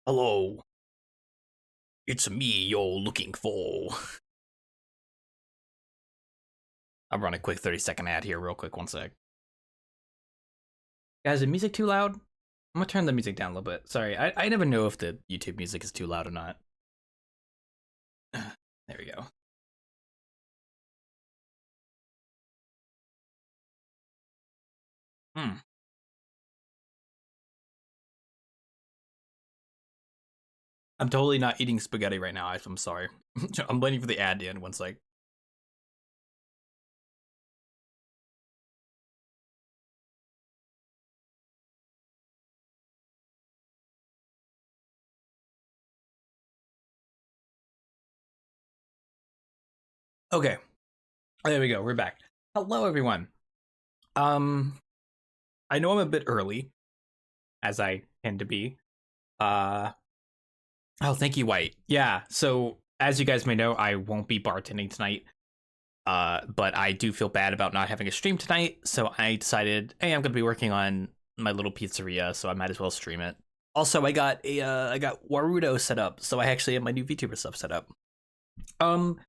Hello, it's me you're looking for. I'll run a quick 30-second ad here, real quick, one sec. Guys, is the music too loud? I'm gonna turn the music down a little bit. Sorry, I never know if the YouTube music is too loud or not. There we go. Hmm. I'm totally not eating spaghetti right now. I'm sorry. I'm waiting for the ad to end. One sec. Okay, there we go. We're back. Hello, everyone. Um, I know I'm a bit early, as I tend to be. Uh, oh, thank you, White. Yeah. So, as you guys may know, I won't be bartending tonight. But I do feel bad about not having a stream tonight, so I decided, hey, I'm gonna be working on my little pizzeria, so I might as well stream it. Also, I got Warudo set up, so I actually have my new VTuber stuff set up. Um,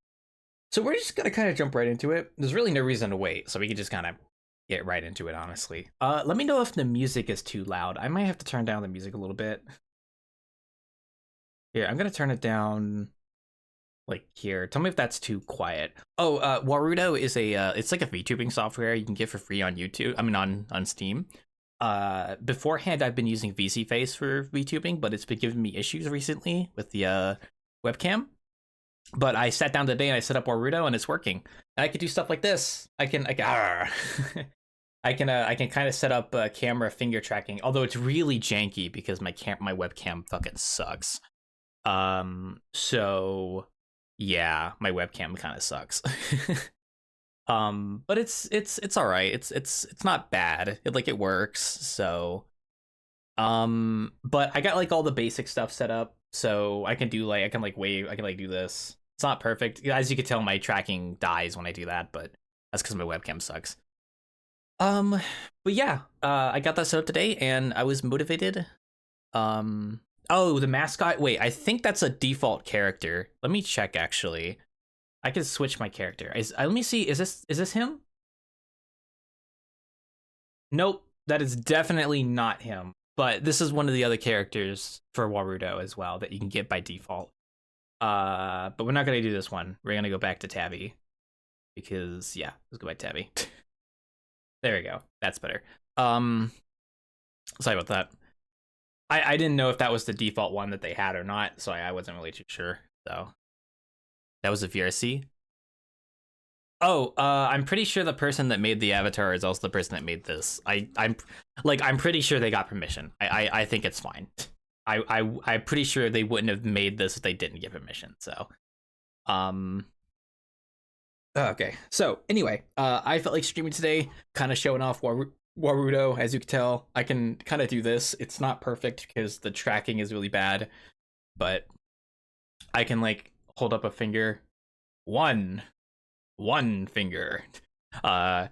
so we're just gonna kind of jump right into it. There's really no reason to wait, so we can just kind of get right into it, honestly. Let me know if the music is too loud. I might have to turn down the music a little bit. Here, I'm gonna turn it down like here. Tell me if that's too quiet. Oh, Warudo is it's like a VTubing software you can get for free on YouTube. I mean on Steam. Beforehand I've been using VC Face for VTubing, but it's been giving me issues recently with the webcam. But I sat down today and I set up Warudo and it's working. And I can do stuff like this. I can I can kind of set up camera finger tracking, although it's really janky because my webcam fucking sucks. So yeah, my webcam kind of sucks. But it's all right. It's not bad. It works. So but I got like all the basic stuff set up, so I can do like I can like do this. It's not perfect. As you can tell, my tracking dies when I do that, but that's because my webcam sucks. Um, but yeah, I got that set up today, and I was motivated. Oh, the mascot. Wait, I think that's a default character. Let me check. Actually, I can switch my character. Let me see. Is this him? Nope, that is definitely not him. But this is one of the other characters for Warudo as well that you can get by default. But we're not gonna do this one. We're gonna go back to Tabby because yeah, let's go back to Tabby. There we go. That's better. Um, Sorry about that. I didn't know if that was the default one that they had or not, so I wasn't really too sure. So that was a VRC. Oh, I'm pretty sure the person that made the avatar is also the person that made this. I'm pretty sure they got permission. I think it's fine. I'm pretty sure they wouldn't have made this if they didn't get permission. So, um, okay. So anyway, I felt like streaming today, kind of showing off Warudo. As you can tell, I can kind of do this. It's not perfect because the tracking is really bad, but I can like hold up a finger. One finger. Uh,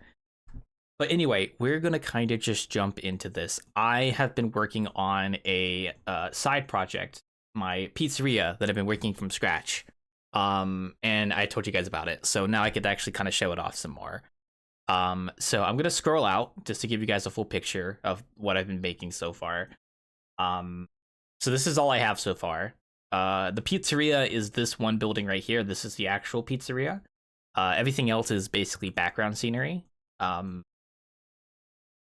but anyway, we're gonna kind of just jump into this. I have been working on a side project, my pizzeria that I've been working from scratch. And I told you guys about it, so now I could actually kind of show it off some more. So I'm gonna scroll out just to give you guys a full picture of what I've been making so far. Um, so this is all I have so far. The pizzeria is this one building right here. This is the actual pizzeria. Everything else is basically background scenery. Um,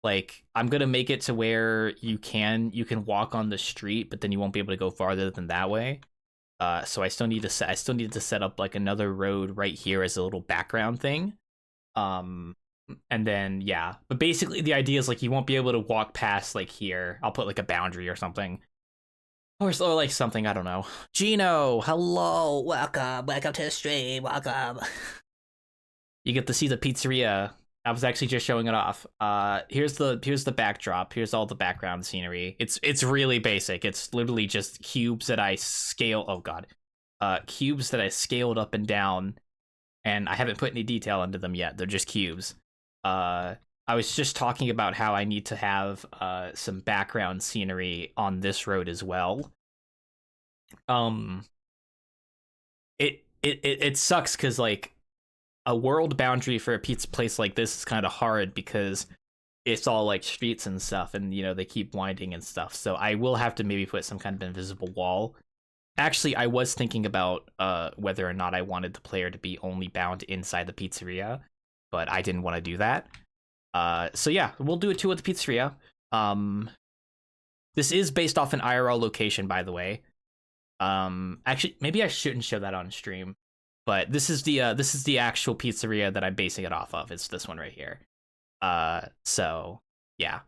like I'm gonna make it to where you can walk on the street, but then you won't be able to go farther than that way. So I still need to set up like another road right here as a little background thing. Um, and then yeah, but basically the idea is like you won't be able to walk past like here. I'll put like a boundary or something. Or like something, I don't know. Gino, hello, welcome to the stream, welcome. You get to see the pizzeria. I was actually just showing it off. Here's the backdrop. Here's all the background scenery. It's really basic. It's literally just cubes that I scale. Oh god, cubes that I scaled up and down, and I haven't put any detail into them yet. They're just cubes. I was just talking about how I need to have some background scenery on this road as well. Um, it sucks because like a world boundary for a pizza place like this is kind of hard because it's all like streets and stuff, and you know they keep winding and stuff. So I will have to maybe put some kind of invisible wall. Actually, I was thinking about whether or not I wanted the player to be only bound inside the pizzeria, but I didn't want to do that. So yeah, we'll do it too with the pizzeria. Um, this is based off an IRL location, by the way. Actually, maybe I shouldn't show that on stream, but this is the actual pizzeria that I'm basing it off of. It's this one right here. So yeah.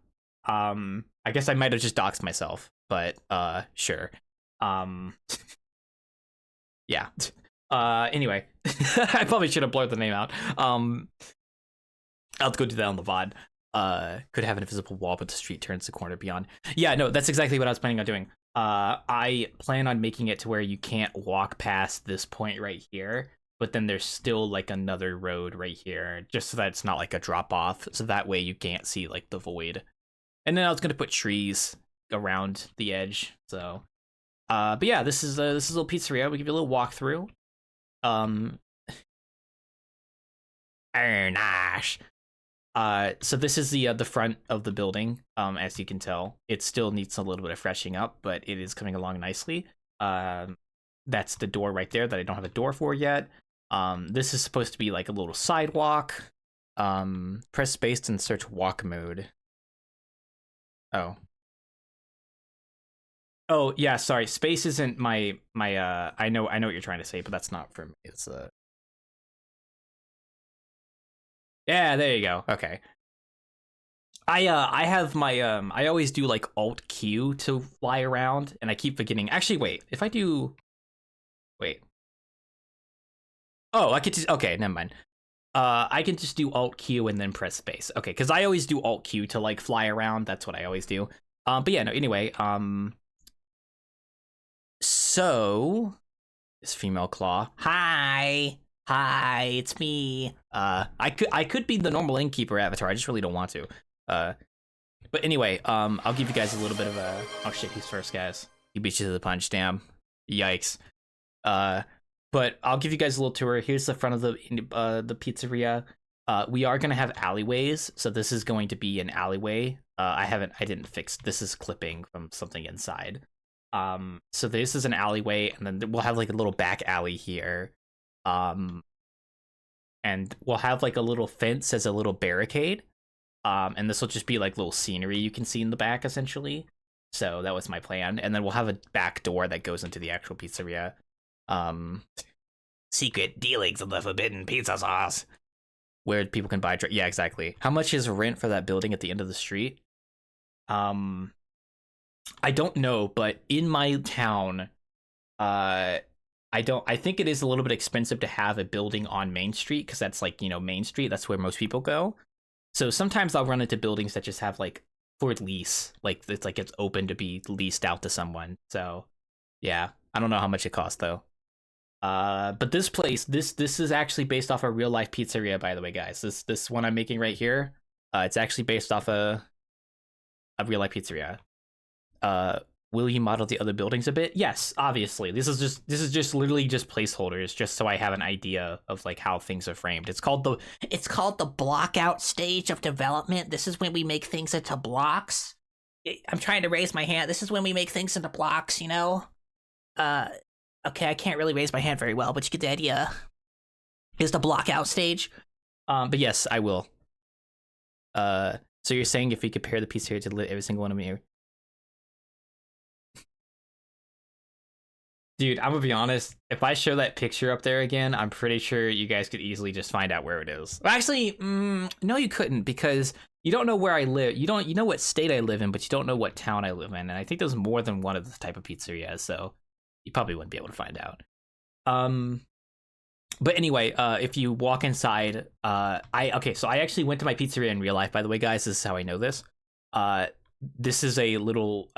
I guess I might have just doxed myself, but sure. Um, yeah. Anyway, I probably should have blurred the name out. I'll have to go do that on the VOD. Could have an invisible wall, but the street turns the corner beyond. Yeah, no, that's exactly what I was planning on doing. I plan on making it to where you can't walk past this point right here, but then there's still like another road right here, just so that it's not like a drop off. So that way you can't see like the void. And then I was gonna put trees around the edge. So, but yeah, this is a little pizzeria. We give you a little walkthrough. Um, Nash. So this is the front of the building. As you can tell, it still needs a little bit of freshening up, but it is coming along nicely. That's the door right there that I don't have a door for yet. This is supposed to be like a little sidewalk. Press space and search walk mode. Oh. Oh yeah, sorry. Space isn't my I know what you're trying to say, but that's not for me. It's yeah, there you go. Okay. I have my I always do like Alt Q to fly around, and I keep forgetting. Actually, wait. If I do wait. Oh, I could just okay, never mind. I can just do Alt Q and then press space. Okay, because I always do Alt Q to like fly around. That's what I always do. But yeah, no. Anyway, so this female claw. Hi, it's me. I could be the normal innkeeper avatar. I just really don't want to. But anyway, I'll give you guys a little bit of a. Oh shit, he's first, guys. He beat you to the punch. Damn. Yikes. But I'll give you guys a little tour. Here's the front of the pizzeria. We are gonna have alleyways, so this is going to be an alleyway. I didn't fix. This is clipping from something inside. So this is an alleyway, and then we'll have like a little back alley here. And we'll have like a little fence as a little barricade. And this will just be like little scenery you can see in the back, essentially. So that was my plan. And then we'll have a back door that goes into the actual pizzeria. Secret dealings of the forbidden pizza sauce, where people can buy. Yeah, exactly. How much is rent for that building at the end of the street? I don't know, but in my town, I think it is a little bit expensive to have a building on Main Street because that's like, Main Street. That's where most people go. So sometimes I'll run into buildings that just have like for lease, like it's open to be leased out to someone. So yeah, I don't know how much it costs though. But this place, this is actually based off a real life pizzeria, by the way, guys. This one I'm making right here, it's actually based off a real life pizzeria. Will you model the other buildings a bit? Yes, obviously. This is just literally just placeholders, just so I have an idea of like how things are framed. It's called the block out stage of development. This is when we make things into blocks. I'm trying to raise my hand. This is when we make things into blocks, Okay, I can't really raise my hand very well, but you get the idea. Here's the block out stage. But yes, I will. So you're saying if we compare the pizzeria to every single one of them here? Dude, I'm gonna be honest. If I show that picture up there again, I'm pretty sure you guys could easily just find out where it is. Actually, no, you couldn't because you don't know where I live. You know what state I live in, but you don't know what town I live in. And I think there's more than one of this type of pizzeria, so you probably wouldn't be able to find out. But anyway, if you walk inside, so I actually went to my pizzeria in real life. By the way, guys, this is how I know this. This is a little.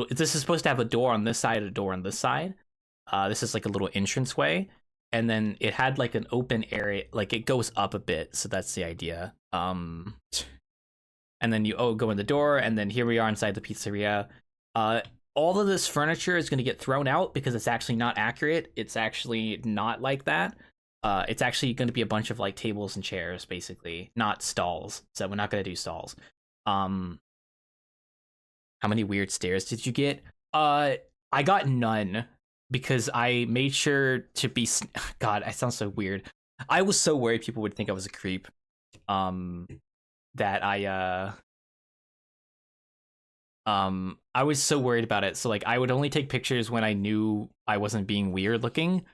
This is supposed to have a door on this side, a door on this side. This is like a little entranceway, and then it had like an open area, like it goes up a bit, so that's the idea. And then you go in the door, and then here we are inside the pizzeria. all of this furniture is going to get thrown out because it's actually not accurate. It's actually not like that. It's actually going to be a bunch of like tables and chairs, basically, not stalls. So we're not going to do stalls. How many weird stares did you get? I got none because I made sure to be. God, I sound so weird. I was so worried people would think I was a creep. That I was so worried about it. So like I would only take pictures when I knew I wasn't being weird looking.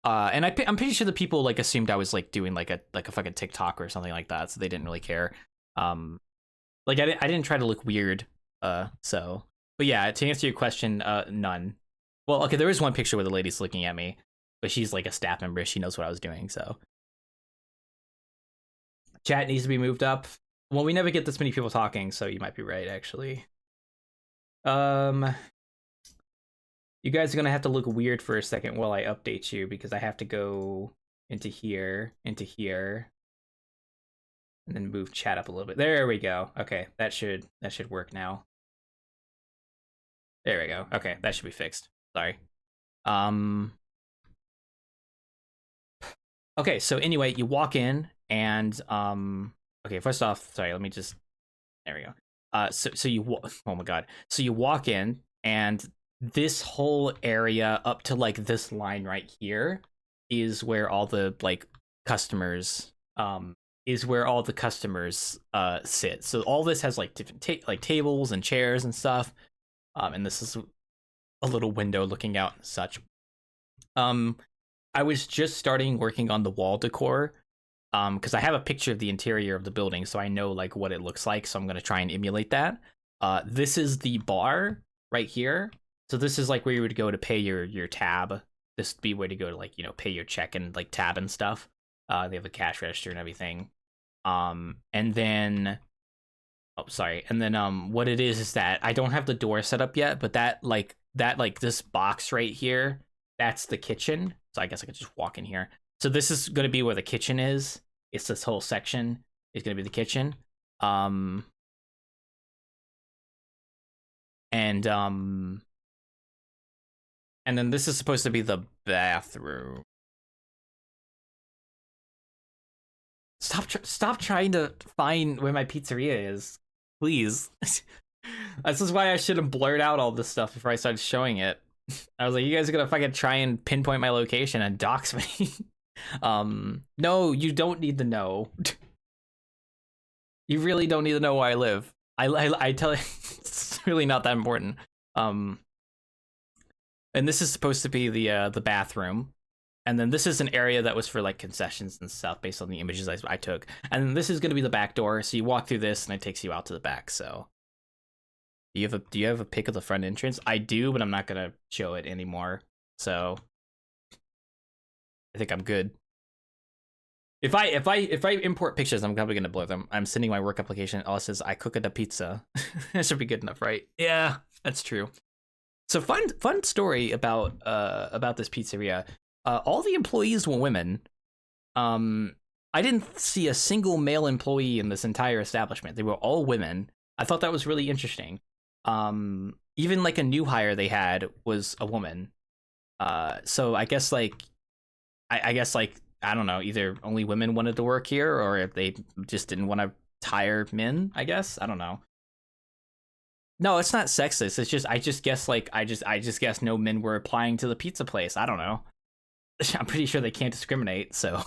And I'm pretty sure the people like assumed I was like doing like a fucking TikTok or something like that, so they didn't really care. Like I didn't try to look weird. So but yeah, to answer your question, none. Well, okay, there is one picture where the lady's looking at me, but she's like a staff member. She knows what I was doing. So chat needs to be moved up. Well, we never get this many people talking, so you might be right actually. You guys are gonna have to look weird for a second while I update you because I have to go into here, and then move chat up a little bit. There we go. Okay, that should work now. There we go. Okay, that should be fixed. Sorry. Okay, so anyway, you walk in and okay, first off, sorry, let me just there we go. So you oh my god. So you walk in and this whole area up to like this line right here is where all the like customers sit. So all this has like different like tables and chairs and stuff. And this is a little window looking out and such. I was just starting working on the wall decor because I have a picture of the interior of the building, so I know like what it looks like. So I'm gonna try and emulate that. This is the bar right here. So this is like where you would go to pay your tab. This would be where to go to like, you know, pay your check and like tab and stuff. They have a cash register and everything. And then what it is that I don't have the door set up yet, but that this box right here, that's the kitchen. So I guess I could just walk in here. So this is going to be where the kitchen is. It's this whole section is going to be the kitchen. And then this is supposed to be the bathroom. Stop trying to find where my pizzeria is, please. This is why I shouldn't blurt out all this stuff before I started showing it. I was like, you guys are gonna fucking try and pinpoint my location and dox me. No, you don't need to know. You really don't need to know where I live. I tell you, it's really not that important. And this is supposed to be the bathroom, and then this is an area that was for like concessions and stuff based on the images I took. And then this is going to be the back door, so you walk through this and it takes you out to the back. So do you have a pic of the front entrance? I do, but I'm not gonna show it anymore. So I think I'm good. If I import pictures, I'm probably gonna blur them. I'm sending my work application. All it says I cook a pizza. That should be good enough, right? Yeah, that's true. So fun story about this pizzeria. All the employees were women. I didn't see a single male employee in this entire establishment. They were all women. I thought that was really interesting. Even like a new hire they had was a woman. So I guess like I don't know, either only women wanted to work here or if they just didn't want to hire men, I guess. I don't know. No, it's not sexist. It's just I just guess no men were applying to the pizza place. I don't know. I'm pretty sure they can't discriminate, so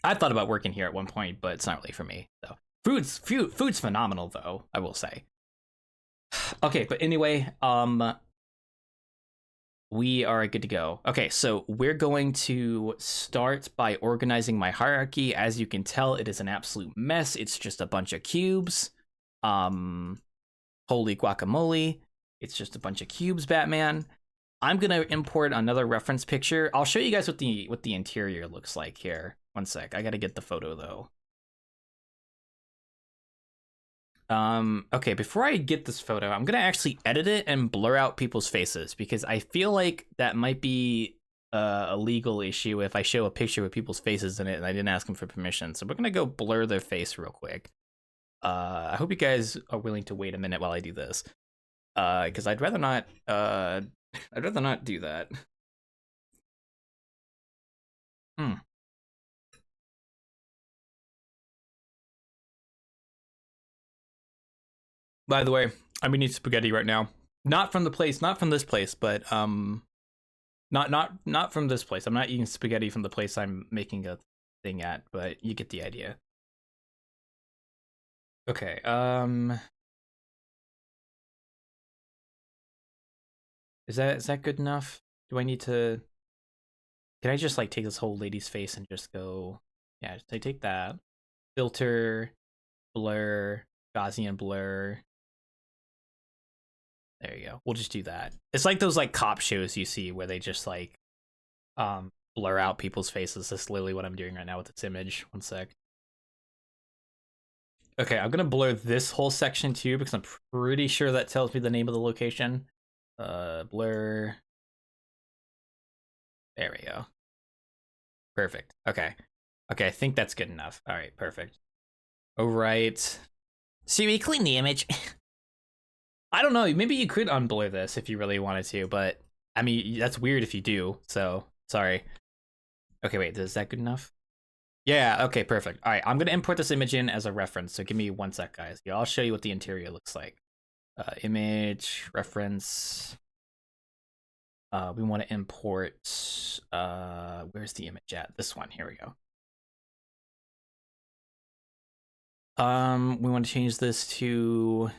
I thought about working here at one point, but it's not really for me. So food's phenomenal though, I will say. Okay, but anyway, we are good to go. Okay, so we're going to start by organizing my hierarchy. As you can tell, it is an absolute mess. It's just a bunch of cubes. Holy guacamole. It's just a bunch of cubes, Batman. I'm gonna import another reference picture. I'll show you guys what the interior looks like here. One sec, I gotta get the photo though. Okay, before I get this photo, I'm gonna actually edit it and blur out people's faces because I feel like that might be a legal issue if I show a picture with people's faces in it and I didn't ask them for permission. So we're gonna go blur their face real quick. I hope you guys are willing to wait a minute while I do this. Because I'd rather not I'd rather not do that. Hmm. By the way, I'm eating spaghetti right now. Not from the place, not from this place, but not from this place. I'm not eating spaghetti from the place I'm making a thing at, but you get the idea. Okay. Is that good enough? Do I need to can I just like take this whole lady's face and just go yeah, just take that. Filter, blur, Gaussian blur. There you go. We'll just do that. It's like those like cop shows you see where they just like blur out people's faces. That's literally what I'm doing right now with this image. One sec. Okay, I'm gonna blur this whole section too because I'm pretty sure that tells me the name of the location. Blur. There we go. Perfect. Okay. Okay, I think that's good enough. All right, perfect. All right. Siri, clean the image. I don't know. Maybe you could unblur this if you really wanted to, but I mean, that's weird if you do. So sorry. Okay, wait. Is that good enough? Yeah. Okay. Perfect. All right. I'm gonna import this image in as a reference. So give me one sec, guys. Yeah, I'll show you what the interior looks like. Image reference. We want to import. Where's the image at? This one. Here we go. We want to change this to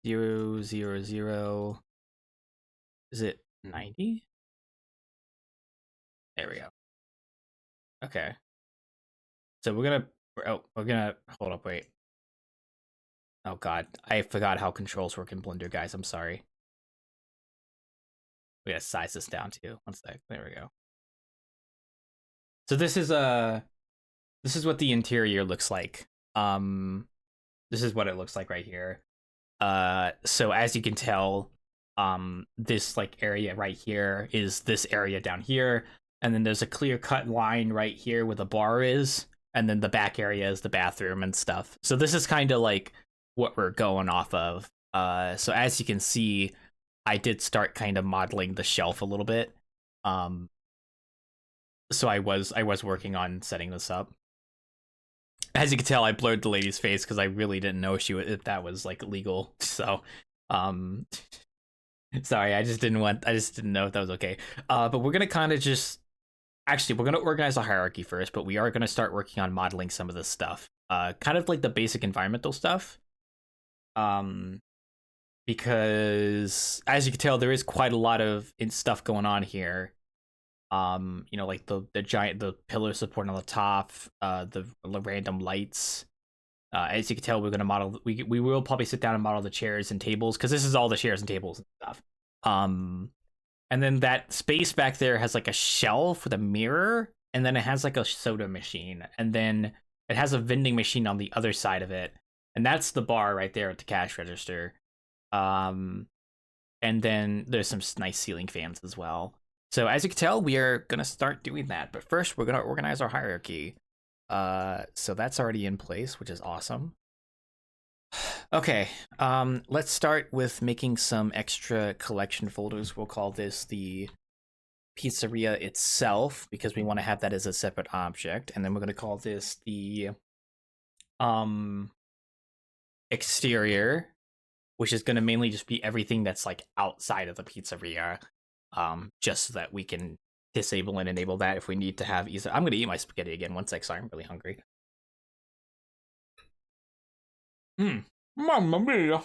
000. Is it 90? There we go. Okay. So we're gonna hold up, wait. Oh god, I forgot how controls work in Blender, guys. I'm sorry. We gotta size this down too. One sec. There we go. So this is what the interior looks like. This is what it looks like right here. So as you can tell, this like area right here is this area down here, and then there's a clear cut line right here where the bar is, and then the back area is the bathroom and stuff. So this is kind of like what we're going off of. So as you can see, I did start kind of modeling the shelf a little bit. Um, so I was working on setting this up. As you can tell, I blurred the lady's face because I really didn't know if that was like legal. So, um, sorry, I just didn't know if that was okay. But we're gonna kind of just actually we're gonna organize a hierarchy first, but we are gonna start working on modeling some of this stuff. Kind of like the basic environmental stuff. Um, because as you can tell, there is quite a lot of stuff going on here. Like the pillar support on the top, the random lights. As you can tell, we're gonna model. We will probably sit down and model the chairs and tables because this is all the chairs and tables and stuff. Um, and then that space back there has like a shelf with a mirror, and then it has like a soda machine, and then it has a vending machine on the other side of it, and that's the bar right there at the cash register. Um, and then there's some nice ceiling fans as well. So as you can tell, we are gonna start doing that, but first we're gonna organize our hierarchy. So that's already in place, which is awesome. Okay, let's start with making some extra collection folders. We'll call this the pizzeria itself because we want to have that as a separate object, and then we're gonna call this the um exterior, which is gonna mainly just be everything that's like outside of the pizzeria, just so that we can disable and enable that if we need to have either. I'm gonna eat my spaghetti again. One sec, sorry, I'm really hungry. Mamma mia.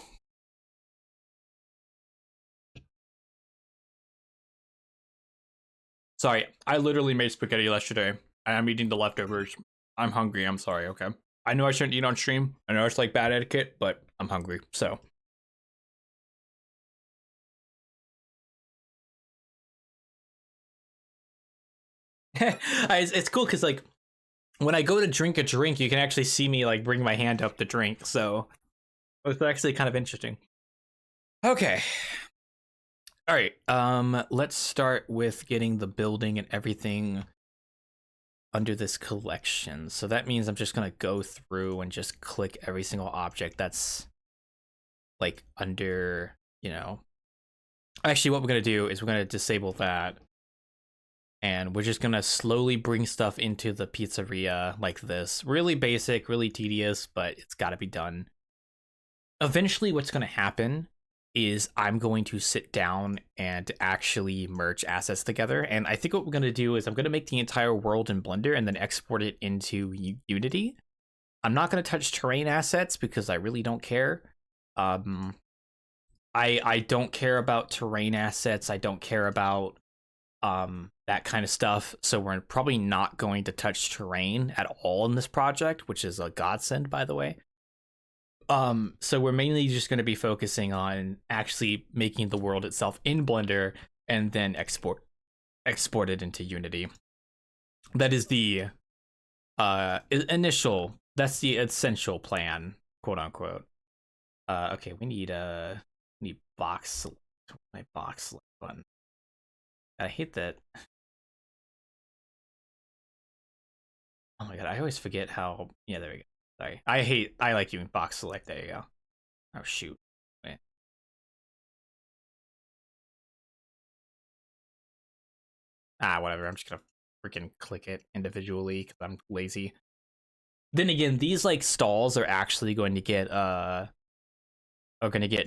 Sorry, I literally made spaghetti yesterday, and I'm eating the leftovers. I'm hungry. I'm sorry. Okay. I know I shouldn't eat on stream. I know it's like bad etiquette, but I'm hungry. So it's cool because like when I go to drink a drink, you can actually see me like bring my hand up to drink. So it's actually kind of interesting. Okay. All right. Let's start with getting the building and everything under this collection. So that means I'm just gonna go through and just click every single object that's like under, Actually, what we're gonna do is we're gonna disable that, and we're just gonna slowly bring stuff into the pizzeria like this. Really basic, really tedious, but it's got to be done. Eventually, what's gonna happen is I'm going to sit down and actually merge assets together. And I think what we're gonna do is I'm gonna make the entire world in Blender and then export it into Unity. I'm not gonna touch terrain assets because I really don't care. Um, I don't care about terrain assets. I don't care about that kind of stuff. So we're probably not going to touch terrain at all in this project, which is a godsend, by the way. So we're mainly just going to be focusing on actually making the world itself in Blender and then export it into Unity. That is the initial. That's the essential plan, quote unquote. Okay, we need box select. My box select button. I hate that. Oh my god, I always forget how. Yeah, there we go. Sorry, I like using box select. There you go. Oh shoot. Wait. Whatever. I'm just gonna freaking click it individually because I'm lazy. Then again, these like stalls are actually going to get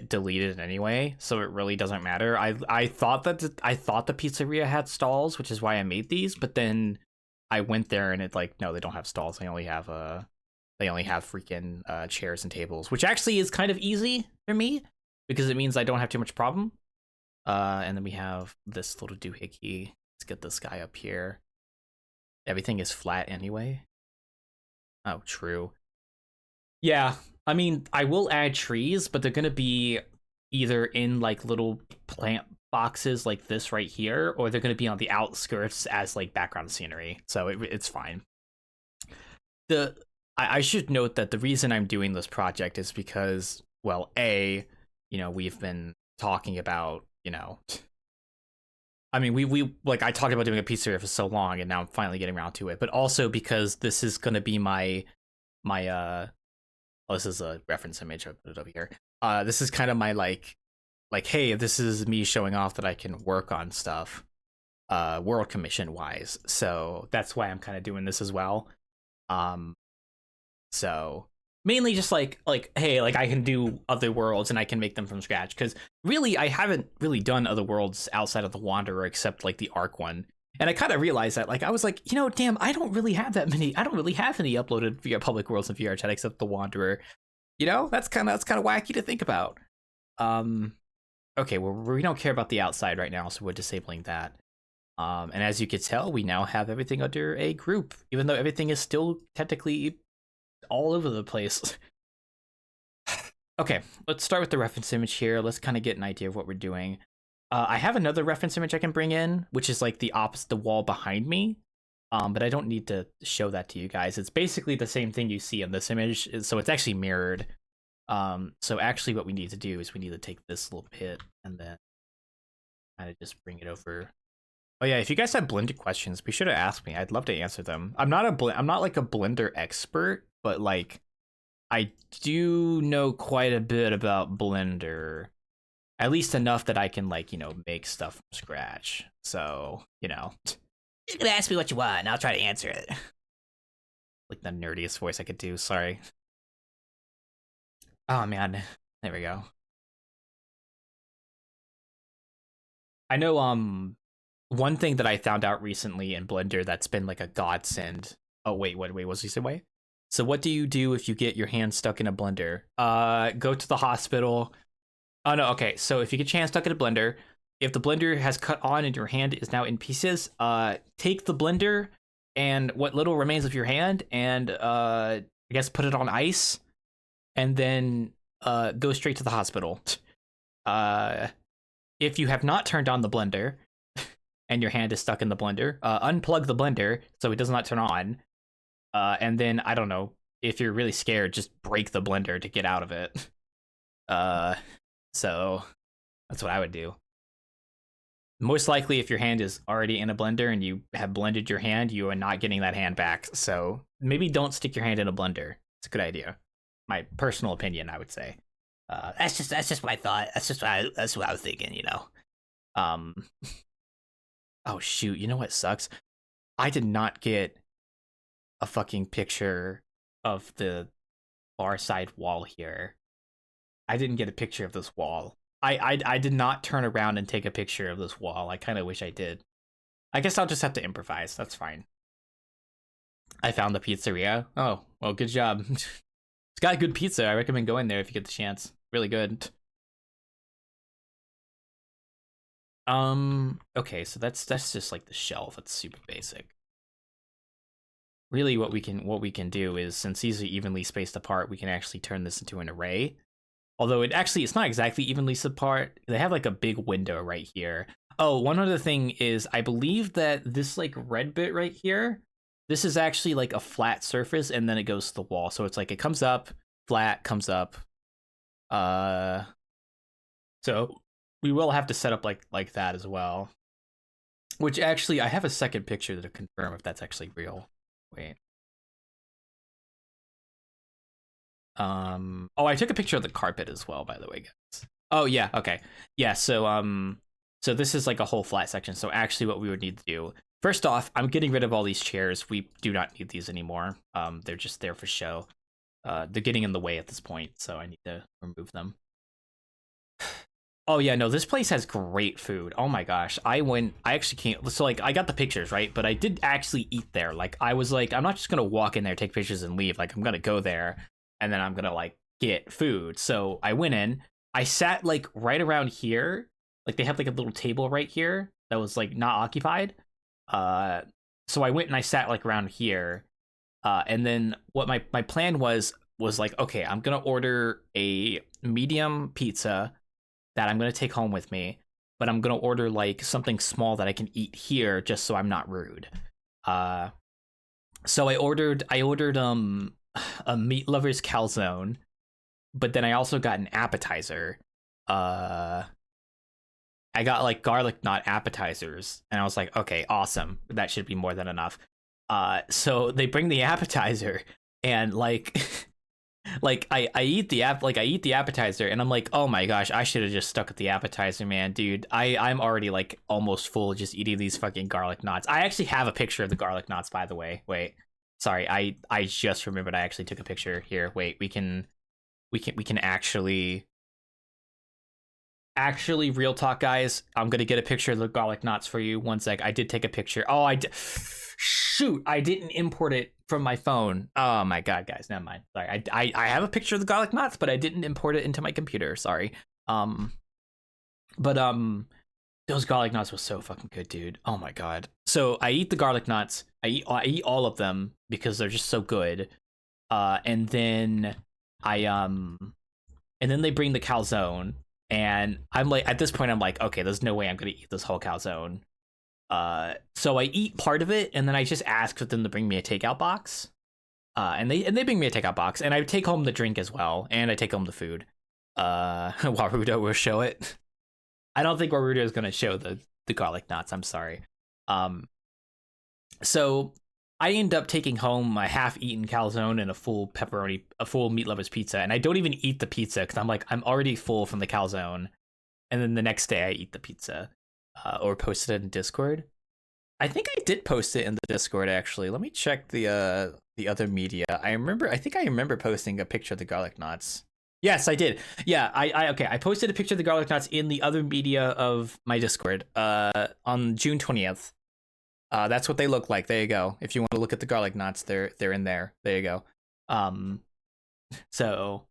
deleted anyway, so it really doesn't matter. I thought that I thought the pizzeria had stalls, which is why I made these, but then I went there and it like no, they don't have stalls. They only have freaking chairs and tables, which actually is kind of easy for me because it means I don't have too much problem. And then we have this little doohickey. Let's get this guy up here. Everything is flat anyway. Oh, true. Yeah, I mean, I will add trees, but they're gonna be either in like little plant boxes like this right here, or they're gonna be on the outskirts as like background scenery. So it's fine. I should note that the reason I'm doing this project is because, well, we've been talking about, I mean, we like I talked about doing a pizzeria for so long, and now I'm finally getting around to it. But also because this is gonna be my this is a reference image. I'll put it over here. This is kind of my like, hey, this is me showing off that I can work on stuff, world commission wise. So that's why I'm kind of doing this as well. So mainly just like hey, like I can do other worlds and I can make them from scratch because really I haven't really done other worlds outside of the Wanderer except like the Ark one. And I kind of realized that, like, I was like, damn, I don't really have any uploaded via public worlds in VR chat except the Wanderer. That's kind of wacky to think about. Okay, well, we don't care about the outside right now, so we're disabling that. And as you can tell, we now have everything under a group, even though everything is still technically all over the place. Okay, let's start with the reference image here. Let's kind of get an idea of what we're doing. I have another reference image I can bring in, which is like the wall behind me. But I don't need to show that to you guys. It's basically the same thing you see in this image, so it's actually mirrored. So actually what we need to do is we need to take this little pit and then kind of just bring it over. Oh yeah, if you guys have Blender questions, be sure to ask me. I'd love to answer them. I'm not like a Blender expert, but like I do know quite a bit about Blender. At least enough that I can, like, make stuff from scratch. So, you can ask me what you want and I'll try to answer it. Like the nerdiest voice I could do, sorry. Oh man, there we go. I know, one thing that I found out recently in Blender that's been like a godsend. Oh wait, what was he say? Wait. So what do you do if you get your hand stuck in a blender? Go to the hospital. Oh no, okay. So if you get your hand stuck in a blender, if the blender has cut on and your hand is now in pieces, take the blender and what little remains of your hand and I guess put it on ice and then go straight to the hospital. If you have not turned on the blender and your hand is stuck in the blender, unplug the blender so it does not turn on. And then, I don't know, if you're really scared, just break the blender to get out of it. So that's what I would do. Most likely, if your hand is already in a blender and you have blended your hand, you are not getting that hand back. So maybe don't stick your hand in a blender. It's a good idea. My personal opinion, I would say. That's just my thought. That's what I was thinking. Um, oh shoot, you know what sucks? I did not get a fucking picture of the far side wall here. I didn't get a picture of this wall. I did not turn around and take a picture of this wall. I kind of wish I did. I guess I'll just have to improvise. That's fine. I found the pizzeria. Oh, well, good job. It's got good pizza. I recommend going there if you get the chance. Really good. Okay, so that's just like the shelf. It's super basic. Really what we can do is, since these are evenly spaced apart, we can actually turn this into an array. Although it's not exactly evenly spaced apart. They have like a big window right here. Oh, one other thing is I believe that this like red bit right here, this is actually like a flat surface and then it goes to the wall. So it's like it comes up, flat, comes up. Uh so we will have to set up like that as well. Which actually I have a second picture to confirm if that's actually real. Wait. Oh, I took a picture of the carpet as well, by the way, guys. Oh yeah, okay. Yeah, so this is like a whole flat section. So actually what we would need to do, first off, I'm getting rid of all these chairs. We do not need these anymore. They're just there for show. They're getting in the way at this point, so I need to remove them. Oh yeah, no, this place has great food. Oh my gosh. I actually can't, so like I got the pictures, right? But I did actually eat there. Like I was like, I'm not just gonna walk in there, take pictures and leave. Like I'm gonna go there and then I'm gonna like get food. So I went in, I sat like right around here. Like they have like a little table right here that was like not occupied. Uh so I went and I sat like around here. And then what my plan was like, okay, I'm gonna order a medium pizza that I'm gonna take home with me, but I'm gonna order like something small that I can eat here just so I'm not rude. Uh, so I ordered a meat lover's calzone, but then I also got an appetizer. Uh, I got like garlic knot appetizers, and I was like, okay, awesome, that should be more than enough. So they bring the appetizer, and like like I eat the I eat the appetizer and I'm like, oh my gosh, I should have just stuck with the appetizer, man, dude. I'm already like almost full just eating these fucking garlic knots. I actually have a picture of the garlic knots, by the way. Wait, sorry, I just remembered I actually took a picture here. Wait, we can actually real talk, guys. I'm gonna get a picture of the garlic knots for you. One sec. I did take a picture. Oh, I did. Shoot, I didn't import it from my phone. Oh my god, guys, never mind. Sorry, I have a picture of the garlic knots, but I didn't import it into my computer. Sorry. Um, but those garlic knots were so fucking good, dude. Oh my god. So I eat the garlic knots. I eat all of them because they're just so good. And then I and then they bring the calzone, and I'm like, at this point, I'm like, okay, there's no way I'm gonna eat this whole calzone. So I eat part of it, and then I just ask for them to bring me a takeout box. And they bring me a takeout box, and I take home the drink as well, and I take home the food. Warudo will show it. I don't think Warudo is gonna show the garlic knots. I'm sorry. Um, so I end up taking home a half-eaten calzone and a full meat lovers pizza, and I don't even eat the pizza because I'm like, I'm already full from the calzone, and then the next day I eat the pizza, or posted it in Discord. I think I did post it in the Discord actually. Let me check the other media. I think I remember posting a picture of the garlic knots. Yes, I did. Yeah, okay. I posted a picture of the garlic knots in the other media of my Discord. On June 20th. That's what they look like. There you go. If you want to look at the garlic knots, they're in there. There you go. Um, so,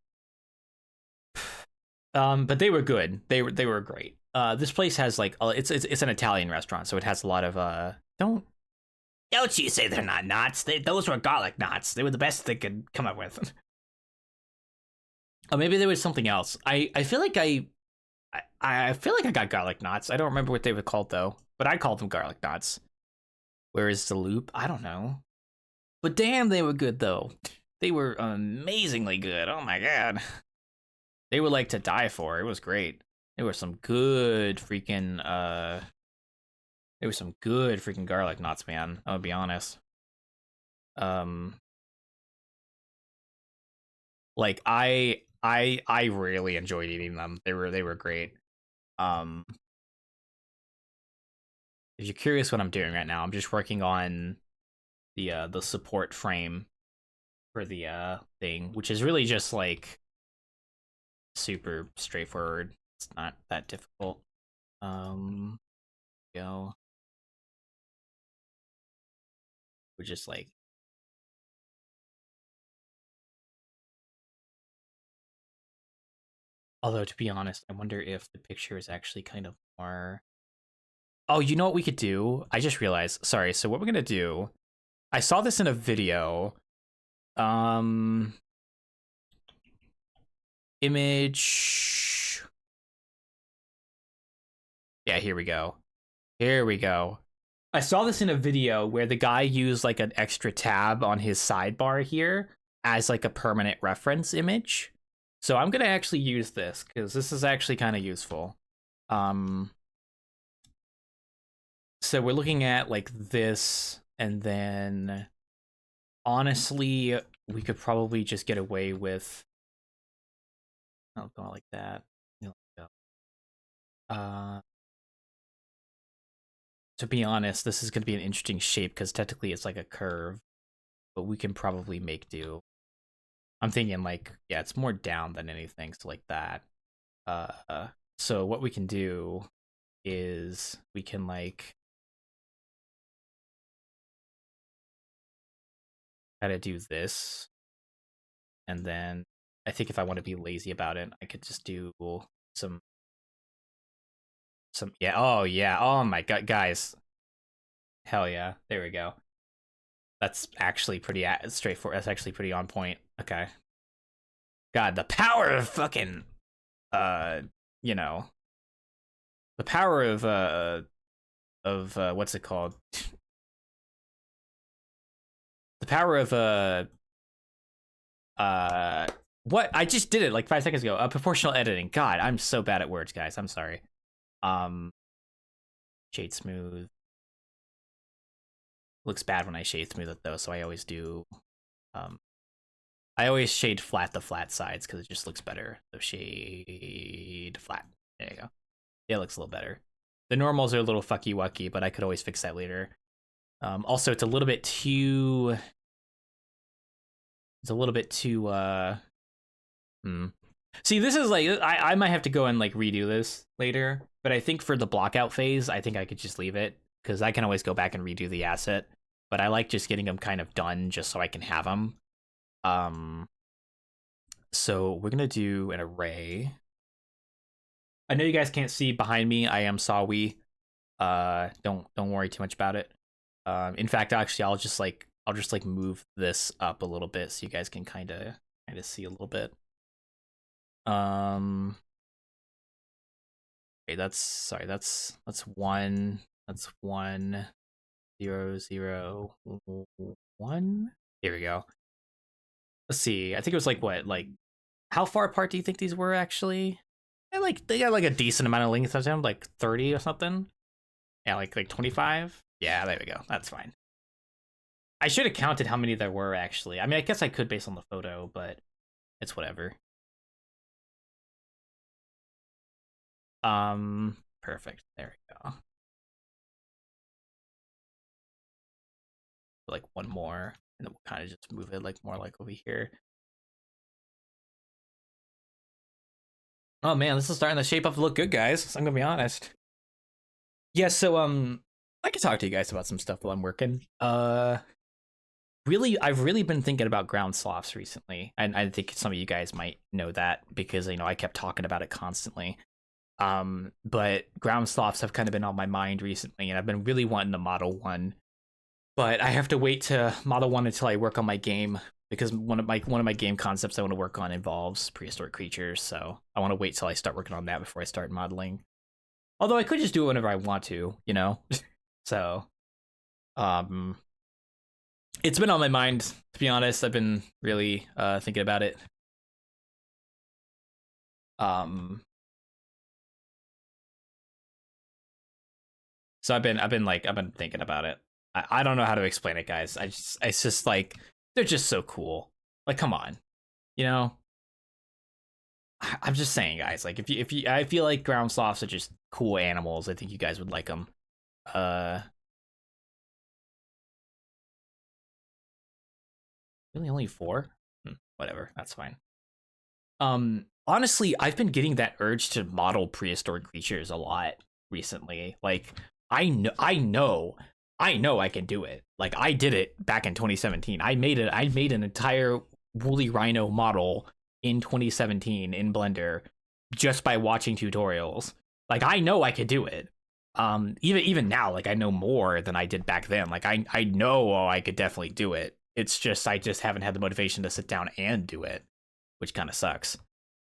but they were good. They were great. This place has like it's an Italian restaurant, so it has a lot of don't you say they're not knots? Those were garlic knots. They were the best they could come up with. Oh, maybe there was something else. I feel like I feel like I got garlic knots. I don't remember what they were called though, but I called them garlic knots. Where is the loop? I don't know. But damn, they were good though. They were amazingly good. Oh my god. They were like to die for. It was great. There were some good freaking there was some good freaking garlic knots, man. I'll be honest. Um like I really enjoyed eating them. They were great. Um if you're curious what I'm doing right now, I'm just working on the support frame for the thing, which is really just like super straightforward. It's not that difficult. Go. We're just like, although to be honest, I wonder if the picture is actually kind of more. Oh, you know what we could do? I just realized. Sorry. So what we're gonna do? I saw this in a video. Um, image. Yeah, here we go. Here we go. I saw this in a video where the guy used like an extra tab on his sidebar here as like a permanent reference image. So I'm gonna actually use this because this is actually kind of useful. So we're looking at like this, and then honestly, we could probably just get away with going like that. Uh, to be honest, this is gonna be an interesting shape because technically it's like a curve, but we can probably make do. I'm thinking like, yeah, it's more down than anything, so like that. So what we can do is we can like kind of do this, and then I think if I want to be lazy about it, I could just do some yeah. Oh yeah. Oh my god, guys. Hell yeah. There we go. That's actually pretty straightforward. That's actually pretty on point. Okay. God, the power of fucking uh, you know, the power of what's it called? The power of what? I just did it like 5 seconds ago. Proportional editing. God, I'm so bad at words, guys. I'm sorry. Um, shade smooth. Looks bad when I shade smooth it though, so I always do. I always shade flat the flat sides because it just looks better. So shade flat. There you go. Yeah, it looks a little better. The normals are a little fucky wucky, but I could always fix that later. Also, it's a little bit too. It's a little bit too. See, this is like I might have to go and like redo this later, but I think for the blockout phase, I think I could just leave it because I can always go back and redo the asset. But I like just getting them kind of done just so I can have them. So we're gonna do an array. I know you guys can't see behind me. I am Sawi. Don't worry too much about it. In fact, actually, I'll just like move this up a little bit so you guys can kind of see a little bit. Okay, that's one. That's 1 0 0 1. Here we go. Let's see. I think it was like what, like how far apart do you think these were actually? They got like a decent amount of length to them, like 30 or something. Yeah, like 25. Yeah, there we go. That's fine. I should have counted how many there were actually. I mean, I guess I could based on the photo, but it's whatever. Perfect. There we go. Like one more, and then we'll kind of just move it like more like over here. Oh man, this is starting to shape up to look good, guys. I'm gonna be honest. Yeah, so I can talk to you guys about some stuff while I'm working. Really, I've really been thinking about ground sloths recently, and I think some of you guys might know that because I kept talking about it constantly. But ground sloths have kind of been on my mind recently, and I've been really wanting to model one. But I have to wait to model one until I work on my game because one of my game concepts I want to work on involves prehistoric creatures. So I want to wait till I start working on that before I start modeling. Although I could just do it whenever I want to, So, it's been on my mind, to be honest. I've been really thinking about it. So I've been thinking about it. I don't know how to explain it, guys. It's just like they're just so cool. Like, come on, you know. I'm just saying, guys. Like, if you, I feel like ground sloths are just cool animals. I think you guys would like them. Uh, really only four? Whatever, that's fine. Honestly, I've been getting that urge to model prehistoric creatures a lot recently. Like, I know I can do it. Like, I did it back in 2017. I made an entire woolly rhino model in 2017 in Blender just by watching tutorials. Like, I know I could do it. Even now, like I know more than I did back then. Like I know I could definitely do it. It's just I just haven't had the motivation to sit down and do it, which kind of sucks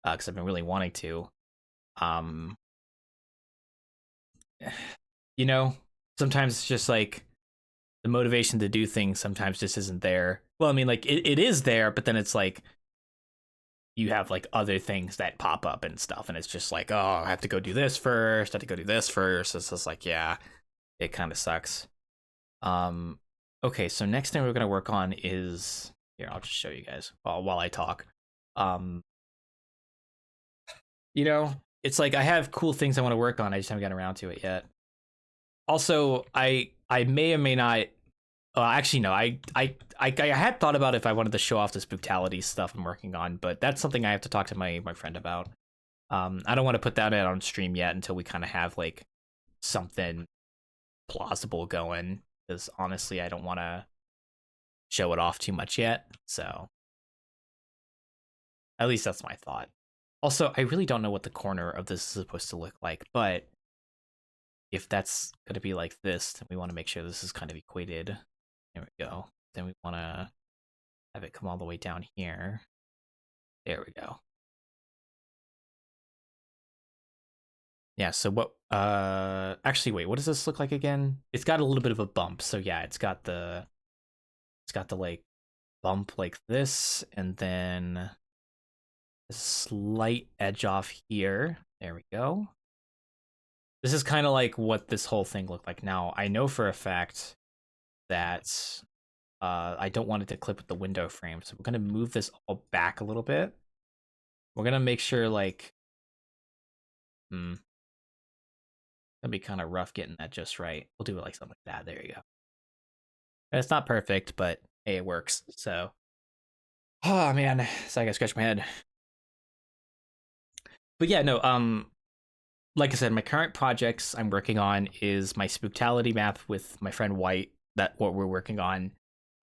because I've been really wanting to. Um, you know, sometimes it's just like the motivation to do things sometimes just isn't there. Well, I mean, like it is there, but then it's like you have like other things that pop up and stuff, and it's just like, oh, I have to go do this first. I have to go do this first. It's just like, yeah, it kind of sucks. Um, okay, so next thing we're gonna work on is here. I'll just show you guys while I talk. Um, you know, it's like I have cool things I want to work on. I just haven't gotten around to it yet. Also, I may or may not. Actually, no. I had thought about if I wanted to show off the spooktality stuff I'm working on, but that's something I have to talk to my friend about. I don't want to put that out on stream yet until we kind of have like something plausible going. Because honestly, I don't want to show it off too much yet. So at least that's my thought. Also, I really don't know what the corner of this is supposed to look like, but if that's going to be like this, then we want to make sure this is kind of equated. There we go. Then we want to have it come all the way down here. There we go. Yeah, so what actually wait, what does this look like again? It's got a little bit of a bump. So yeah, it's got the like bump like this and then a slight edge off here. There we go. This is kind of like what this whole thing looked like. Now, I know for a fact that I don't want it to clip with the window frame, so we're gonna move this all back a little bit. We're gonna make sure like, it's gonna be kind of rough getting that just right. We'll do it like something like that. There you go. And it's not perfect, but hey, it works. So, oh man, so I gotta scratch my head. But yeah, no, like I said, my current projects I'm working on is my spooktality map with my friend White. That what we're working on.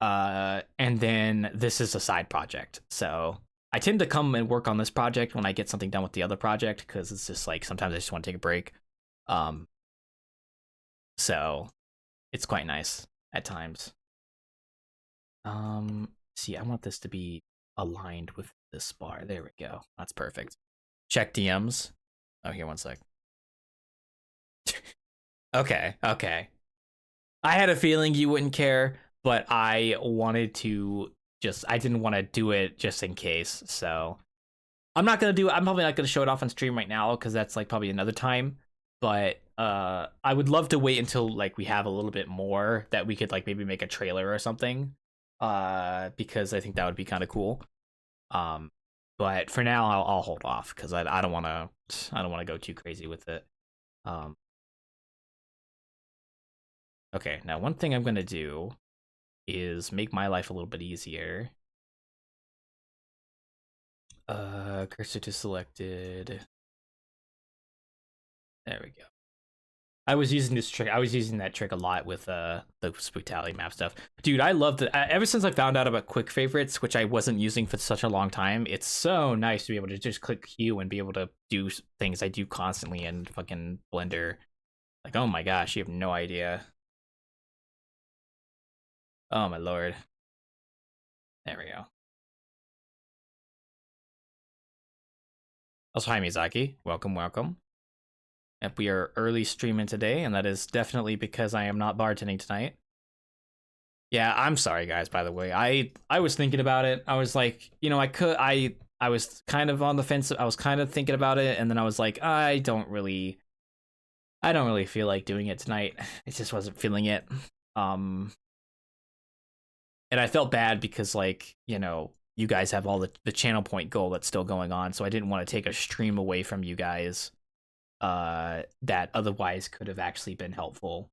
And then this is a side project. So I tend to come and work on this project when I get something done with the other project because it's just like sometimes I just want to take a break. So it's quite nice at times. See, I want this to be aligned with this bar. There we go. That's perfect. Check DMs. Oh, here, one sec. Okay. I had a feeling you wouldn't care, but I wanted to I didn't want to do it just in case. So I'm not going to do it. I'm probably not going to show it off on stream right now because that's like probably another time. But I would love to wait until like we have a little bit more that we could like maybe make a trailer or something. Because I think that would be kind of cool. But for now I'll hold off because I don't want to go too crazy with it. Okay, now one thing I'm going to do is make my life a little bit easier. Cursor to selected. There we go. I was using this trick. I was using that trick a lot with the spooktality map stuff. Dude, I loved it. Ever since I found out about quick favorites, which I wasn't using for such a long time, it's so nice to be able to just click Q and be able to do things I do constantly in fucking Blender. Like, oh my gosh, you have no idea. Oh my lord. There we go. Also, hi Miyazaki. Welcome. Yep, we are early streaming today, and that is definitely because I am not bartending tonight. Yeah, I'm sorry guys, by the way. I was thinking about it. I was like, I was kind of on the fence. I was kind of thinking about it, and then I was like, I don't really feel like doing it tonight. I just wasn't feeling it. And I felt bad because like, you guys have all the channel point goal that's still going on, so I didn't want to take a stream away from you guys that otherwise could have actually been helpful.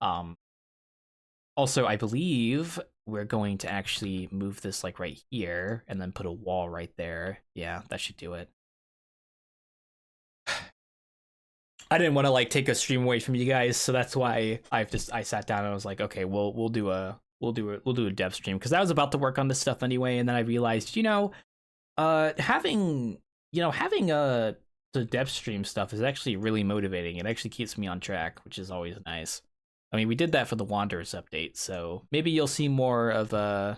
Um, Also, I believe we're going to actually move this like right here and then put a wall right there. Yeah, that should do it. I didn't want to like take a stream away from you guys, so that's why I sat down and I was like, okay, we'll do a dev stream because I was about to work on this stuff anyway, and then I realized, having the dev stream stuff is actually really motivating. It actually keeps me on track, which is always nice. I mean, we did that for the Wanderers update, so maybe you'll see more of the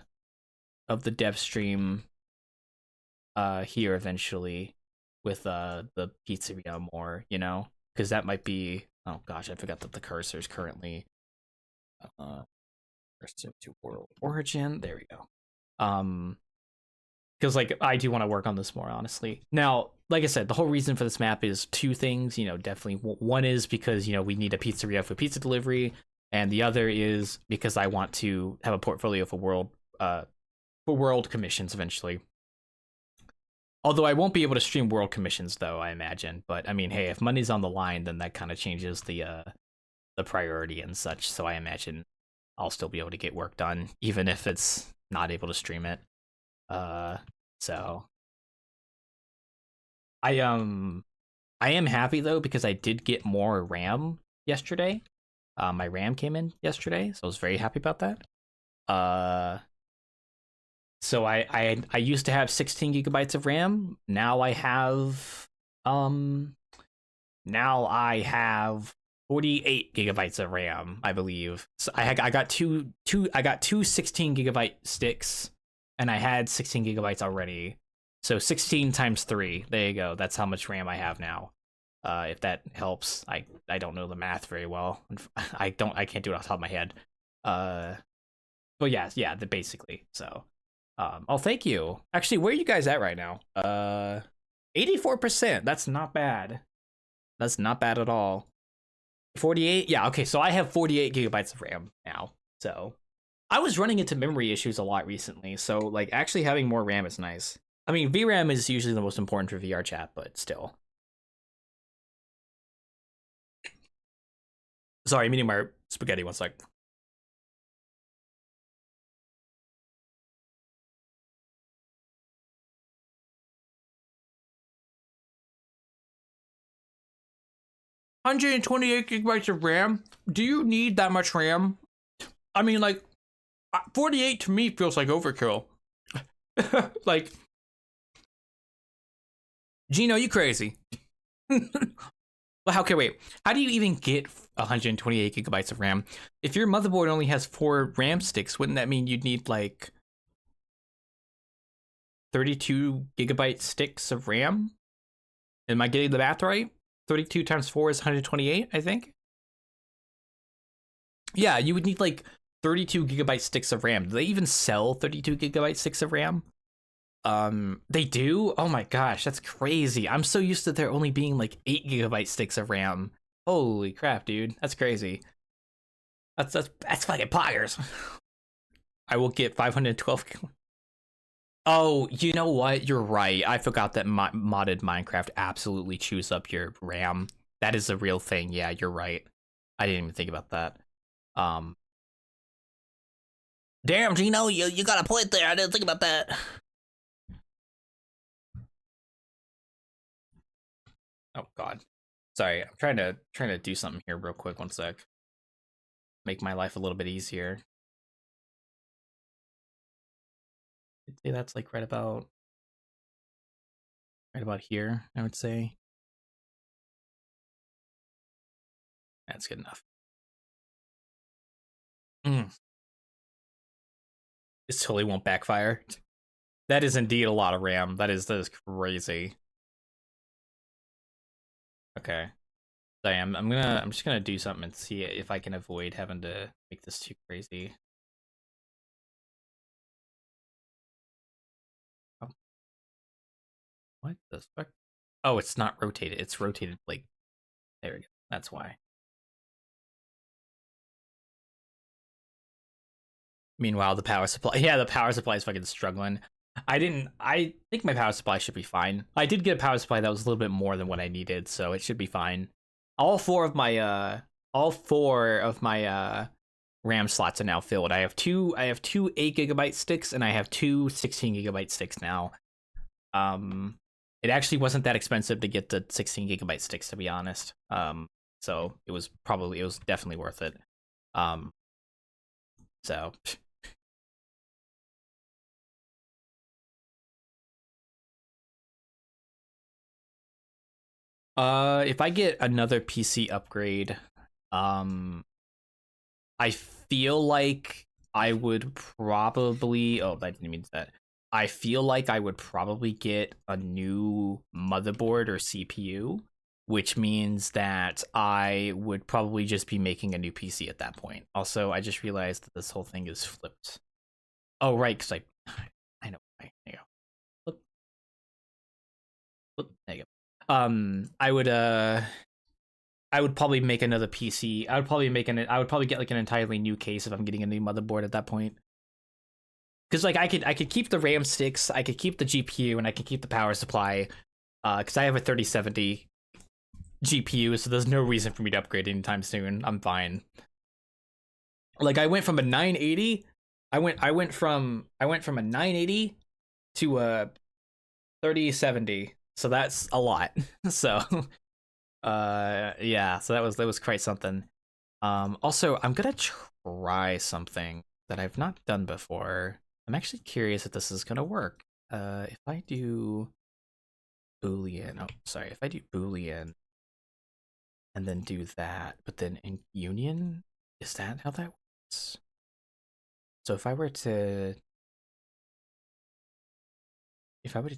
dev stream here eventually with the pizzeria more, because that might be. Oh gosh, I forgot that the cursor is currently cursor to world origin. There we go. Because like I do want to work on this more honestly. Now, like I said, the whole reason for this map is two things. Definitely one is because we need a pizzeria for pizza delivery, and the other is because I want to have a portfolio for world commissions eventually. Although I won't be able to stream world commissions though, I imagine. But I mean, hey, if money's on the line, then that kind of changes the priority and such. So I imagine I'll still be able to get work done, even if it's not able to stream it. So I am happy though because I did get more RAM yesterday. My RAM came in yesterday, so I was very happy about that. So I used to have 16 gigabytes of RAM. Now I have 48 gigabytes of RAM, I believe. So I got two 16 gigabyte sticks, and I had 16 gigabytes already. So 16 times 3. There you go. That's how much RAM I have now. If that helps. I don't know the math very well. I can't do it off the top of my head. But yeah, basically. So oh, thank you. Actually, where are you guys at right now? 84%. That's not bad. That's not bad at all. 48? Yeah, okay, so I have 48 gigabytes of RAM now. So I was running into memory issues a lot recently, so like actually having more RAM is nice. I mean, VRAM is usually the most important for VR chat, but still. Sorry, I'm eating my spaghetti 1 sec. $128 gigabytes of RAM? Do you need that much RAM? I mean, like, 48 to me feels like overkill. Like, Gino, you crazy. Well, okay, wait. How do you even get 128 gigabytes of RAM? If your motherboard only has 4 RAM sticks, wouldn't that mean you'd need like 32 gigabyte sticks of RAM? Am I getting the math right? 32 times 4 is 128, I think. Yeah, you would need like 32 gigabyte sticks of RAM. Do they even sell 32 gigabyte sticks of RAM? They do? Oh my gosh, that's crazy. I'm so used to there only being like 8 gigabyte sticks of RAM. Holy crap, dude. That's crazy. That's fucking poggers. I will get 512. Oh, you know what? You're right. I forgot that modded Minecraft absolutely chews up your RAM. That is a real thing. Yeah, you're right. I didn't even think about that. Damn, Gino, you got a point there. I didn't think about that. Oh God, sorry. I'm trying to do something here real quick. 1 sec. Make my life a little bit easier. I'd say that's like right about here. I would say that's good enough. This totally won't backfire. That is indeed a lot of RAM. That is crazy. Okay. I'm just gonna do something and see if I can avoid having to make this too crazy. Oh. What the fuck? Oh, it's not rotated. It's rotated like there we go. That's why. Meanwhile, the power supply. Yeah, the power supply is fucking struggling. I think my power supply should be fine. I did get a power supply that was a little bit more than what I needed, so it should be fine. All four of my all four of my RAM slots are now filled. I have two 8 GB sticks and I have two 16 GB sticks now. Um, it actually wasn't that expensive to get the 16 GB sticks, to be honest. So it was definitely worth it. Um, so if I get another PC upgrade, um, I feel like I would probably. Oh, I didn't mean that. I feel like I would probably get a new motherboard or CPU, which means that I would probably just be making a new PC at that point. Also, I just realized that this whole thing is flipped. Oh, right, because I know. There you go. Whoop, whoop, there you go. I would probably make another PC. I would probably get like an entirely new case if I'm getting a new motherboard at that point. Because like I could keep the RAM sticks, I could keep the GPU, and I could keep the power supply. Because I have a 3070 GPU, so there's no reason for me to upgrade anytime soon. I'm fine. Like I went from a 980, I went from a 980 to a 3070. So that's a lot. So yeah, so that was quite something. Also, I'm gonna try something that I've not done before. I'm actually curious if this is gonna work. If I do Boolean, oh, sorry, if I do Boolean and then do that, but then in Union, is that how that works? So if I were to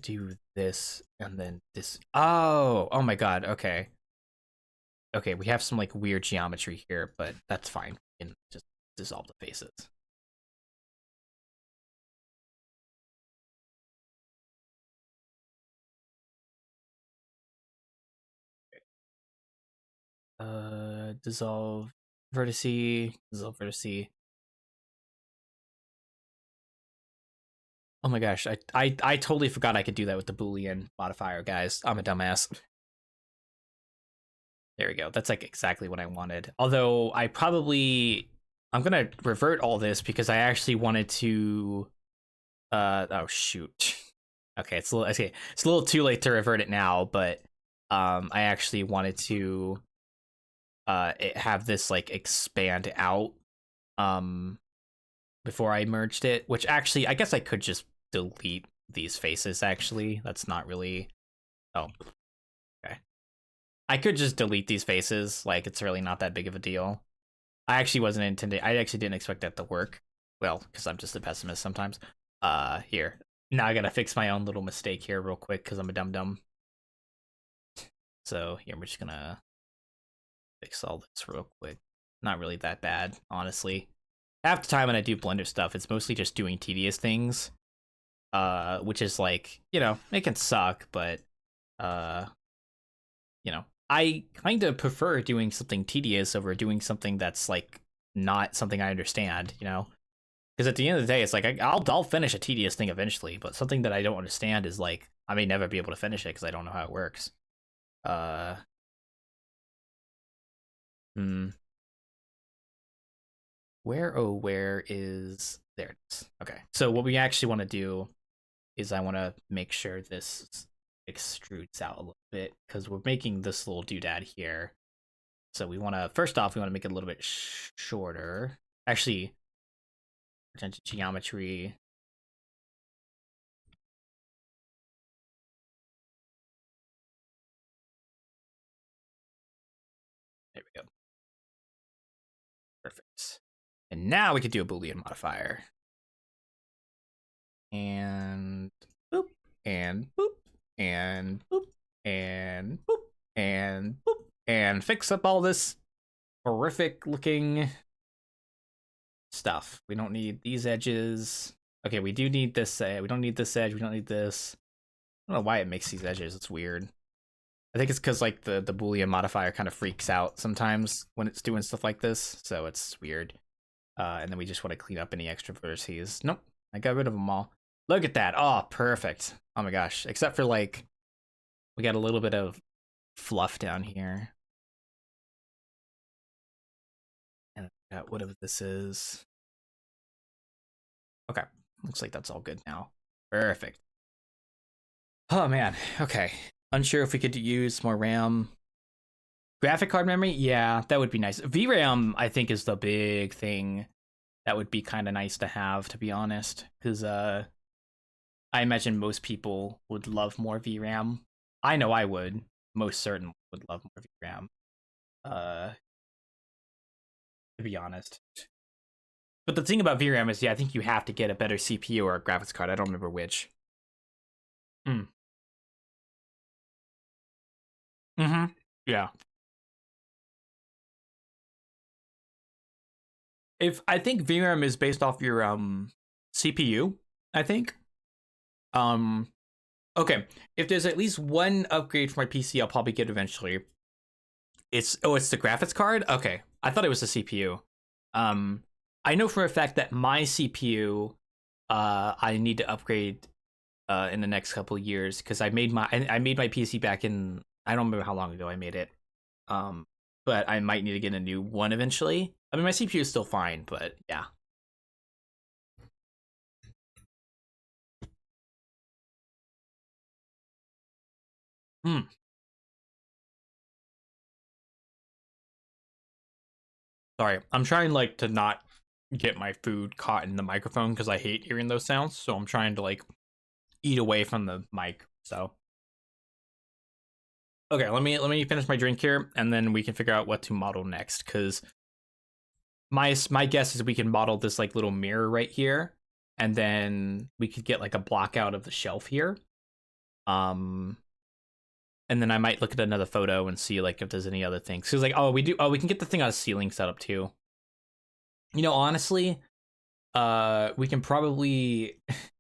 do this and then this, oh my God, okay, okay, we have some like weird geometry here, but that's fine. We can just dissolve the faces. Dissolve vertice, dissolve vertice. Oh my gosh, I totally forgot I could do that with the Boolean modifier, guys. I'm a dumbass. There we go. That's like exactly what I wanted. Although I'm gonna revert all this because I actually wanted to oh shoot. Okay, it's a little too late to revert it now, but I actually wanted to have this like expand out um before I merged it, which actually I guess I could just delete these faces actually. That's not really. Oh, okay. I could just delete these faces, like it's really not that big of a deal. I actually didn't expect that to work. Well, because I'm just a pessimist sometimes. Here. Now I gotta fix my own little mistake here real quick because I'm a dum dum. So here we're just gonna fix all this real quick. Not really that bad, honestly. Half the time when I do Blender stuff, it's mostly just doing tedious things. Which is like, it can suck, but uh, I kind of prefer doing something tedious over doing something that's like not something I understand, Because at the end of the day, it's like I'll finish a tedious thing eventually, but something that I don't understand is like I may never be able to finish it because I don't know how it works. Uh, hmm, where is there it is. Okay, so what we actually want to do is I want to make sure this extrudes out a little bit because we're making this little doodad here. So we want to, first off, we want to make it a little bit shorter. Actually, potential geometry. There we go. Perfect. And now we could do a Boolean modifier. And boop, and boop, and boop, and boop, and boop, and fix up all this horrific looking stuff. We don't need these edges. Okay, we do need this. We don't need this edge. We don't need this. I don't know why it makes these edges. It's weird. I think it's because like the Boolean modifier kind of freaks out sometimes when it's doing stuff like this, so it's weird. And then we just want to clean up any extra vertices. Nope, I got rid of them all. Look at that. Oh, perfect. Oh my gosh. Except for like, we got a little bit of fluff down here. Whatever this is. Okay, looks like that's all good now. Perfect. Oh man, okay. Unsure if we could use more RAM. Graphic card memory? Yeah, that would be nice. VRAM, I think, is the big thing that would be kind of nice to have, to be honest. Because I imagine most people would love more VRAM. I know I would. Most certain would love more VRAM. To be honest. But the thing about VRAM is, yeah, I think you have to get a better CPU or a graphics card. I don't remember which. Mm. Mm-hmm. Yeah. If I think VRAM is based off your CPU, I think. Um okay. If there's at least one upgrade for my PC I'll probably get eventually. It's the graphics card? Okay. I thought it was the CPU. Um I know for a fact that my CPU I need to upgrade in the next couple of years because I made my PC back in I don't remember how long ago I made it. Um, but I might need to get a new one eventually. I mean, my CPU is still fine, but yeah. Hmm. Sorry, I'm trying like to not get my food caught in the microphone because I hate hearing those sounds. So I'm trying to like eat away from the mic. So okay, let me finish my drink here, and then we can figure out what to model next. Because my guess is we can model this like little mirror right here, and then we could get like a block out of the shelf here. Um, and then I might look at another photo and see like if there's any other things. Cause like, we can get the thing on a ceiling set up too. You know, honestly, we can probably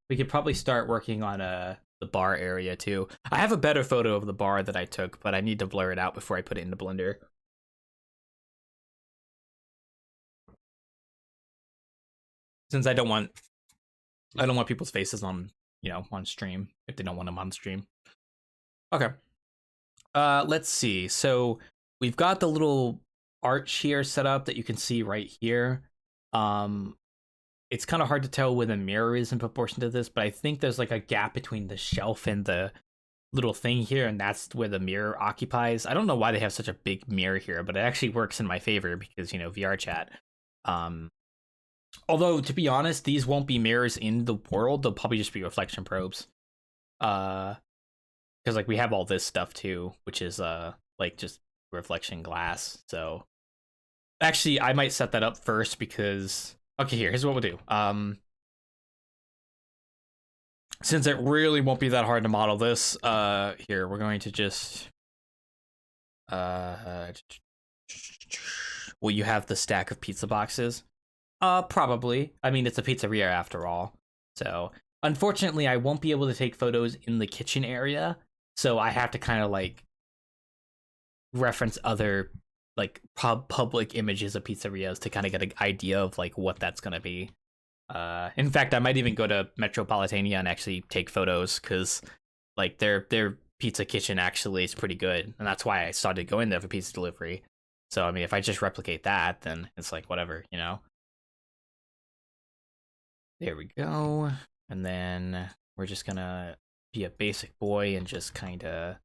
we could probably start working on the bar area too. I have a better photo of the bar that I took, but I need to blur it out before I put it into Blender. Since I don't want people's faces on, on stream if they don't want them on stream. Okay. Let's see. So we've got the little arch here set up that you can see right here. Um, it's kind of hard to tell where the mirror is in proportion to this, but I think there's like a gap between the shelf and the little thing here, and that's where the mirror occupies. I don't know why they have such a big mirror here, but it actually works in my favor because, VR chat. Um, although to be honest, these won't be mirrors in the world. They'll probably just be reflection probes. Uh, because like we have all this stuff too, which is like just reflection glass. So actually, I might set that up first because okay, here's what we'll do. Since it really won't be that hard to model this, here we're going to just uh, will you have the stack of pizza boxes? Probably. I mean, it's a pizzeria after all. So, unfortunately, I won't be able to take photos in the kitchen area. So I have to kind of like reference other like public images of pizzerias to kind of get an idea of like what that's gonna be. In fact, I might even go to Metropolitania and actually take photos because like their pizza kitchen actually is pretty good, and that's why I started going there for pizza delivery. So I mean, if I just replicate that, then it's like whatever, you know. There we go, and then we're just gonna be a basic boy and just kind of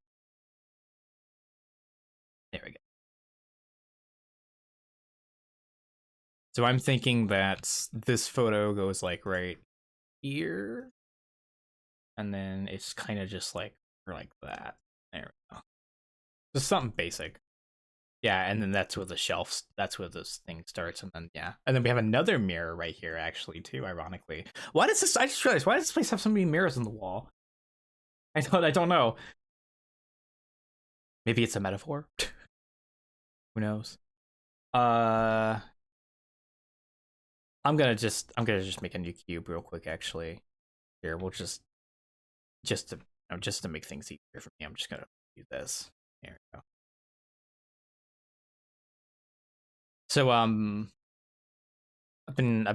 there we go. So I'm thinking that this photo goes like right here, and then it's kind of just like that. There we go. Just something basic. Yeah, and then that's where the shelves. That's where this thing starts, and then yeah, and then we have another mirror right here, actually, too. Ironically, why does this? I just realized why does this place have so many mirrors on the wall? I don't know. Maybe it's a metaphor. Who knows? Uh, I'm gonna just make a new cube real quick. Actually, here we'll just to make things easier for me. I'm just gonna do this. There we go. So I've been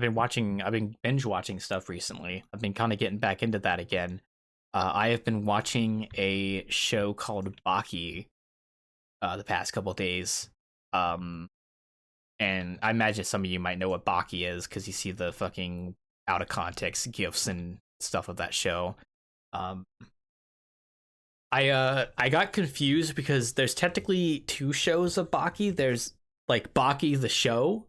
binge watching stuff recently. I've been kind of getting back into that again. I have been watching a show called Baki the past couple days. Um And I imagine some of you might know what Baki is because you see the fucking out of context gifs and stuff of that show. Um, I got confused because there's technically two shows of Baki. There's like Baki the show.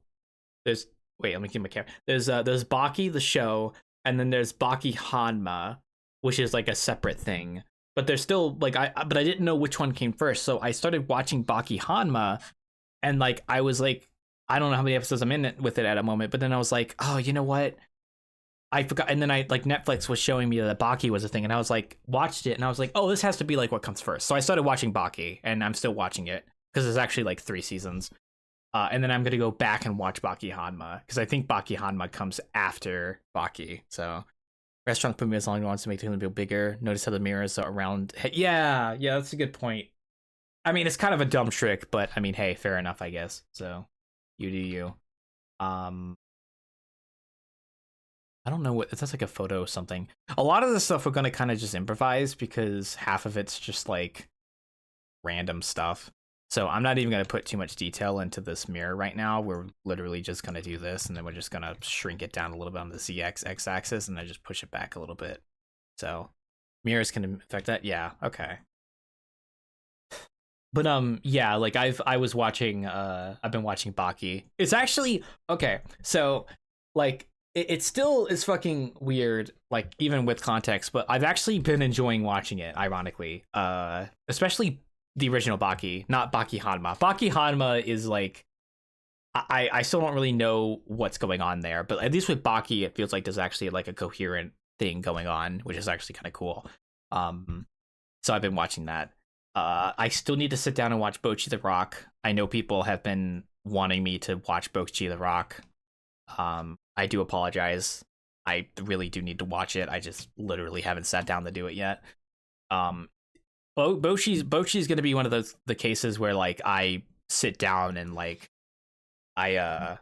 There's wait, let me keep my camera. There's Baki the show, and then there's Baki Hanma, which is like a separate thing. But there's still like but I didn't know which one came first, so I started watching Baki Hanma, and like I was like, I don't know how many episodes I'm in it with it at a moment, but then I was like, oh, you know what? I forgot, and then I like Netflix was showing me that Baki was a thing, and I was like, watched it, and I was like, oh, this has to be like what comes first. So I started watching Baki, and I'm still watching it because there's actually like 3 seasons. And then I'm gonna go back and watch Baki Hanma because I think Baki Hanma comes after Baki. So restaurant put me as long as it wants to make the feel bigger. Notice how the mirrors are around. Hey, yeah, that's a good point. I mean, it's kind of a dumb trick, but I mean, hey, fair enough, I guess. So you do you. Um, I don't know what that's like a photo or something. A lot of the stuff we're gonna kind of just improvise because half of it's just like random stuff. So I'm not even gonna put too much detail into this mirror right now. We're literally just gonna do this, and then we're just gonna shrink it down a little bit on the ZX x-axis, and then just push it back a little bit. So mirrors can affect that. Yeah, okay. But yeah, like I was watching I've been watching Baki. It's actually okay. So like it still is fucking weird, like even with context, but I've actually been enjoying watching it, ironically. Especially the original Baki, not Baki Hanma. Baki Hanma is like I still don't really know what's going on there, but at least with Baki it feels like there's actually like a coherent thing going on, which is actually kind of cool. So I've been watching that. I still need to sit down and watch Bocchi the Rock. I know people have been wanting me to watch Bocchi the Rock. I do apologize. I really do need to watch it. I just literally haven't sat down to do it yet. Um, Bocchi's going to be one of the cases where like I sit down and like I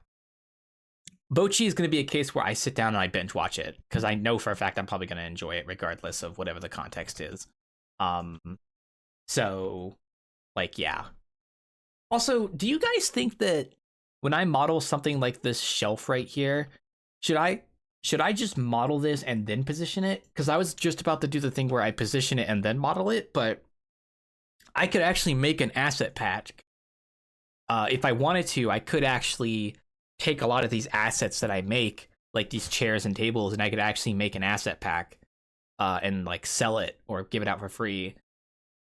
Bocchi is going to be a case where I sit down and I binge watch it because I know for a fact I'm probably going to enjoy it regardless of whatever the context is. Um, so like yeah. Also, do you guys think that when I model something like this shelf right here, should I should I just model this and then position it? Because I was just about to do the thing where I position it and then model it, but I could actually make an asset pack. If I wanted to, I could actually take a lot of these assets that I make, like these chairs and tables, and I could actually make an asset pack and like sell it or give it out for free.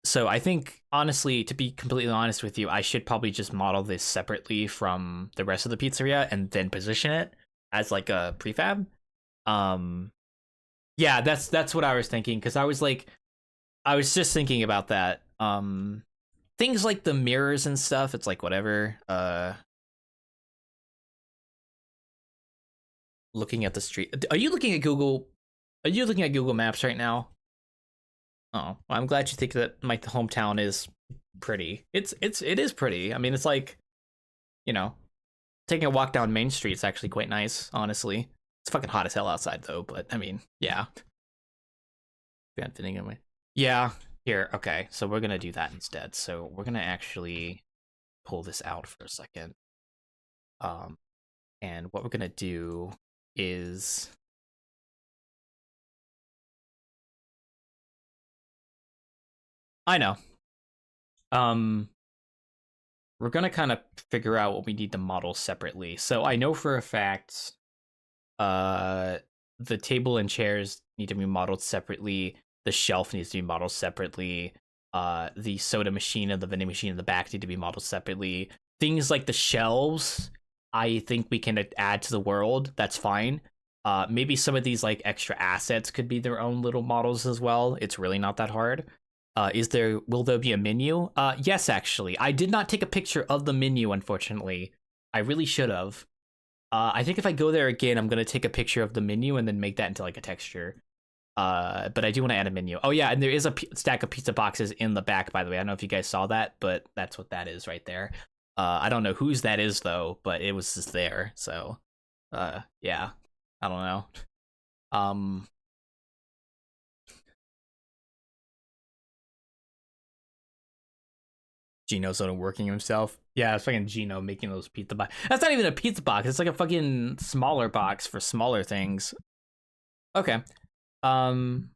So I think, honestly, to be completely honest with you, I should probably just model this separately from the rest of the pizzeria and then position it as like a prefab. Um, yeah, that's what I was thinking because I was just thinking about that. Things like the mirrors and stuff, it's like whatever. Looking at the street. Are you looking at Google? Are you looking at Google Maps right now? Oh, well, I'm glad you think that my hometown is pretty. It is pretty. I mean, it's like, you know, taking a walk down Main Street is actually quite nice, honestly. It's fucking hot as hell outside though, but I mean, yeah. Fitting in my yeah. Here, okay. So we're gonna do that instead. So we're gonna actually pull this out for a second. Um, and what we're gonna do is I know. Um, we're gonna kind of figure out what we need to model separately. So I know for a fact, uh, the table and chairs need to be modeled separately. The shelf needs to be modeled separately. The soda machine and the vending machine in the back need to be modeled separately. Things like the shelves, I think we can add to the world. That's fine. Maybe some of these like extra assets could be their own little models as well. It's really not that hard. Will there be a menu? Yes, actually. I did not take a picture of the menu, unfortunately. I really should have. I think if I go there again, I'm gonna take a picture of the menu and then make that into like a texture. But I do want to add a menu. Oh yeah, and there is a stack of pizza boxes in the back, by the way. I don't know if you guys saw that, but that's what that is right there. I don't know whose that is though, but it was just there. So, yeah, I don't know. Um, Gino's sort of working himself. Yeah, it's fucking Gino making those pizza box. That's not even a pizza box. It's like a fucking smaller box for smaller things. Okay. Um,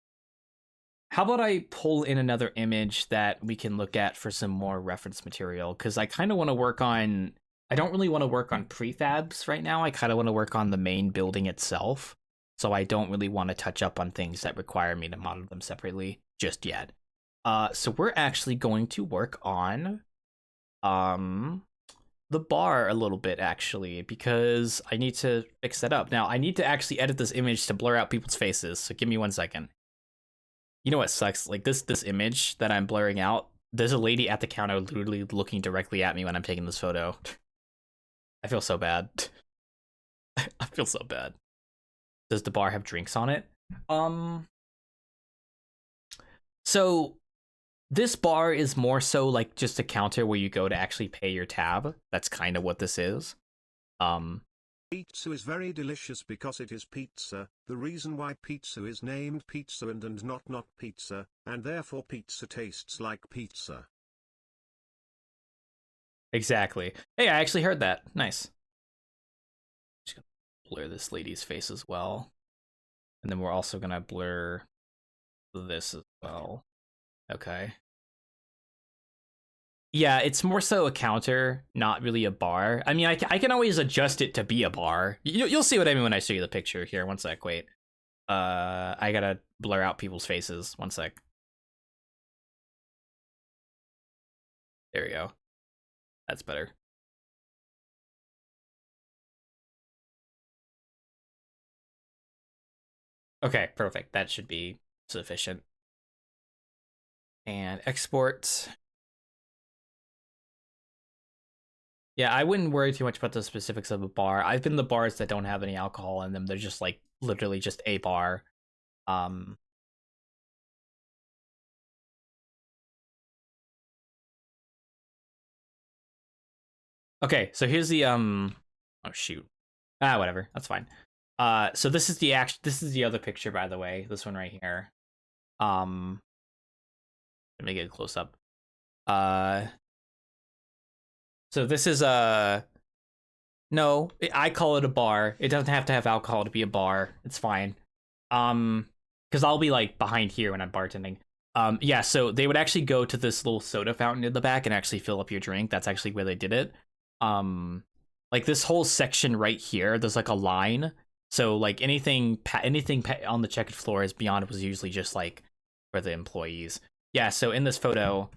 how about I pull in another image that we can look at for some more reference material? Because I kind of want to work on. I don't really want to work on prefabs right now. I kind of want to work on the main building itself. So I don't really want to touch up on things that require me to model them separately just yet. So we're actually going to work on the bar a little bit actually, because I need to fix that up. Now I need to actually edit this image to blur out people's faces. So give me 1 second. You know what sucks? Like this image that I'm blurring out, there's a lady at the counter literally looking directly at me when I'm taking this photo. I feel so bad. I feel so bad. Does the bar have drinks on it? So this bar is more so like just a counter where you go to actually pay your tab. That's kind of what this is. Pizza is very delicious because it is pizza. The reason why pizza is named pizza and not pizza, and therefore pizza tastes like pizza. Exactly. Hey, I actually heard that. Nice. Just gonna blur this lady's face as well. And then we're also gonna blur this as well. Okay. Yeah, it's more so a counter, not really a bar. I mean, I can always adjust it to be a bar. You'll see what I mean when I show you the picture here. 1 sec, wait. I gotta blur out people's faces. 1 sec. There we go. That's better. Okay, perfect. That should be sufficient. And export. Yeah, I wouldn't worry too much about the specifics of a bar. I've been to bars that don't have any alcohol in them. They're just like literally just a bar. Okay, so here's the oh shoot. Whatever. That's fine. So this is the other picture, by the way. This one right here. Let me get a close up. So this is no, I call it a bar. It doesn't have to have alcohol to be a bar. It's fine. Because I'll be like behind here when I'm bartending. Yeah, so they would actually go to this little soda fountain in the back and actually fill up your drink. That's actually where they did it. Like this whole section right here, there's like a line. So like anything on the checkered floor is beyond was usually just like for the employees. Yeah, so in this photo,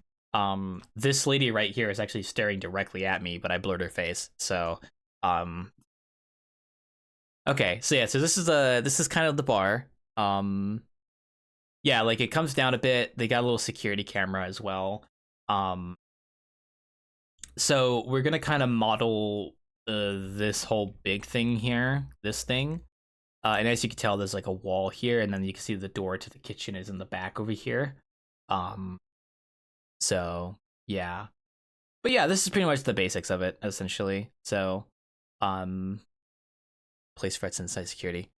this lady right here is actually staring directly at me, but I blurred her face. So okay, so yeah, so this is kind of the bar. Yeah, like it comes down a bit. They got a little security camera as well. So we're gonna kind of model this whole big thing here, this thing. And as you can tell, there's like a wall here, and then you can see the door to the kitchen is in the back over here. So yeah, but yeah, this is pretty much the basics of it essentially. So, place threats inside security.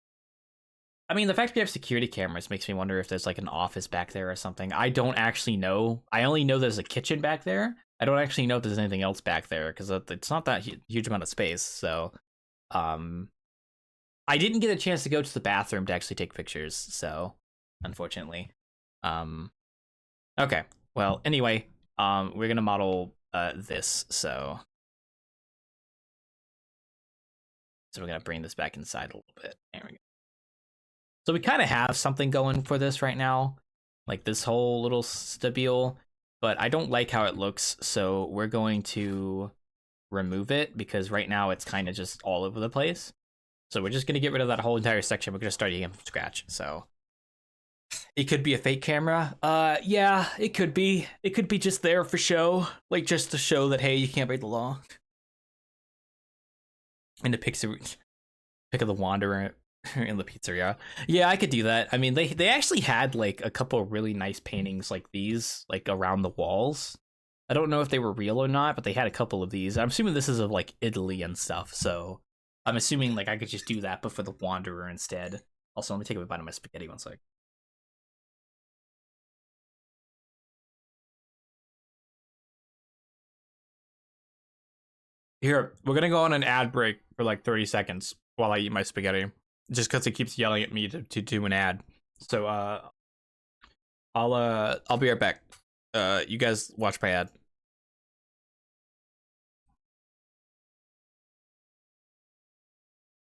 I mean, the fact we have security cameras makes me wonder if there's like an office back there or something. I don't actually know. I only know there's a kitchen back there. I don't actually know if there's anything else back there because it's not that huge amount of space. So, I didn't get a chance to go to the bathroom to actually take pictures. So, unfortunately, okay. Well, anyway, we're gonna model this. So we're gonna bring this back inside a little bit. There we go. So we kind of have something going for this right now, like this whole little stabile, but I don't like how it looks. So we're going to remove it because right now it's kind of just all over the place. So we're just going to get rid of that whole entire section. We're going to start again from scratch. So it could be a fake camera. Yeah, it could be. It could be just there for show, like just to show that, hey, you can't break the law. And the pick of the Wanderer in the pizzeria. Yeah, I could do that. I mean, they actually had like a couple of really nice paintings like these, like around the walls. I don't know if they were real or not, but they had a couple of these. I'm assuming this is of like Italy and stuff, so I'm assuming like I could just do that, but for the Wanderer instead. Also, let me take a bite of my spaghetti 1 sec. Here, we're gonna go on an ad break for like 30 seconds while I eat my spaghetti, just because it keeps yelling at me to do an ad. So I'll be right back. You guys watch my ad.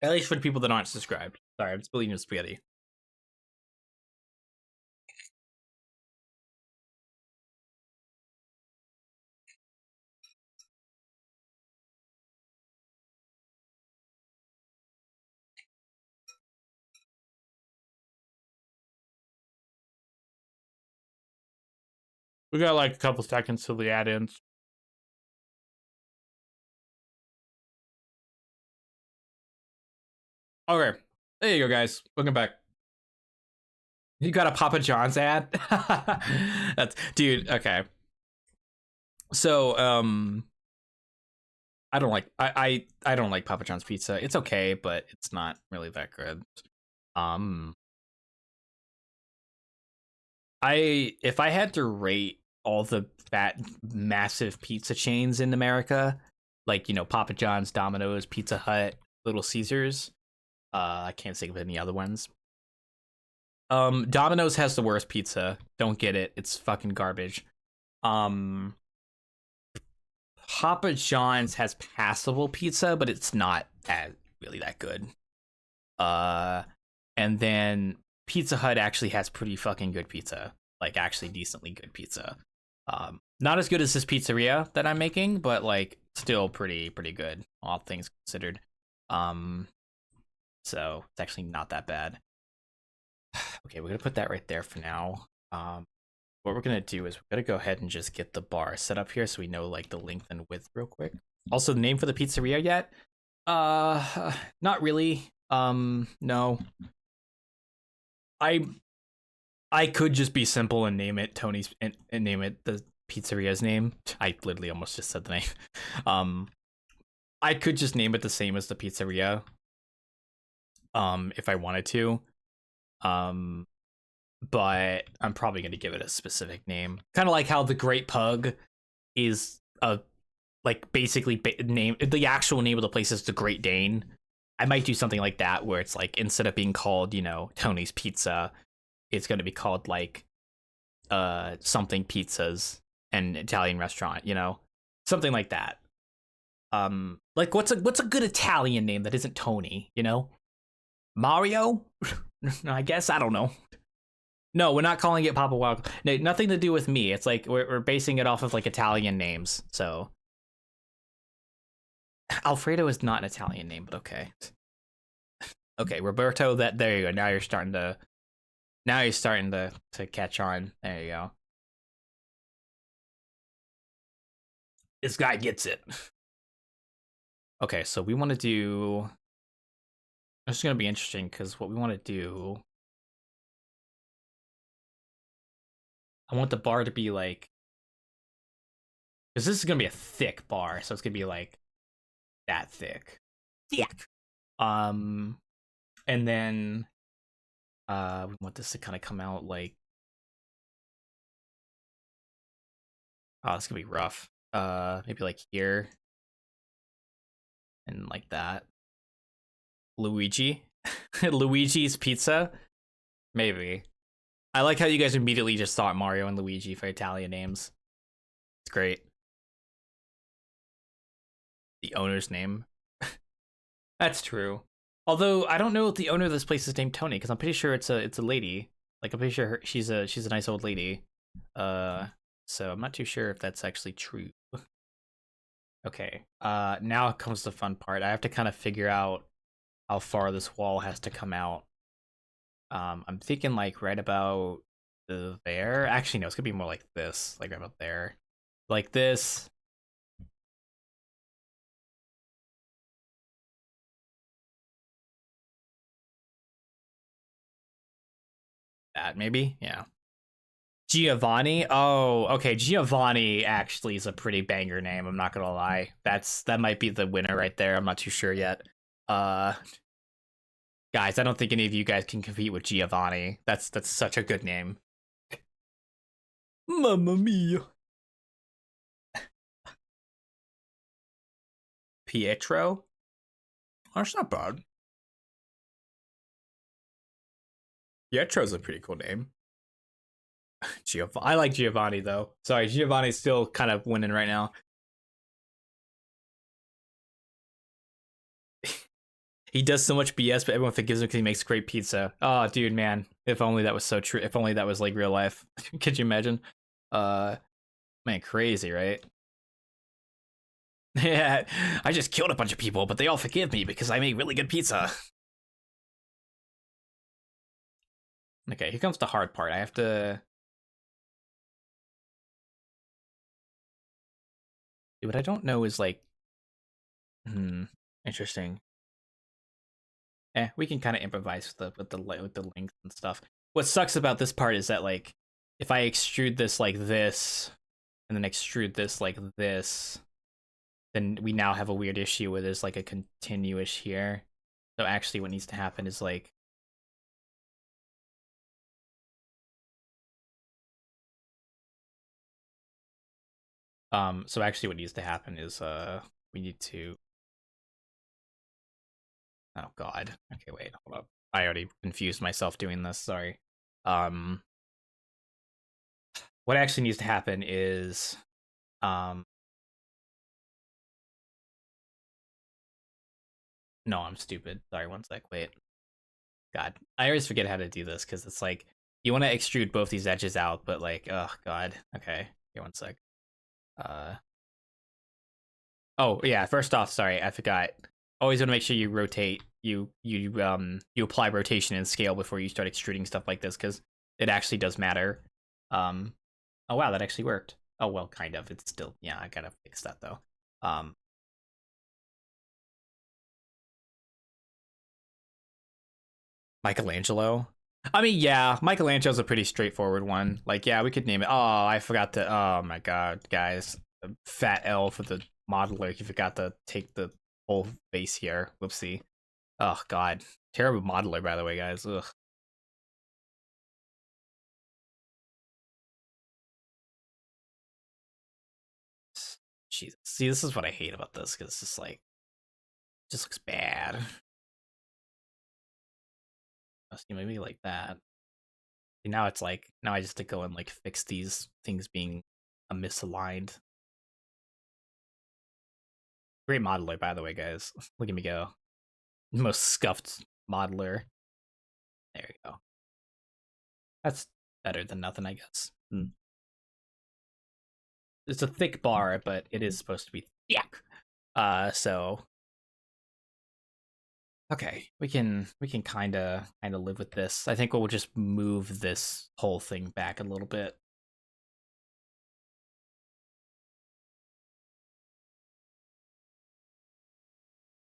At least for the people that aren't subscribed. Sorry, I'm spilling your spaghetti. We got like a couple seconds till the ad ends. Okay, there you go, guys. Welcome back. You got a Papa John's ad? That's dude. Okay, so I don't like I don't like Papa John's pizza. It's okay, but it's not really that good. Um, if I had to rate all the fat massive pizza chains in America, like Papa John's, Domino's, Pizza Hut, Little Caesars, I can't think of any other ones. Domino's has the worst pizza. Don't get it. It's fucking garbage. Um, Papa John's has passable pizza, but it's not really that good. Uh, and then Pizza Hut actually has pretty fucking good pizza, like actually decently good pizza. Not as good as this pizzeria that I'm making, but like still pretty good, all things considered. Um, so it's actually not that bad. Okay, we're gonna put that right there for now. What we're gonna do is we're gonna go ahead and just get the bar set up here so we know like the length and width real quick. Also, the name for the pizzeria yet? Not really. No. I I could just be simple and name it Tony's and name it the pizzeria's name. I literally almost just said the name. Um, I could just name it the same as the pizzeria. If I wanted to. Um, but I'm probably going to give it a specific name. Kind of like how the Great Pug is a like basically name the actual name of the place is the Great Dane. I might do something like that where it's like instead of being called, Tony's Pizza, it's going to be called like something pizzas, an Italian restaurant, something like that. Like what's a good Italian name that isn't Tony, Mario? I guess I don't know. No, we're not calling it Papa Wild. No, nothing to do with me. It's like we're basing it off of like Italian names. So Alfredo is not an Italian name, but okay. Okay, Roberto. There you go. Now you're starting to catch on. There you go. This guy gets it. Okay, so we want to do. This is gonna be interesting because what we want to do. I want the bar to be like. Because this is gonna be a thick bar, so it's gonna be like that thick. Thick. And then we want this to kind of come out like. Oh, it's gonna be rough. Maybe like here. And like that. Luigi. Luigi's Pizza? Maybe. I like how you guys immediately just thought Mario and Luigi for Italian names. It's great. The owner's name. That's true. Although I don't know if the owner of this place is named Tony, because I'm pretty sure it's a lady. Like I'm pretty sure she's a nice old lady. So I'm not too sure if that's actually true. Okay. Now comes the fun part. I have to kind of figure out how far this wall has to come out. I'm thinking like right about there. Actually, no, it's gonna be more like this, like right about there, like this. That maybe, yeah. Giovanni. Oh, okay. Giovanni actually is a pretty banger name. I'm not gonna lie. That might be the winner right there. I'm not too sure yet. Uh, guys, I don't think any of you guys can compete with Giovanni. That's such a good name. Mamma mia. Pietro. Oh, that's not bad. Pietro's a pretty cool name. I like Giovanni though. Sorry, Giovanni's still kind of winning right now. He does so much BS, but everyone forgives him because he makes great pizza. Oh, dude, man. If only that was so true. If only that was like real life. Could you imagine? Uh, man, crazy, right? Yeah, I just killed a bunch of people, but they all forgive me because I make really good pizza. Okay, here comes the hard part. I have to. What I don't know is like, interesting. We can kind of improvise with the length and stuff. What sucks about this part is that like, if I extrude this like this, and then extrude this like this, then we now have a weird issue where there's like a continuous here. So actually, what needs to happen is like, so actually, what needs to happen is we need to. Oh God. Okay, wait, hold up. I already confused myself doing this. Sorry. Um, what actually needs to happen is, um, no, I'm stupid. Sorry, one sec. Wait. God, I always forget how to do this because it's like you want to extrude both these edges out, but like, oh God. Okay, here, one sec. Uh, oh yeah. First off, sorry, I forgot. Always want to make sure you rotate. You apply rotation and scale before you start extruding stuff like this because it actually does matter. Um, oh wow, that actually worked. Oh well, kind of. It's still, yeah. I gotta fix that though. Um, Michelangelo. I mean, yeah, Michelangelo's a pretty straightforward one. Like, yeah, we could name it. Oh, I forgot to. Oh my God, guys, fat L for the modeler. You forgot to take the whole face here. Whoopsie. Oh God, terrible modeler, by the way, guys. Ugh. Jesus. See, this is what I hate about this because it's just like, it just looks bad. See, maybe like that. Now it's like, now I just have to go and like fix these things being misaligned. Great modeler, by the way, guys. Look at me go. Most scuffed modeler. There you go. That's better than nothing, I guess. It's a thick bar, but it is supposed to be thick. So okay, we can kind of live with this. I think we'll just move this whole thing back a little bit.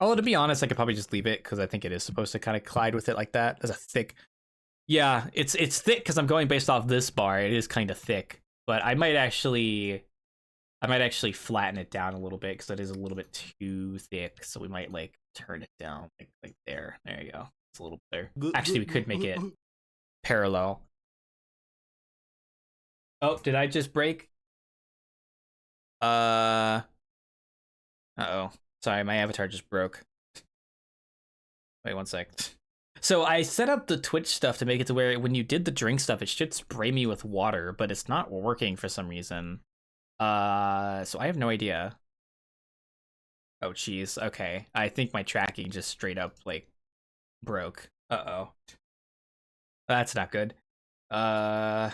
Although to be honest, I could probably just leave it because I think it is supposed to kind of collide with it like that. As a thick, yeah, it's thick because I'm going based off this bar. It is kind of thick, but I might actually flatten it down a little bit because it is a little bit too thick. So we might like turn it down like there. There you go. It's a little better. Actually, we could make it parallel. Oh, did I just break? Uh-oh. Sorry, my avatar just broke. Wait one sec. So I set up the Twitch stuff to make it to where when you did the drink stuff, it should spray me with water, but it's not working for some reason. So I have no idea. Oh, jeez. Okay. I think my tracking just straight up, like, broke. Uh-oh. That's not good. Uh...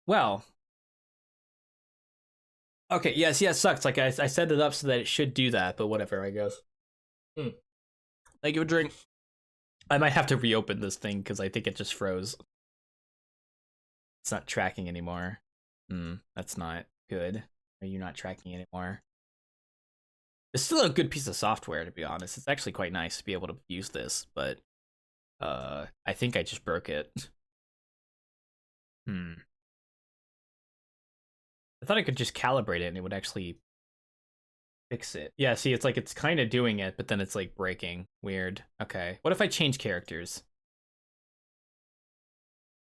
Well. Okay, yes, yeah, it sucks. Like, I set it up so that it should do that, but whatever, I guess. Thank you a drink. I might have to reopen this thing, because I think it just froze. It's not tracking anymore. That's not good. Are you not tracking anymore? It's still a good piece of software, to be honest. It's actually quite nice to be able to use this, but I think I just broke it. I thought I could just calibrate it and it would actually fix it. Yeah, see, it's like it's kind of doing it, but then it's like breaking. Weird. Okay. What if I change characters?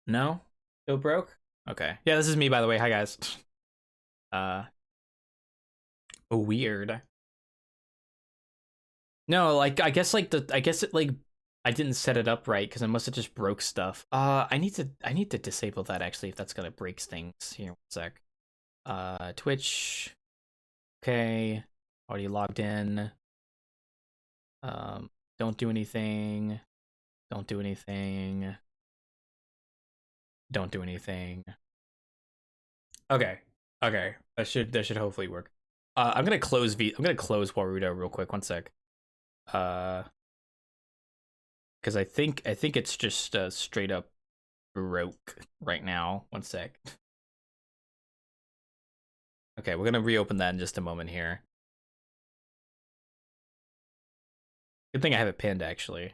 No? Still broke? Okay. Yeah, this is me, by the way. Hi, guys. Uh, weird. No, like I guess it like I didn't set it up right because I must have just broke stuff. I need to disable that actually if that's gonna break things. Here, one sec. Twitch. Okay. Already logged in. Um, don't do anything. Don't do anything. Don't do anything. Okay. Okay. That should hopefully work. I'm gonna close Warudo real quick. One sec. Uh, because I think it's just straight up broke right now. One sec. Okay, we're gonna reopen that in just a moment here. Good thing I have it pinned actually.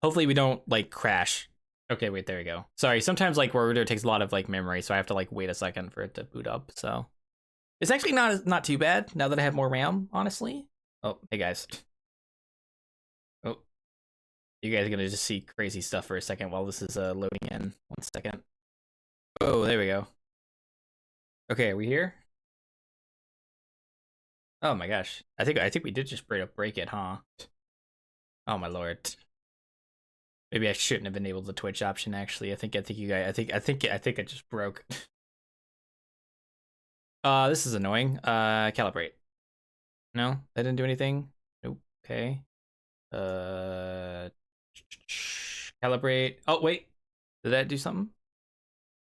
Hopefully we don't like crash. Okay, wait, there we go. Sorry, sometimes like Warudo takes a lot of like memory, so I have to like wait a second for it to boot up. So it's actually not too bad now that I have more RAM, honestly. Oh, hey guys. Oh, you guys are gonna just see crazy stuff for a second while this is loading in. One second. Oh, there we go. Okay, are we here? Oh my gosh. I think we did just straight up break it, huh? Oh my lord. Maybe I shouldn't have enabled the Twitch option actually. I think you guys I think it just broke. This is annoying. Calibrate. No, that didn't do anything. Nope. Okay. Uh Calibrate. Oh wait. Did that do something?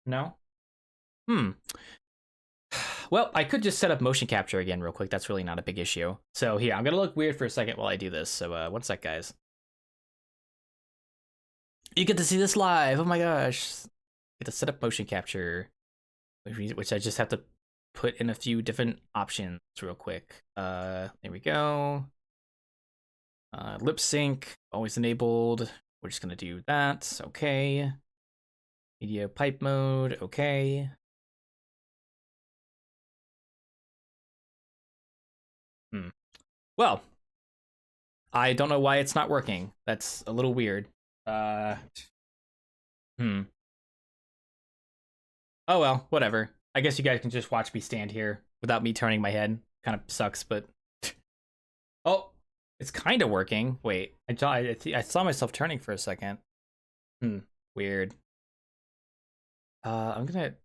No? Hmm. Well, I could just set up motion capture again real quick. That's really not a big issue. So here, I'm gonna look weird for a second while I do this. So one sec, guys. You get to see this live. Oh my gosh. Get to set up motion capture, which I just have to put in a few different options real quick. There we go. Lip sync, always enabled. We're just gonna do that. Okay. Media pipe mode. Okay. Well, I don't know why it's not working. That's a little weird. Uh, hmm. Oh well, whatever. I guess you guys can just watch me stand here without me turning my head. Kind of sucks, but oh, it's kind of working. Wait, I saw myself turning for a second. Hmm, weird. I'm gonna.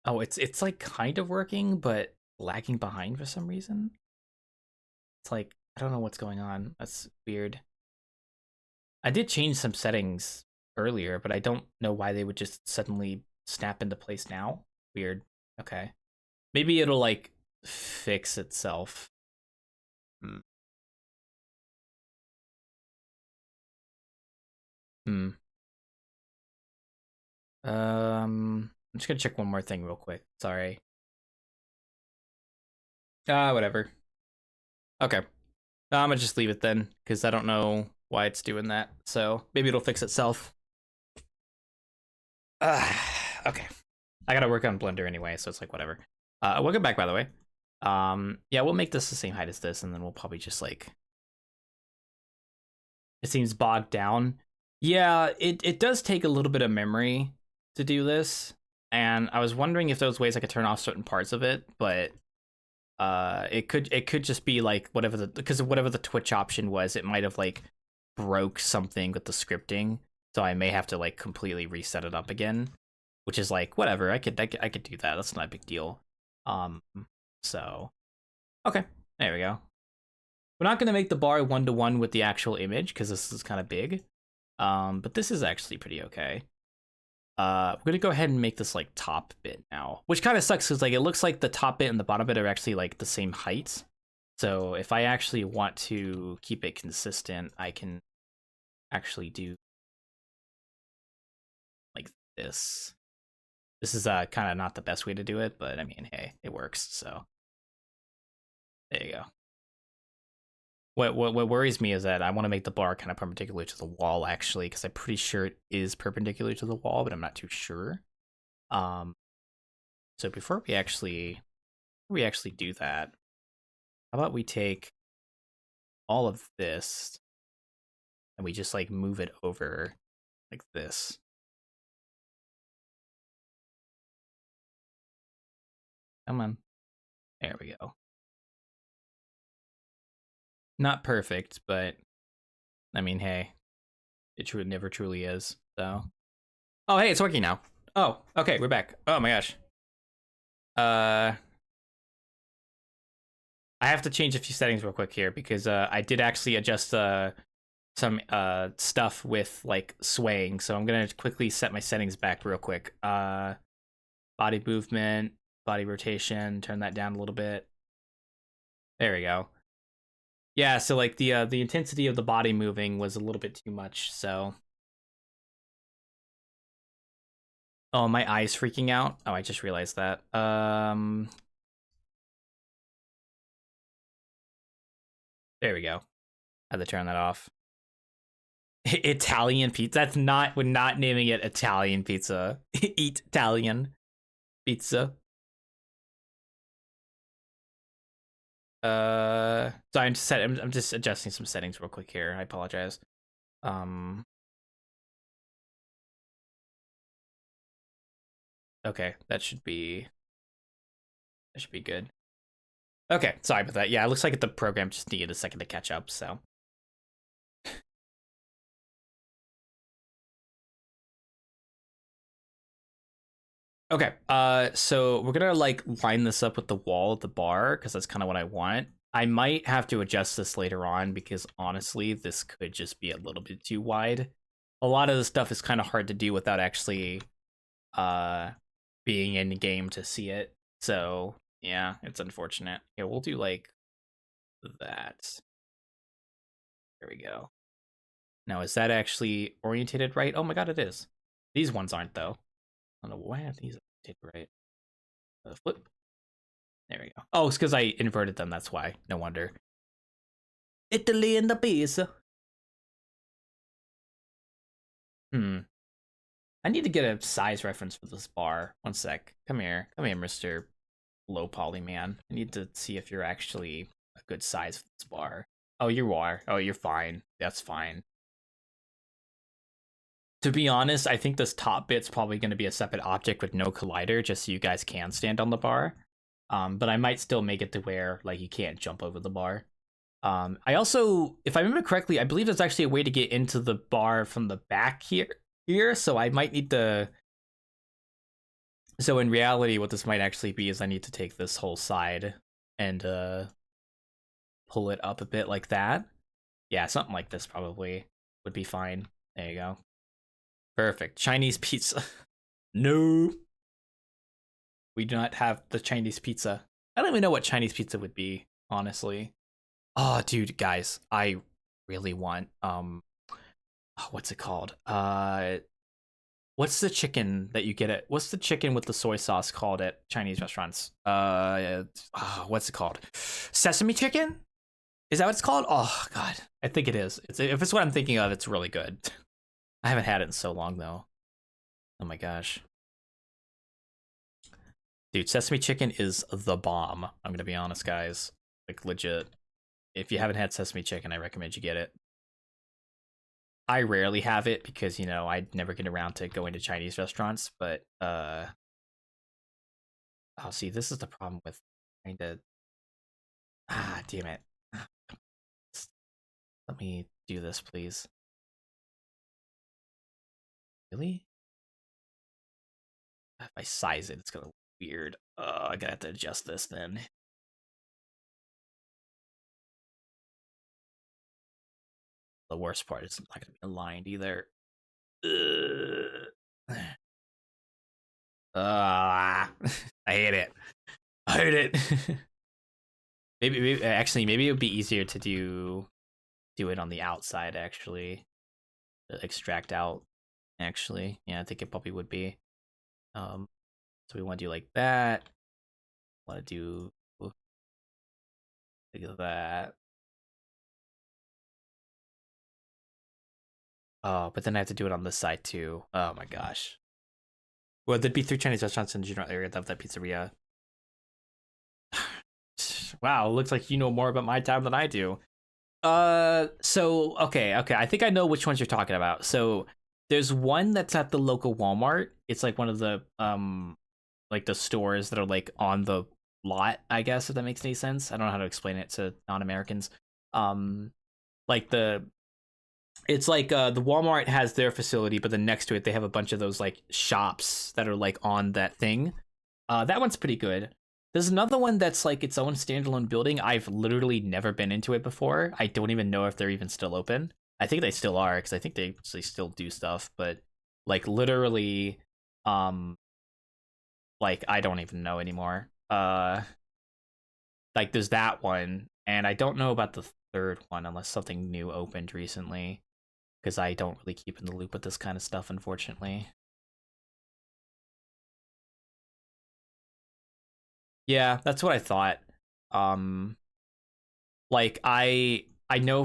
Oh, it's like kind of working, but lagging behind for some reason. It's like I don't know what's going on. That's weird. I did change some settings earlier, but I don't know why they would just suddenly snap into place now. Weird. Okay. Maybe it'll like fix itself. Hmm. Hmm. I'm just gonna check one more thing real quick. Sorry. Whatever. Okay. I'm gonna just leave it then, because I don't know why it's doing that. So maybe it'll fix itself. Okay. I gotta work on Blender anyway, so it's like whatever. Welcome back, by the way. Yeah, we'll make this the same height as this, and then we'll probably just like it seems bogged down. Yeah, it does take a little bit of memory to do this, and I was wondering if there was ways I could turn off certain parts of it, but it could just be like whatever the because of whatever the Twitch option was, it might have like broke something with the scripting, so I may have to like completely reset it up again, which is like whatever. I could do that. That's not a big deal. Um, so okay, there we go. We're not gonna make the bar 1-to-1 with the actual image because this is kind of big. But this is actually pretty okay. We're gonna go ahead and make this like top bit now, which kind of sucks because like it looks like the top bit and the bottom bit are actually like the same height. So if I actually want to keep it consistent, I can actually do like this. This is kind of not the best way to do it, but I mean, hey, it works. So there you go. What worries me is that I want to make the bar kind of perpendicular to the wall actually, because I'm pretty sure it is perpendicular to the wall, but I'm not too sure. Um, so before we actually do that, how about we take all of this and we just like move it over like this. Come on. There we go. Not perfect, but I mean, hey, it never truly is. So, oh, hey, it's working now. Oh, okay, we're back. Oh my gosh. I have to change a few settings real quick here because I did actually adjust some stuff with like swaying. So I'm gonna quickly set my settings back real quick. Body movement, body rotation, turn that down a little bit. There we go. Yeah, so like the intensity of the body moving was a little bit too much. So, oh, my eyes freaking out. Oh, I just realized that. There we go. Had to turn that off. Italian pizza. That's not. We're not naming it Italian pizza. Eat Italian pizza. So I'm just adjusting some settings real quick here. I apologize. Okay, that should be good. Okay, sorry about that. Yeah, it looks like the program just needed a second to catch up. So. Okay, so we're gonna like line this up with the wall of the bar because that's kind of what I want. I might have to adjust this later on because honestly, this could just be a little bit too wide. A lot of the stuff is kind of hard to do without actually uh being in the game to see it. So yeah, it's unfortunate. Yeah, we'll do like that. There we go. Now, is that actually orientated right? Oh my god, it is. These ones aren't though. I don't know why are these orientated right. Flip. There we go. Oh, it's because I inverted them. That's why. No wonder. Italy and the pizza. I need to get a size reference for this bar. One sec. Come here, Mr. Low Poly Man. I need to see if you're actually a good size for this bar. Oh, you are. Oh, you're fine. That's fine. To be honest, I think this top bit's probably going to be a separate object with no collider, just so you guys can stand on the bar. But I might still make it to where like you can't jump over the bar. I also, if I remember correctly, I believe there's actually a way to get into the bar from the back here. So I might need to. So in reality, what this might actually be is I need to take this whole side and pull it up a bit like that. Yeah, something like this probably would be fine. There you go. Perfect. Chinese pizza. No. We do not have the Chinese pizza. I don't even know what Chinese pizza would be, honestly. Oh, dude, guys, I really want what's it called? What's the chicken that you get at? What's the chicken with the soy sauce called at Chinese restaurants? What's it called? Sesame chicken? Is that what it's called? Oh god, I think it is. If it's what I'm thinking of, it's really good. I haven't had it in so long though. Oh my gosh. Dude, sesame chicken is the bomb. I'm gonna be honest, guys. Like legit. If you haven't had sesame chicken, I recommend you get it. I rarely have it because, you know, I never get around to going to Chinese restaurants, but oh, see, this is the problem with trying to damn it. Let me do this, please. Really? If I size it, it's gonna look weird. I gotta have to adjust this then. The worst part is it's not gonna be aligned either. I hate it. I hate it. maybe it would be easier to do it on the outside actually. Extract out actually. Yeah, I think it probably would be. So we want to do like that. Want to do like that. Oh, but then I have to do it on this side too. Oh my gosh. Well, there'd be 3 Chinese restaurants in the general area of that pizzeria. Wow, looks like you know more about my town than I do. So okay. I think I know which ones you're talking about. So there's one that's at the local Walmart. It's like one of the like the stores that are like on the lot, I guess, if that makes any sense. I don't know how to explain it to non-Americans. Um, like it's like the Walmart has their facility, but then next to it they have a bunch of those like shops that are like on that thing. That one's pretty good. There's another one that's like its own standalone building. I've literally never been into it before. I don't even know if they're even still open. I think they still are because I think they still do stuff, but like literally, um, like I don't even know anymore. Like there's that one, and I don't know about the third one unless something new opened recently because I don't really keep in the loop with this kind of stuff, unfortunately. Yeah, that's what I thought. Um, like I know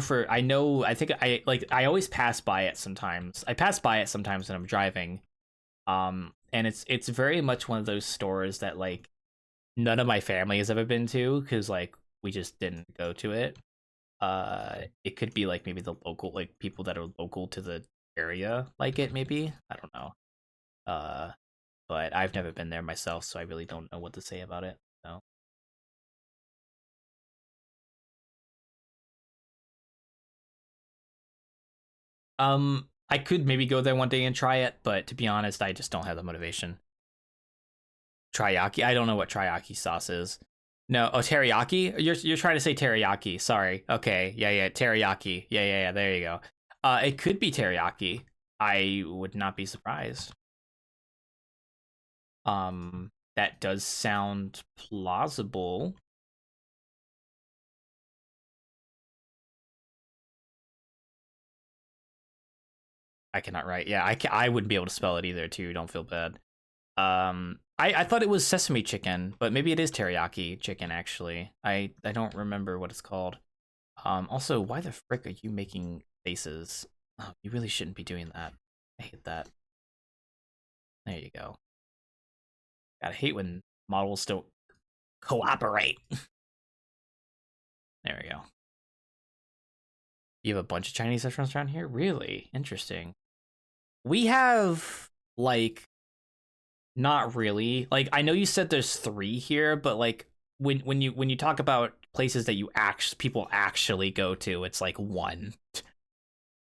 I think I always pass by it sometimes. I pass by it sometimes when I'm driving. And it's very much one of those stores that like none of my family has ever been to because like we just didn't go to it. It could be like maybe the local like people that are local to the area like it maybe. I don't know. Uh, but I've never been there myself, so I really don't know what to say about it. So. I could maybe go there one day and try it, but to be honest, I just don't have the motivation. Teriyaki. I don't know what teriyaki sauce is. No, oh teriyaki. You're trying to say teriyaki. Sorry. Okay. Yeah, yeah. Teriyaki. Yeah, yeah, yeah. There you go. It could be teriyaki. I would not be surprised. That does sound plausible. I cannot write. Yeah, I wouldn't be able to spell it either. Too. Don't feel bad. I thought it was sesame chicken, but maybe it is teriyaki chicken. Actually, I don't remember what it's called. Also, why the frick are you making faces? Oh, you really shouldn't be doing that. I hate that. There you go. Gotta hate when models don't cooperate. There we go. You have a bunch of Chinese restaurants around here? Really? Interesting. We have, like, not really. Like, I know you said there's 3 here, but, like, when you talk about places that people actually go to, it's like 1.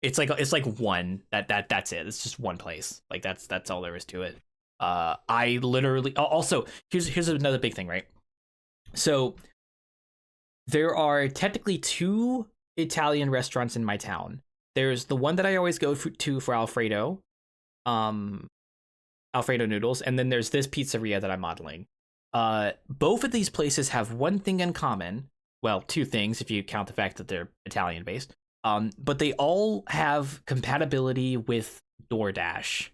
It's like 1 that's it. It's just 1 place. Like that's all there is to it. I literally also here's another big thing, right? So there are technically 2 Italian restaurants in my town. There's the one that I always go to for Alfredo, um, Alfredo noodles, and then there's this pizzeria that I'm modeling. Both of these places have one thing in common. Well, 2 things if you count the fact that they're Italian based. But they all have compatibility with DoorDash.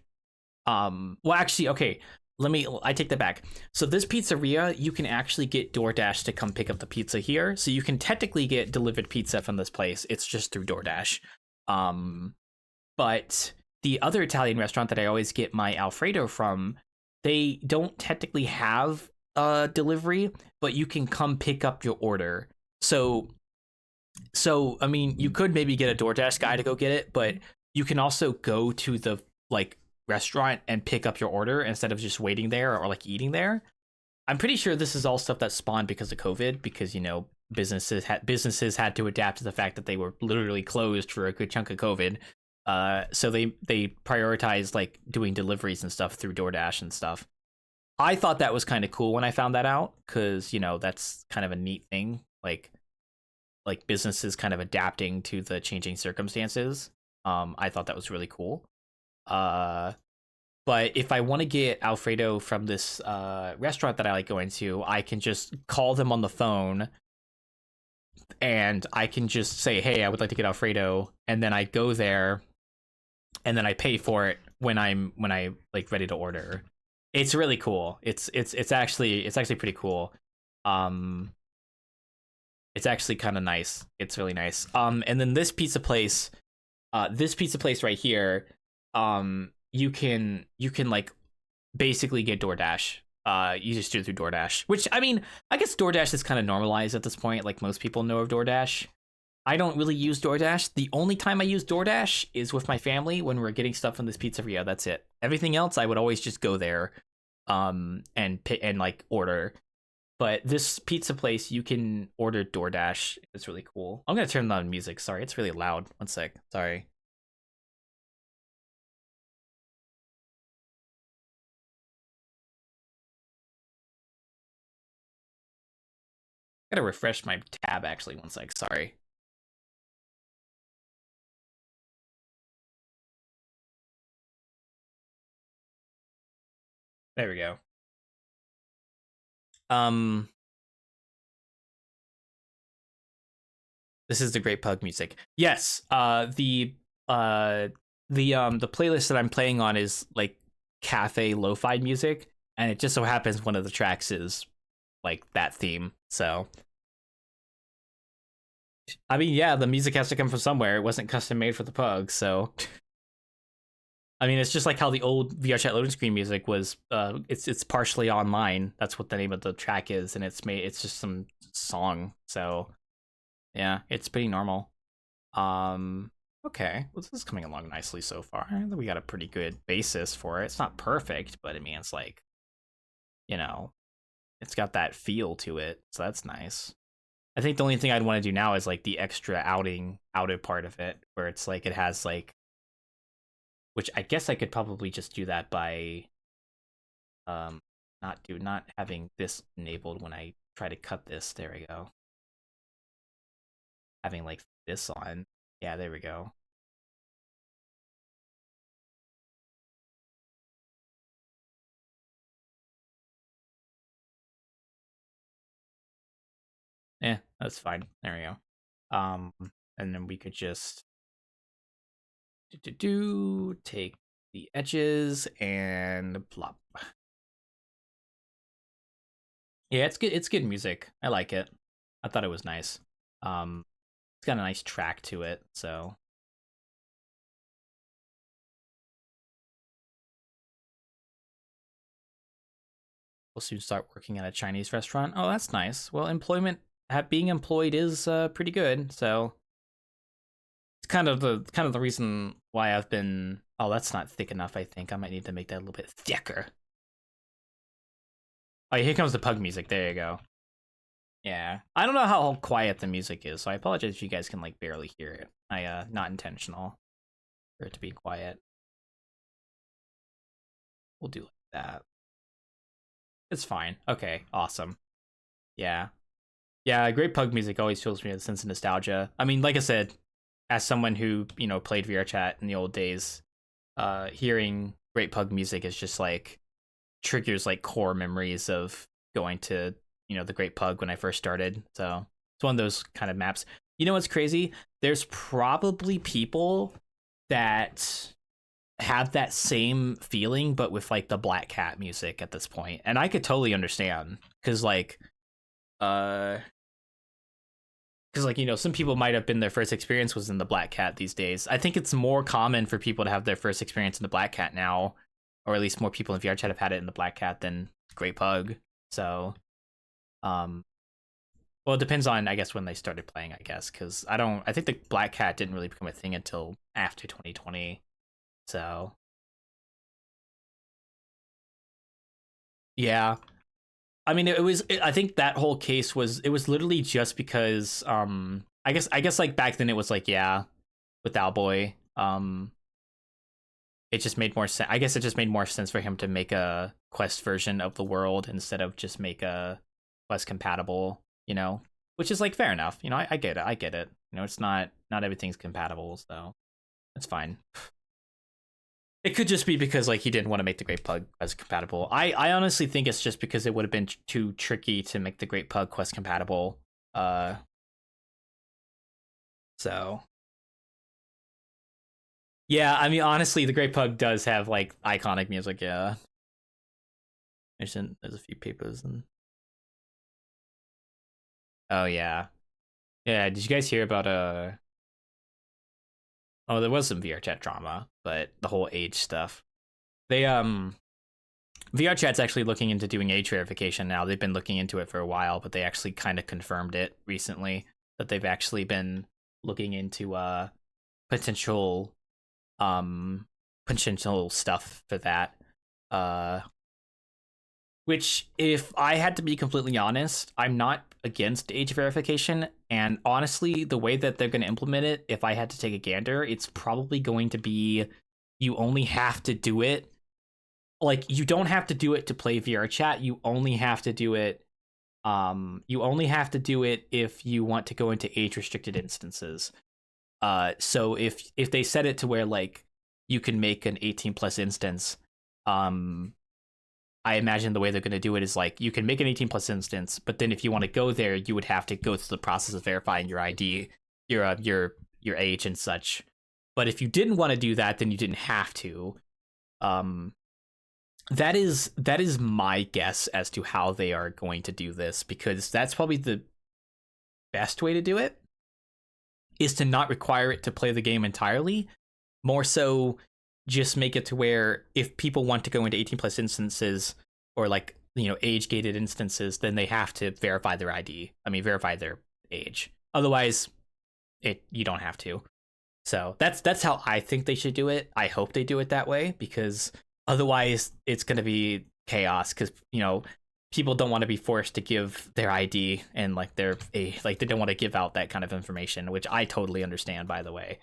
Well, actually, okay. I take that back. So this pizzeria, you can actually get DoorDash to come pick up the pizza here. So you can technically get delivered pizza from this place. It's just through DoorDash. Um, but the other Italian restaurant that I always get my Alfredo from, they don't technically have delivery, but you can come pick up your order. So I mean, you could maybe get a DoorDash guy to go get it, but you can also go to the like restaurant and pick up your order instead of just waiting there or like eating there. I'm pretty sure this is all stuff that spawned because of COVID, because businesses had to adapt to the fact that they were literally closed for a good chunk of COVID. So they prioritized like doing deliveries and stuff through DoorDash and stuff. I thought that was kind of cool when I found that out because that's kind of a neat thing. Like businesses kind of adapting to the changing circumstances. I thought that was really cool. But if I want to get Alfredo from this restaurant that I like going to, I can just call them on the phone and I can just say, "Hey, I would like to get Alfredo," and then I go there and then I pay for it when I like ready to order. It's really cool. It's actually pretty cool. Um, it's actually kind of nice. It's really nice. And then this pizza place right here, you can like basically get DoorDash. You just do it through DoorDash, which I mean, I guess DoorDash is kind of normalized at this point. Like most people know of DoorDash. I don't really use DoorDash. The only time I use DoorDash is with my family when we're getting stuff from this pizzeria. That's it. Everything else, I would always just go there, and like order. But this pizza place, you can order DoorDash. It's really cool. I'm gonna turn on music. Sorry, it's really loud. One sec. Sorry. Gotta refresh my tab actually. One sec. Sorry. There we go. Um, this is the Great Pug music. Yes. The playlist that I'm playing on is like cafe lo-fi music, and it just so happens one of the tracks is like that theme. So I mean, yeah, the music has to come from somewhere. It wasn't custom made for the pug, so I mean, it's just like how the old VR chat loading screen music was. It's partially online. That's what the name of the track is, and it's just some song. So yeah, it's pretty normal. Um, okay, well, this is coming along nicely so far. We got a pretty good basis for it. It's not perfect, but I mean, it's like, you know, it's got that feel to it, so that's nice. I think the only thing I'd want to do now is like the extra outed part of it, where it's like it has like, which I guess I could probably just do that by not having this enabled when I try to cut this. There we go. Having like this on. Yeah, there we go. Yeah, that's fine. There we go. And then we could just take the edges and plop. Yeah, it's good. It's good music. I like it. I thought it was nice. It's got a nice track to it, so we'll soon start working at a Chinese restaurant. Oh, that's nice. Well, being employed is pretty good. So it's kind of the reason why I've been. Oh, that's not thick enough. I think I might need to make that a little bit thicker. Oh, here comes the pug music. There you go. Yeah, I don't know how quiet the music is, so I apologize if you guys can like barely hear it. Not intentional for it to be quiet. We'll do like that. It's fine. Okay, awesome. Yeah. Yeah, great pug music always fills me with a sense of nostalgia. I mean, like I said, as someone who, played VR chat in the old days, hearing great pug music is just like triggers like core memories of going to, the Great Pug when I first started. So it's one of those kind of maps. You know what's crazy? There's probably people that have that same feeling, but with like the Black Cat music at this point, and I could totally understand because uh, some people might have been their first experience was in the Black Cat these days. I think it's more common for people to have their first experience in the Black Cat now, or at least more people in VR chat have had it in the Black Cat than Great Pug. So, well, it depends on, I guess, when they started playing, I guess, because I think the Black Cat didn't really become a thing until after 2020. So, yeah. I mean, I think that whole case it was literally just because, I guess like back then it was like, yeah, with Owlboy, it just made more sense. I guess it just made more sense for him to make a Quest version of the world instead of just make a Quest compatible, which is like fair enough. I get it. I get it. It's not everything's compatible, so it's fine. It could just be because like he didn't want to make the Great Pug Quest compatible. I honestly think it's just because it would have been too tricky to make the Great Pug Quest compatible. Uh, so yeah, I mean honestly, the Great Pug does have like iconic music. Yeah, there's a few papers and oh yeah. Did you guys hear about Oh, there was some VR chat drama, but the whole age stuff. They VR chat's actually looking into doing age verification now. They've been looking into it for a while, but they actually kind of confirmed it recently that they've actually been looking into potential potential stuff for that. Uh Which, if I had to be completely honest, I'm not against age verification. And honestly, the way that they're going to implement it, if I had to take a gander, it's probably going to be you only have to do it. Like, you don't have to do it to play VR chat. You only have to do it. You only have to do it if you want to go into age restricted instances. So if they set it to where like you can make an 18 plus instance, I imagine the way they're going to do it is like you can make an 18 plus instance, but then if you want to go there, you would have to go through the process of verifying your ID, your age and such. But if you didn't want to do that, then you didn't have to. That is my guess as to how they are going to do this, because that's probably the best way to do it, is to not require it to play the game entirely. More so, just make it to where if people want to go into 18 plus instances or like, age gated instances, then they have to verify their ID. I mean, verify their age. Otherwise, you don't have to. So that's how I think they should do it. I hope they do it that way, because otherwise it's going to be chaos, because people don't want to be forced to give their ID and like their age. Like, they don't want to give out that kind of information, which I totally understand, by the way.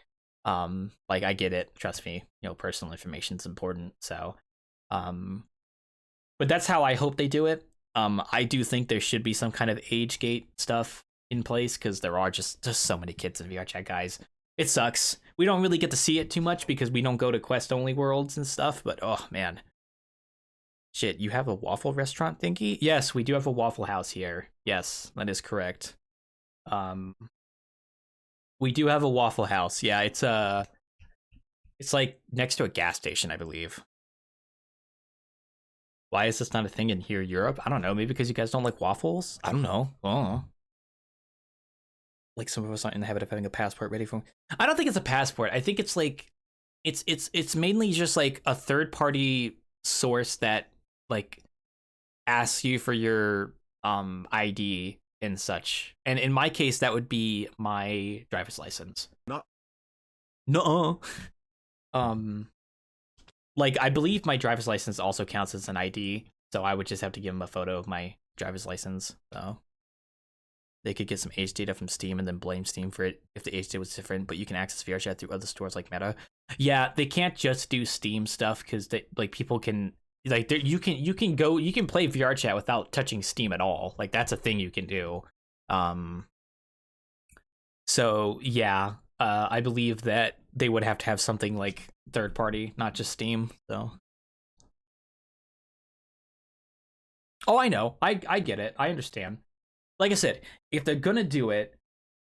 Like, I get it, trust me, personal information is important. So but that's how I hope they do it. I do think there should be some kind of age gate stuff in place, because there are just so many kids in VR chat, guys. It sucks. We don't really get to see it too much because we don't go to quest only worlds and stuff, but oh man. Shit, you have a waffle restaurant thingy? Yes, we do have a Waffle House here. Yes, that is correct. We do have a Waffle House. Yeah, it's like next to a gas station, I believe. Why is this not a thing in here, Europe? I don't know. Maybe because you guys don't like waffles? I don't know. Oh. Like, some of us aren't in the habit of having a passport ready for. I don't think it's a passport. I think it's like it's mainly just like a third party source that like asks you for your ID and such. And in my case, that would be my driver's license. No. Like, I believe my driver's license also counts as an ID, so I would just have to give them a photo of my driver's license. So they could get some age data from Steam and then blame Steam for it if the age data was different. But you can access VRChat through other stores like Meta. Yeah, they can't just do Steam stuff, because like people can like you can play VRChat without touching Steam at all. Like, that's a thing you can do. So yeah, I believe that they would have to have something like third party, not just Steam. So, oh, I know, I get it, I understand. Like I said, if they're gonna do it,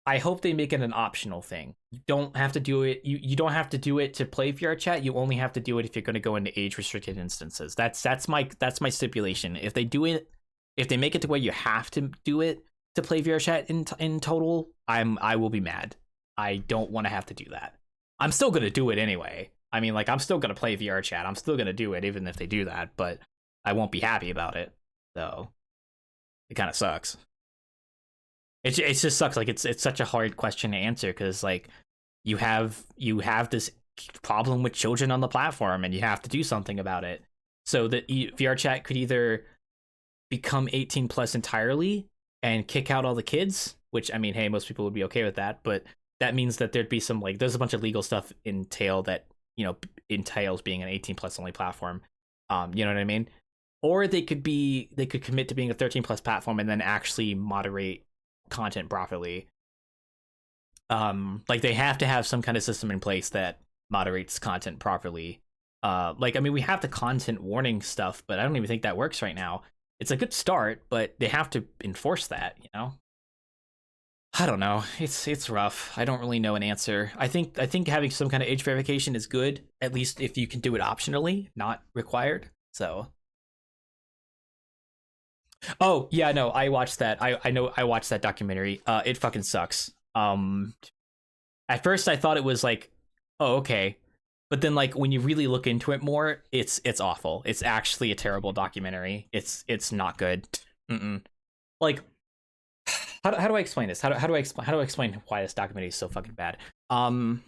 I hope they make it an optional thing. You don't have to do it. You don't have to do it to play VR chat. You only have to do it if you're going to go into age restricted instances. That's my stipulation. If they do it, if they make it to where you have to do it to play VR chat in total, I will be mad. I don't want to have to do that. I'm still going to do it anyway. I mean, like, I'm still going to play VR chat. I'm still going to do it even if they do that, but I won't be happy about it. So it kind of sucks. It just sucks. Like, it's such a hard question to answer, because like you have this problem with children on the platform and you have to do something about it. So that VR chat could either become 18 plus entirely and kick out all the kids, which, I mean, hey, most people would be okay with that, but that means that there'd be some, like, there's a bunch of legal stuff that entails being an 18 plus only platform. You know what I mean? Or they could commit to being a 13 plus platform and then actually moderate content properly. Like, they have to have some kind of system in place that moderates content properly. Like, I mean, we have the content warning stuff, but I don't even think that works right now. It's a good start, but they have to enforce that, I don't know. It's rough. I don't really know an answer. I think having some kind of age verification is good, at least if you can do it optionally, not required. So, oh yeah, no, I watched that. I know I watched that documentary. It fucking sucks. At first I thought it was like, oh, okay, but then, like, when you really look into it more, it's awful. It's actually a terrible documentary. It's not good. Mm-mm. Like, how do I explain this? How do I explain why this documentary is so fucking bad? Ryan,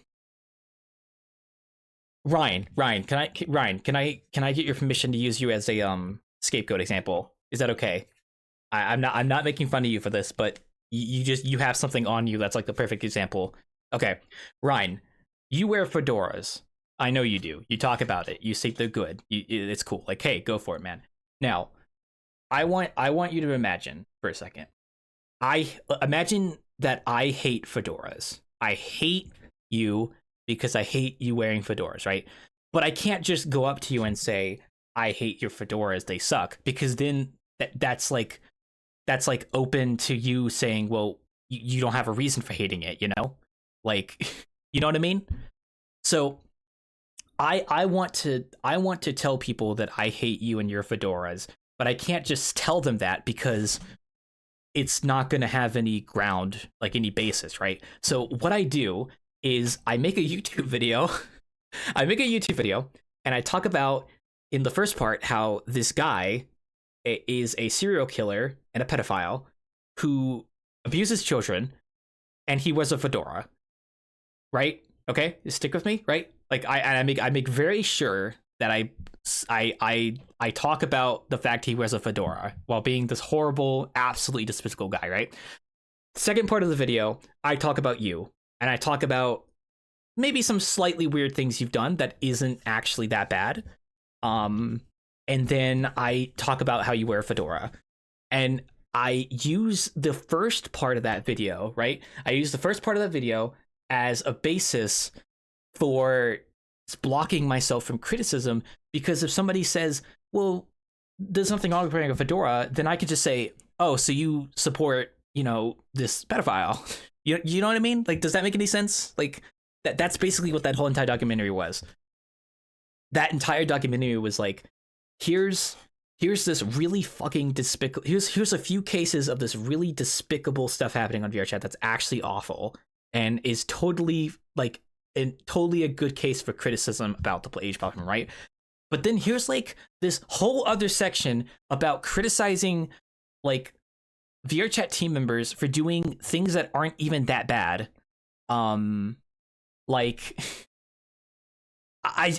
can I get your permission to use you as a scapegoat example. Is that okay? I'm not making fun of you for this, but you have something on you that's like the perfect example. Okay, Ryan, you wear fedoras. I know you do. You talk about it. You say they're good. It's cool. Like, hey, go for it, man. Now, I want you to imagine for a second. I imagine that I hate fedoras. I hate you because I hate you wearing fedoras, right? But I can't just go up to you and say I hate your fedoras. They suck, because then that's like open to you saying, well, you don't have a reason for hating it, you know? Like, you know what I mean? So I want to tell people that I hate you and your fedoras, but I can't just tell them that because it's not going to have any ground, like any basis, right? So what I do is I make a YouTube video. I make a YouTube video and I talk about in the first part how this guy is a serial killer and a pedophile who abuses children, and he wears a fedora, right? Okay, stick with me, right? Like I make very sure that I talk about the fact he wears a fedora while being this horrible, absolutely despicable guy, right? Second part of the video, I talk about you, and I talk about maybe some slightly weird things you've done that isn't actually that bad. Um, and then I talk about how you wear a fedora, and I use the first part of that video, right? I use the first part of that video as a basis for blocking myself from criticism, because if somebody says, well, there's nothing wrong with wearing a fedora, then I could just say, oh, so you support, this pedophile. You know what I mean? Like, does that make any sense? Like, that's basically what that whole entire documentary was. That entire documentary was like, here's this really fucking despicable, here's a few cases of this really despicable stuff happening on VRChat that's actually awful and is totally like totally a good case for criticism about the age platform, right? But then here's like this whole other section about criticizing like VRChat team members for doing things that aren't even that bad. Like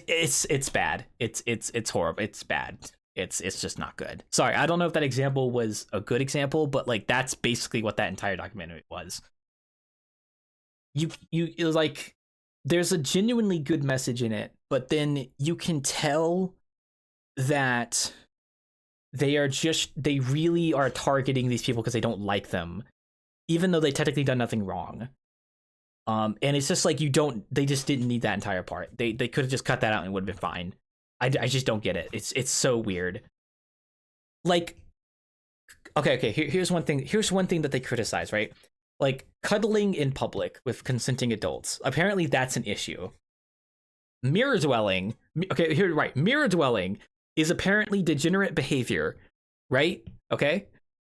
it's bad. It's horrible. It's bad. It's just not good. Sorry, I don't know if that example was a good example, but like that's basically what that entire documentary was. It was like there's a genuinely good message in it, but then you can tell that they really are targeting these people because they don't like them, even though they technically done nothing wrong. And it's just like they just didn't need that entire part. They could have just cut that out and it would have been fine. I just don't get it. It's so weird. Like, okay. Here's one thing. Here's one thing that they criticize, right? Like cuddling in public with consenting adults. Apparently, that's an issue. Mirror dwelling. Okay, here, right. Mirror dwelling is apparently degenerate behavior, right? Okay.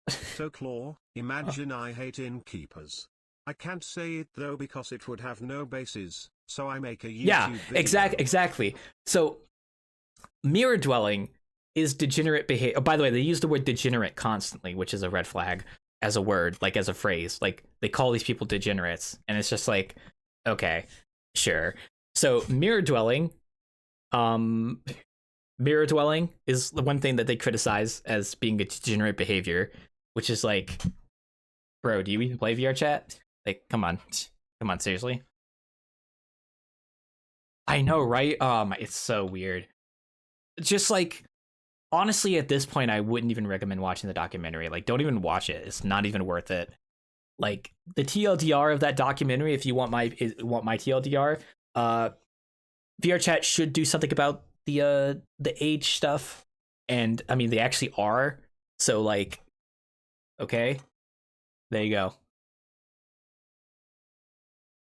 So Claw, imagine I hate innkeepers. I can't say it though because it would have no basis, so I make a YouTube video. Exactly. So mirror dwelling is degenerate behavior. Oh, by the way, they use the word degenerate constantly, which is a red flag as a word, like as a phrase. Like they call these people degenerates, and it's just like, okay, sure. So mirror dwelling is the one thing that they criticize as being a degenerate behavior, which is like, bro, do you even play VRChat? Like, come on, seriously. I know, right? It's so weird. Just like, honestly, at this point, I wouldn't even recommend watching the documentary. Like, don't even watch it. It's not even worth it. Like the TLDR of that documentary, if you want my TLDR, VRChat should do something about the age stuff, and I mean they actually are. So like, okay, there you go.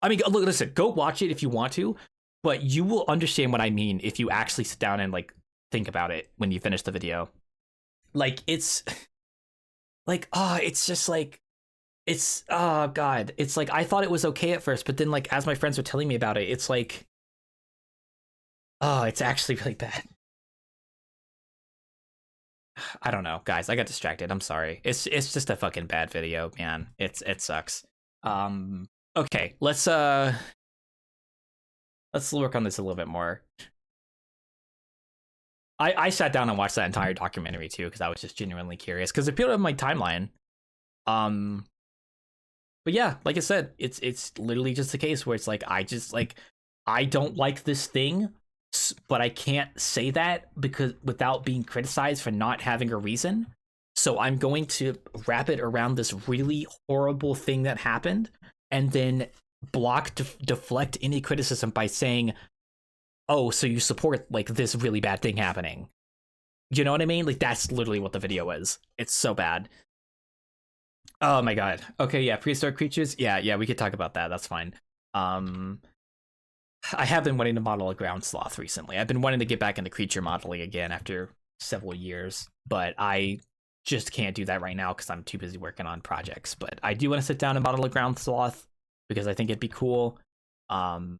I mean, look, listen, go watch it if you want to, but you will understand what I mean if you actually sit down and like think about it when you finish the video. Like it's like it's just like it's god, it's like I thought it was okay at first, but then like as my friends were telling me about it, it's like it's actually really bad. I don't know, guys. I got distracted. I'm sorry. It's just a fucking bad video, man. It sucks. Okay, let's work on this a little bit more. I sat down and watched that entire documentary too because I was just genuinely curious because it appeared on my timeline. Um, but yeah, like I said, it's literally just a case where it's like I just like I don't like this thing, but I can't say that because without being criticized for not having a reason. So I'm going to wrap it around this really horrible thing that happened, and then deflect any criticism by saying, "Oh, so you support like this really bad thing happening." You know what I mean? Like that's literally what the video is. It's so bad. Oh my god. Okay, yeah, prehistoric creatures. Yeah, we could talk about that. That's fine. Um, I have been wanting to model a ground sloth recently. I've been wanting to get back into creature modeling again after several years, but I just can't do that right now because I'm too busy working on projects. But I do want to sit down and model a ground sloth because I think it'd be cool. Um,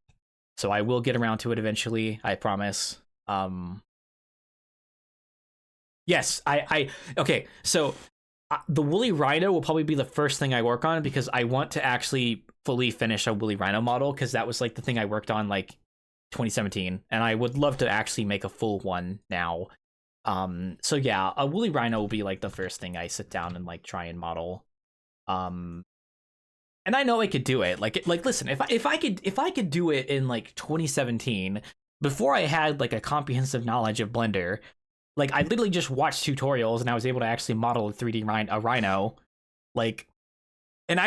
so I will get around to it eventually. I promise. Yes, I okay. So the woolly rhino will probably be the first thing I work on because I want to actually fully finish a woolly rhino model because that was like the thing I worked on like 2017, and I would love to actually make a full one now. So yeah, a woolly rhino will be like the first thing I sit down and like try and model. Um, and I know I could do it. Like listen, if I could do it in like 2017 before I had like a comprehensive knowledge of Blender, like I literally just watched tutorials and I was able to actually model a 3D rhino, like, and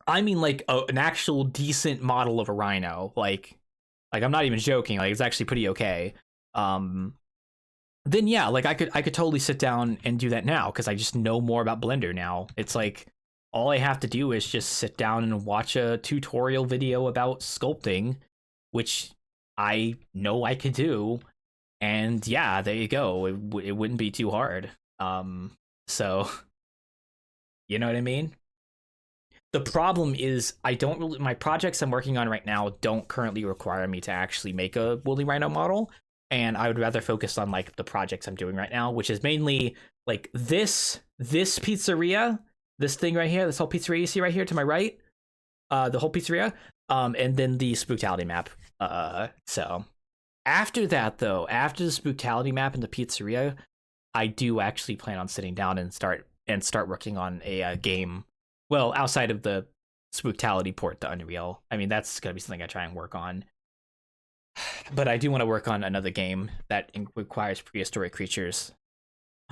an actual decent model of a rhino, like I'm not even joking, like it's actually pretty okay. Um, then yeah, like I could totally sit down and do that now because I just know more about Blender now. It's like all I have to do is just sit down and watch a tutorial video about sculpting, which I know I could do, and yeah, there you go. It wouldn't be too hard. So you know what I mean? The problem is I don't really my projects I'm working on right now don't currently require me to actually make a woolly rhino model, and I would rather focus on like the projects I'm doing right now, which is mainly like this pizzeria, this thing right here, this whole pizzeria you see right here to my right, the whole pizzeria, and then the Spooktality map. So after that, though, after the Spooktality map and the pizzeria, I do actually plan on sitting down and start working on a game. Well, outside of the Spooktality port to Unreal. I mean, that's gonna be something I try and work on. But I do want to work on another game that requires prehistoric creatures.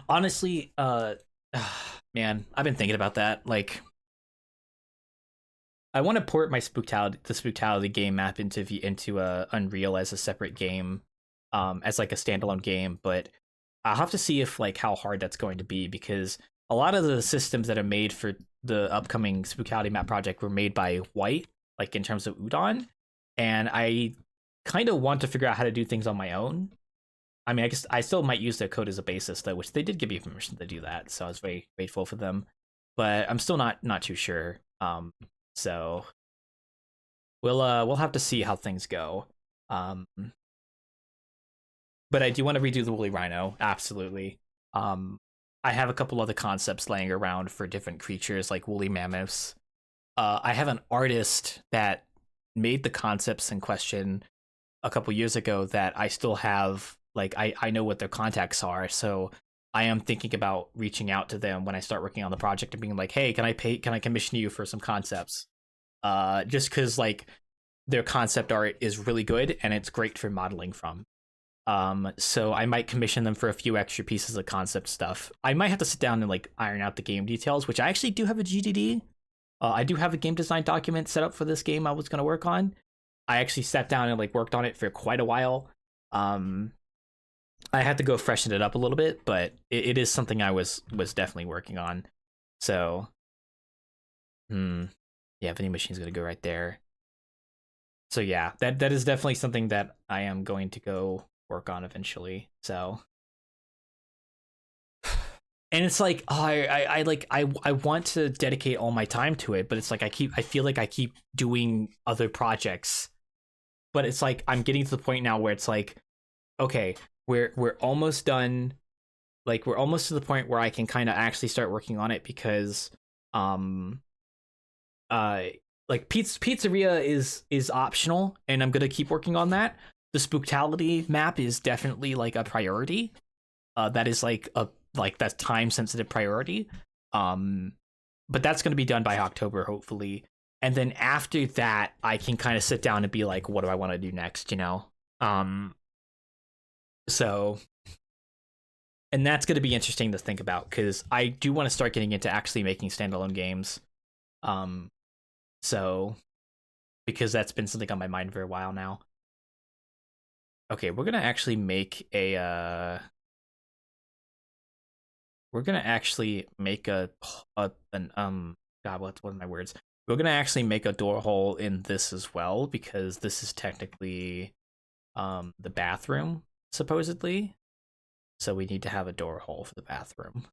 Honestly, man, I've been thinking about that. Like, I want to port my the Spooktality game map into Unreal as a separate game, as like a standalone game. But I'll have to see if like how hard that's going to be because a lot of the systems that are made for the upcoming Spooktality map project were made by White, like in terms of Udon, and I kind of want to figure out how to do things on my own. I mean, I guess I still might use their code as a basis though, which they did give me permission to do that, so I was very grateful for them. But I'm still not too sure. So we'll have to see how things go. Um, but I do want to redo the woolly rhino, absolutely. I have a couple other concepts laying around for different creatures like woolly mammoths. I have an artist that made the concepts in question a couple years ago that I still have. Like I know what their contacts are, so I am thinking about reaching out to them when I start working on the project and being like, hey, can I commission you for some concepts? Just because like their concept art is really good and it's great for modeling from. So I might commission them for a few extra pieces of concept stuff. I might have to sit down and like iron out the game details, which I actually do have a GDD. I do have a game design document set up for this game I was going to work on. I actually sat down and like worked on it for quite a while. I had to go freshen it up a little bit, but it is something I was definitely working on. So, yeah, vending machine's gonna go right there. So yeah, that is definitely something that I am going to go work on eventually. So, and it's like, oh, I want to dedicate all my time to it, but it's like I feel like I keep doing other projects, but it's like I'm getting to the point now where it's like, okay, we're almost done. Like we're almost to the point where I can kind of actually start working on it because like pizzeria is optional and I'm gonna keep working on that. the spooktality map is definitely like a priority. That is like a like that time sensitive priority. Um, but that's going to be done by October, hopefully. And then after that, I can kind of sit down and be like, what do I want to do next? You know. So and that's going to be interesting to think about because I do want to start getting into actually making standalone games. Um, so because that's been something on my mind for a while now. Okay, we're gonna actually make a we're gonna actually make an God, what are my words? We're gonna actually make a door hole in this as well because this is technically the bathroom supposedly. So we need to have a door hole for the bathroom.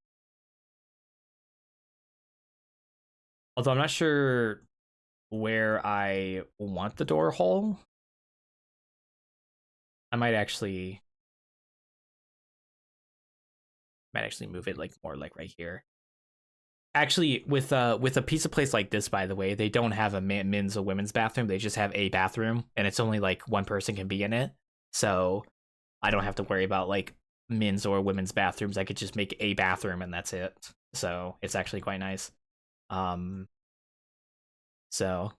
Although I'm not sure where I want the door hole. I might actually move it like more like right here. Actually, with a pizza place like this, by the way, they don't have a men's or women's bathroom. They just have a bathroom, and it's only like one person can be in it. So I don't have to worry about like men's or women's bathrooms. I could just make a bathroom, and that's it. So it's actually quite nice. Um, so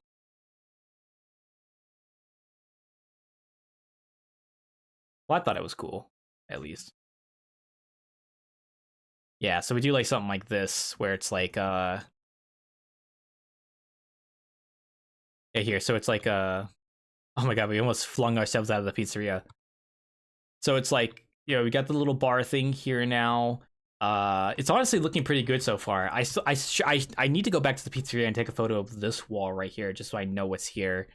well, I thought it was cool, at least. Yeah, so we do like something like this where it's like yeah, here. So it's like oh my god, we almost flung ourselves out of the pizzeria. So it's like, we got the little bar thing here now. It's honestly looking pretty good so far. I need to go back to the pizzeria and take a photo of this wall right here just so I know what's here.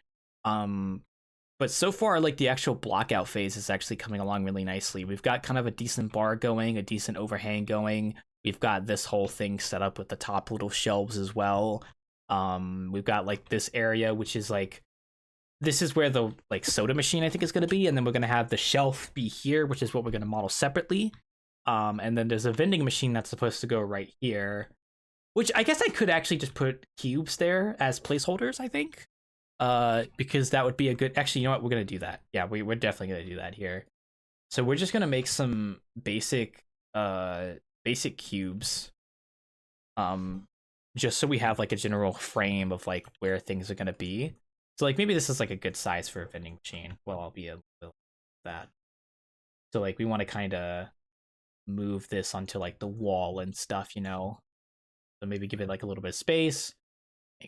Um, but so far, like the actual blockout phase is actually coming along really nicely. We've got kind of a decent bar going, a decent overhang going. We've got this whole thing set up with the top little shelves as well. We've got like this area which is like this is where the like soda machine I think is going to be, and then we're going to have the shelf be here, which is what we're going to model separately. And then there's a vending machine that's supposed to go right here, which I guess I could actually just put cubes there as placeholders, I think. Because that would be a good. Actually, you know what? We're gonna do that. Yeah, we're definitely gonna do that here. So we're just gonna make some basic cubes. Um, just so we have like a general frame of like where things are gonna be. So like maybe this is like a good size for a vending machine. Well, I'll be able to that. So like we want to kind of move this onto like the wall and stuff, you know. So maybe give it like a little bit of space,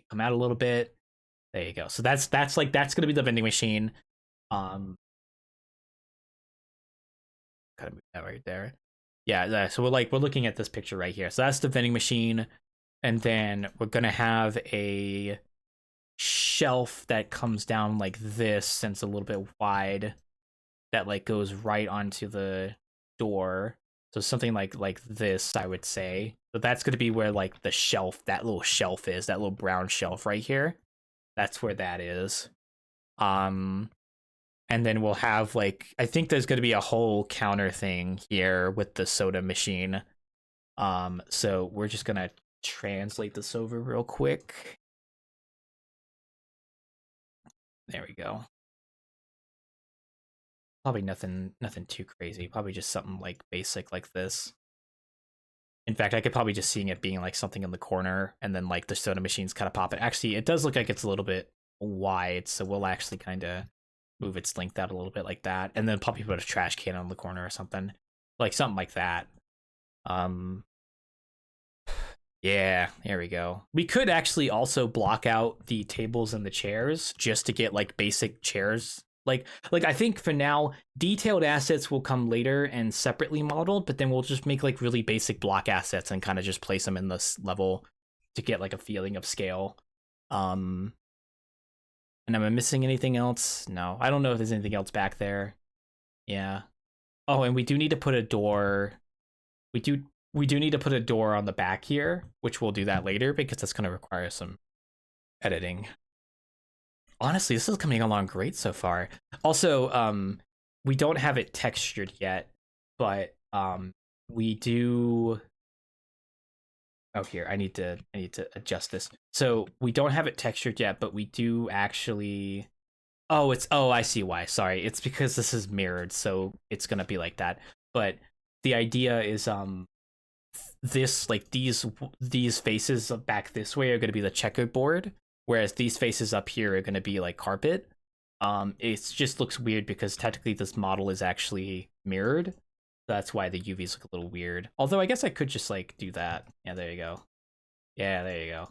come out a little bit. There you go. So that's gonna be the vending machine. Um, kind of move that right there. Yeah. So we're looking at this picture right here. So that's the vending machine, and then we're gonna have a shelf that comes down like this, and it's a little bit wide, that like goes right onto the door. So something like this, I would say. So that's gonna be where like the shelf, that little shelf is, that little brown shelf right here. That's where that is. Um, and then we'll have like I think there's gonna be a whole counter thing here with the soda machine. So we're just gonna translate this over real quick. There we go. Probably nothing too crazy. Probably just something like basic like this. In fact, I could probably just seeing it being like something in the corner and then like the soda machines kind of pop it. Actually, it does look like it's a little bit wide, so we'll actually kind of move its length out a little bit like that, and then probably put a trash can on the corner or something like that. Um, yeah, there we go. We could actually also block out the tables and the chairs just to get like basic chairs. Like I think for now, detailed assets will come later and separately modeled, but then we'll just make like really basic block assets and kind of just place them in this level to get like a feeling of scale. Um, and am I missing anything else? No, I don't know if there's anything else back there. Yeah. Oh, and we do need to put a door. We do we do need to put a door on the back here, which we'll do that later because that's going to require some editing. Honestly, this is coming along great so far. Also, we don't have it textured yet, but we do. Oh, here I need to adjust this. So we don't have it textured yet, but we do actually Oh, I see why. Sorry. It's because this is mirrored, so it's gonna be like that. But the idea is this like these faces back this way are gonna be the checkerboard, whereas these faces up here are gonna be like carpet. It just looks weird because technically this model is actually mirrored. That's why the UVs look a little weird. Although I guess I could just like do that. Yeah, there you go. Yeah, there you go.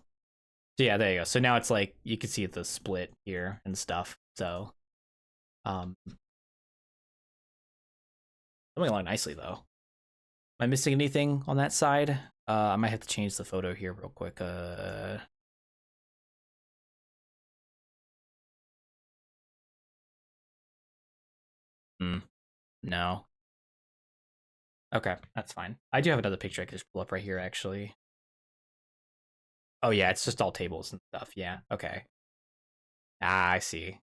So yeah, there you go. So now it's like you can see the split here and stuff. So coming along nicely though. Am I missing anything on that side? I might have to change the photo here real quick. Hmm, no. Okay, that's fine. I do have another picture I could just pull up right here, actually. Oh yeah, it's just all tables and stuff. Yeah. Okay. Ah, I see.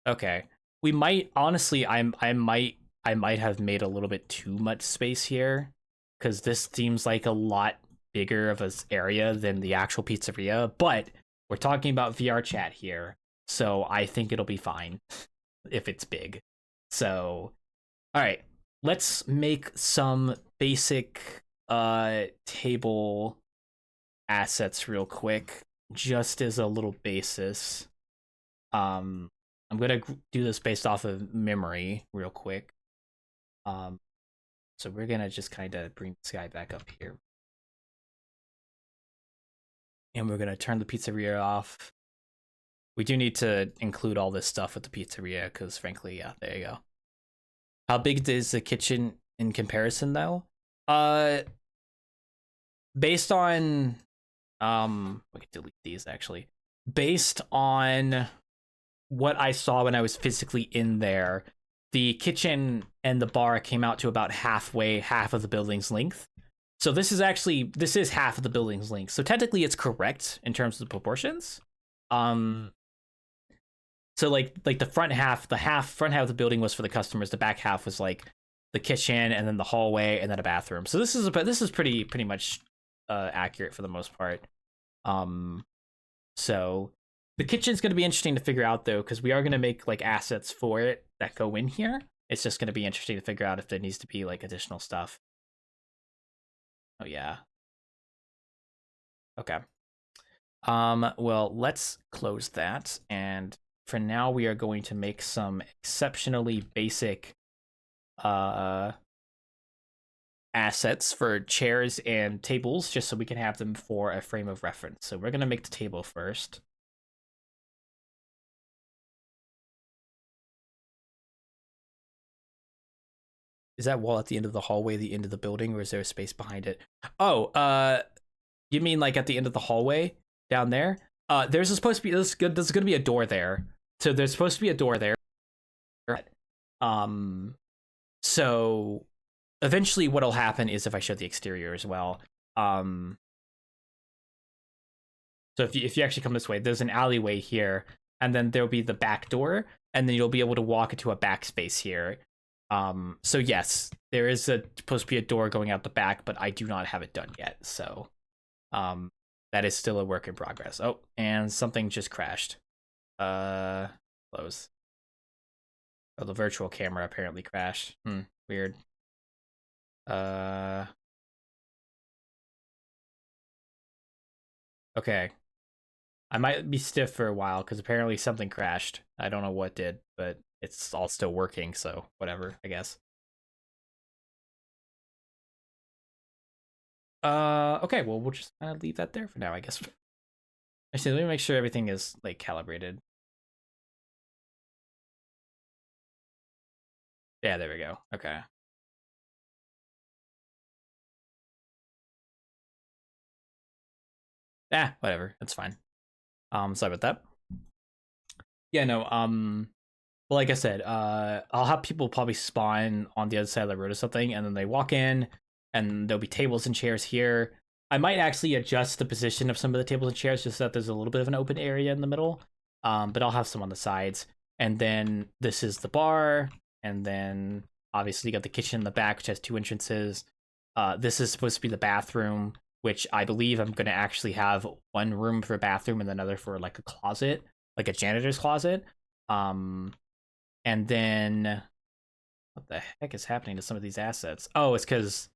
Okay. We might honestly, I might have made a little bit too much space here because this seems like a lot bigger of an area than the actual pizzeria. But we're talking about VR chat here, so I think it'll be fine if it's big. So, all right, let's make some basic table assets real quick, just as a little basis. Um, I'm gonna do this based off of memory real quick. Um, so we're gonna just kind of bring this guy back up here, and we're gonna turn the pizzeria off. We do need to include all this stuff with the pizzeria because, frankly, yeah, there you go. How big is the kitchen in comparison, though? Uh, based on we can delete these actually. Based on what I saw when I was physically in there, the kitchen and the bar came out to about half of the building's length. So this is half of the building's length. So technically it's correct in terms of the proportions. Um so like the front half of the building was for the customers, the back half was like the kitchen and then the hallway and then a bathroom. So this is pretty much accurate for the most part. Um so the kitchen's going to be interesting to figure out though, because we are going to make like assets for it that go in here. It's just going to be interesting to figure out if there needs to be like additional stuff. Oh yeah. Okay. Well, let's close that. And for now, we are going to make some exceptionally basic uh assets for chairs and tables, just so we can have them for a frame of reference. So we're going to make the table first. Is that wall at the end of the hallway the end of the building, or is there a space behind it? Oh, you mean like at the end of the hallway down there? There's supposed to be there's gonna be a door there. So there's supposed to be a door there. Um, so eventually, what'll happen is if I show the exterior as well. Um, so if you actually come this way, there's an alleyway here, and then there'll be the back door, and then you'll be able to walk into a back space here. So yes, there is supposed to be a door going out the back, but I do not have it done yet. So, that is still a work in progress. Oh, and something just crashed. Close. Oh, the virtual camera apparently crashed. Weird. Okay. I might be stiff for a while because apparently something crashed. I don't know what did, but it's all still working, so whatever, I guess. Okay, well, we'll just kind of leave that there for now, I guess. Actually, let me make sure everything is like calibrated. Yeah, there we go. Okay. Whatever. That's fine. Sorry about that. Yeah, no, well, like I said, I'll have people probably spawn on the other side of the road or something, and then they walk in, and there'll be tables and chairs here. I might actually adjust the position of some of the tables and chairs just so that there's a little bit of an open area in the middle. But I'll have some on the sides. And then this is the bar, and then obviously you got the kitchen in the back, which has two entrances. This is supposed to be the bathroom, which I believe I'm going to actually have one room for a bathroom and another for like a closet, like a janitor's closet. And then what the heck is happening to some of these assets? Oh, it's because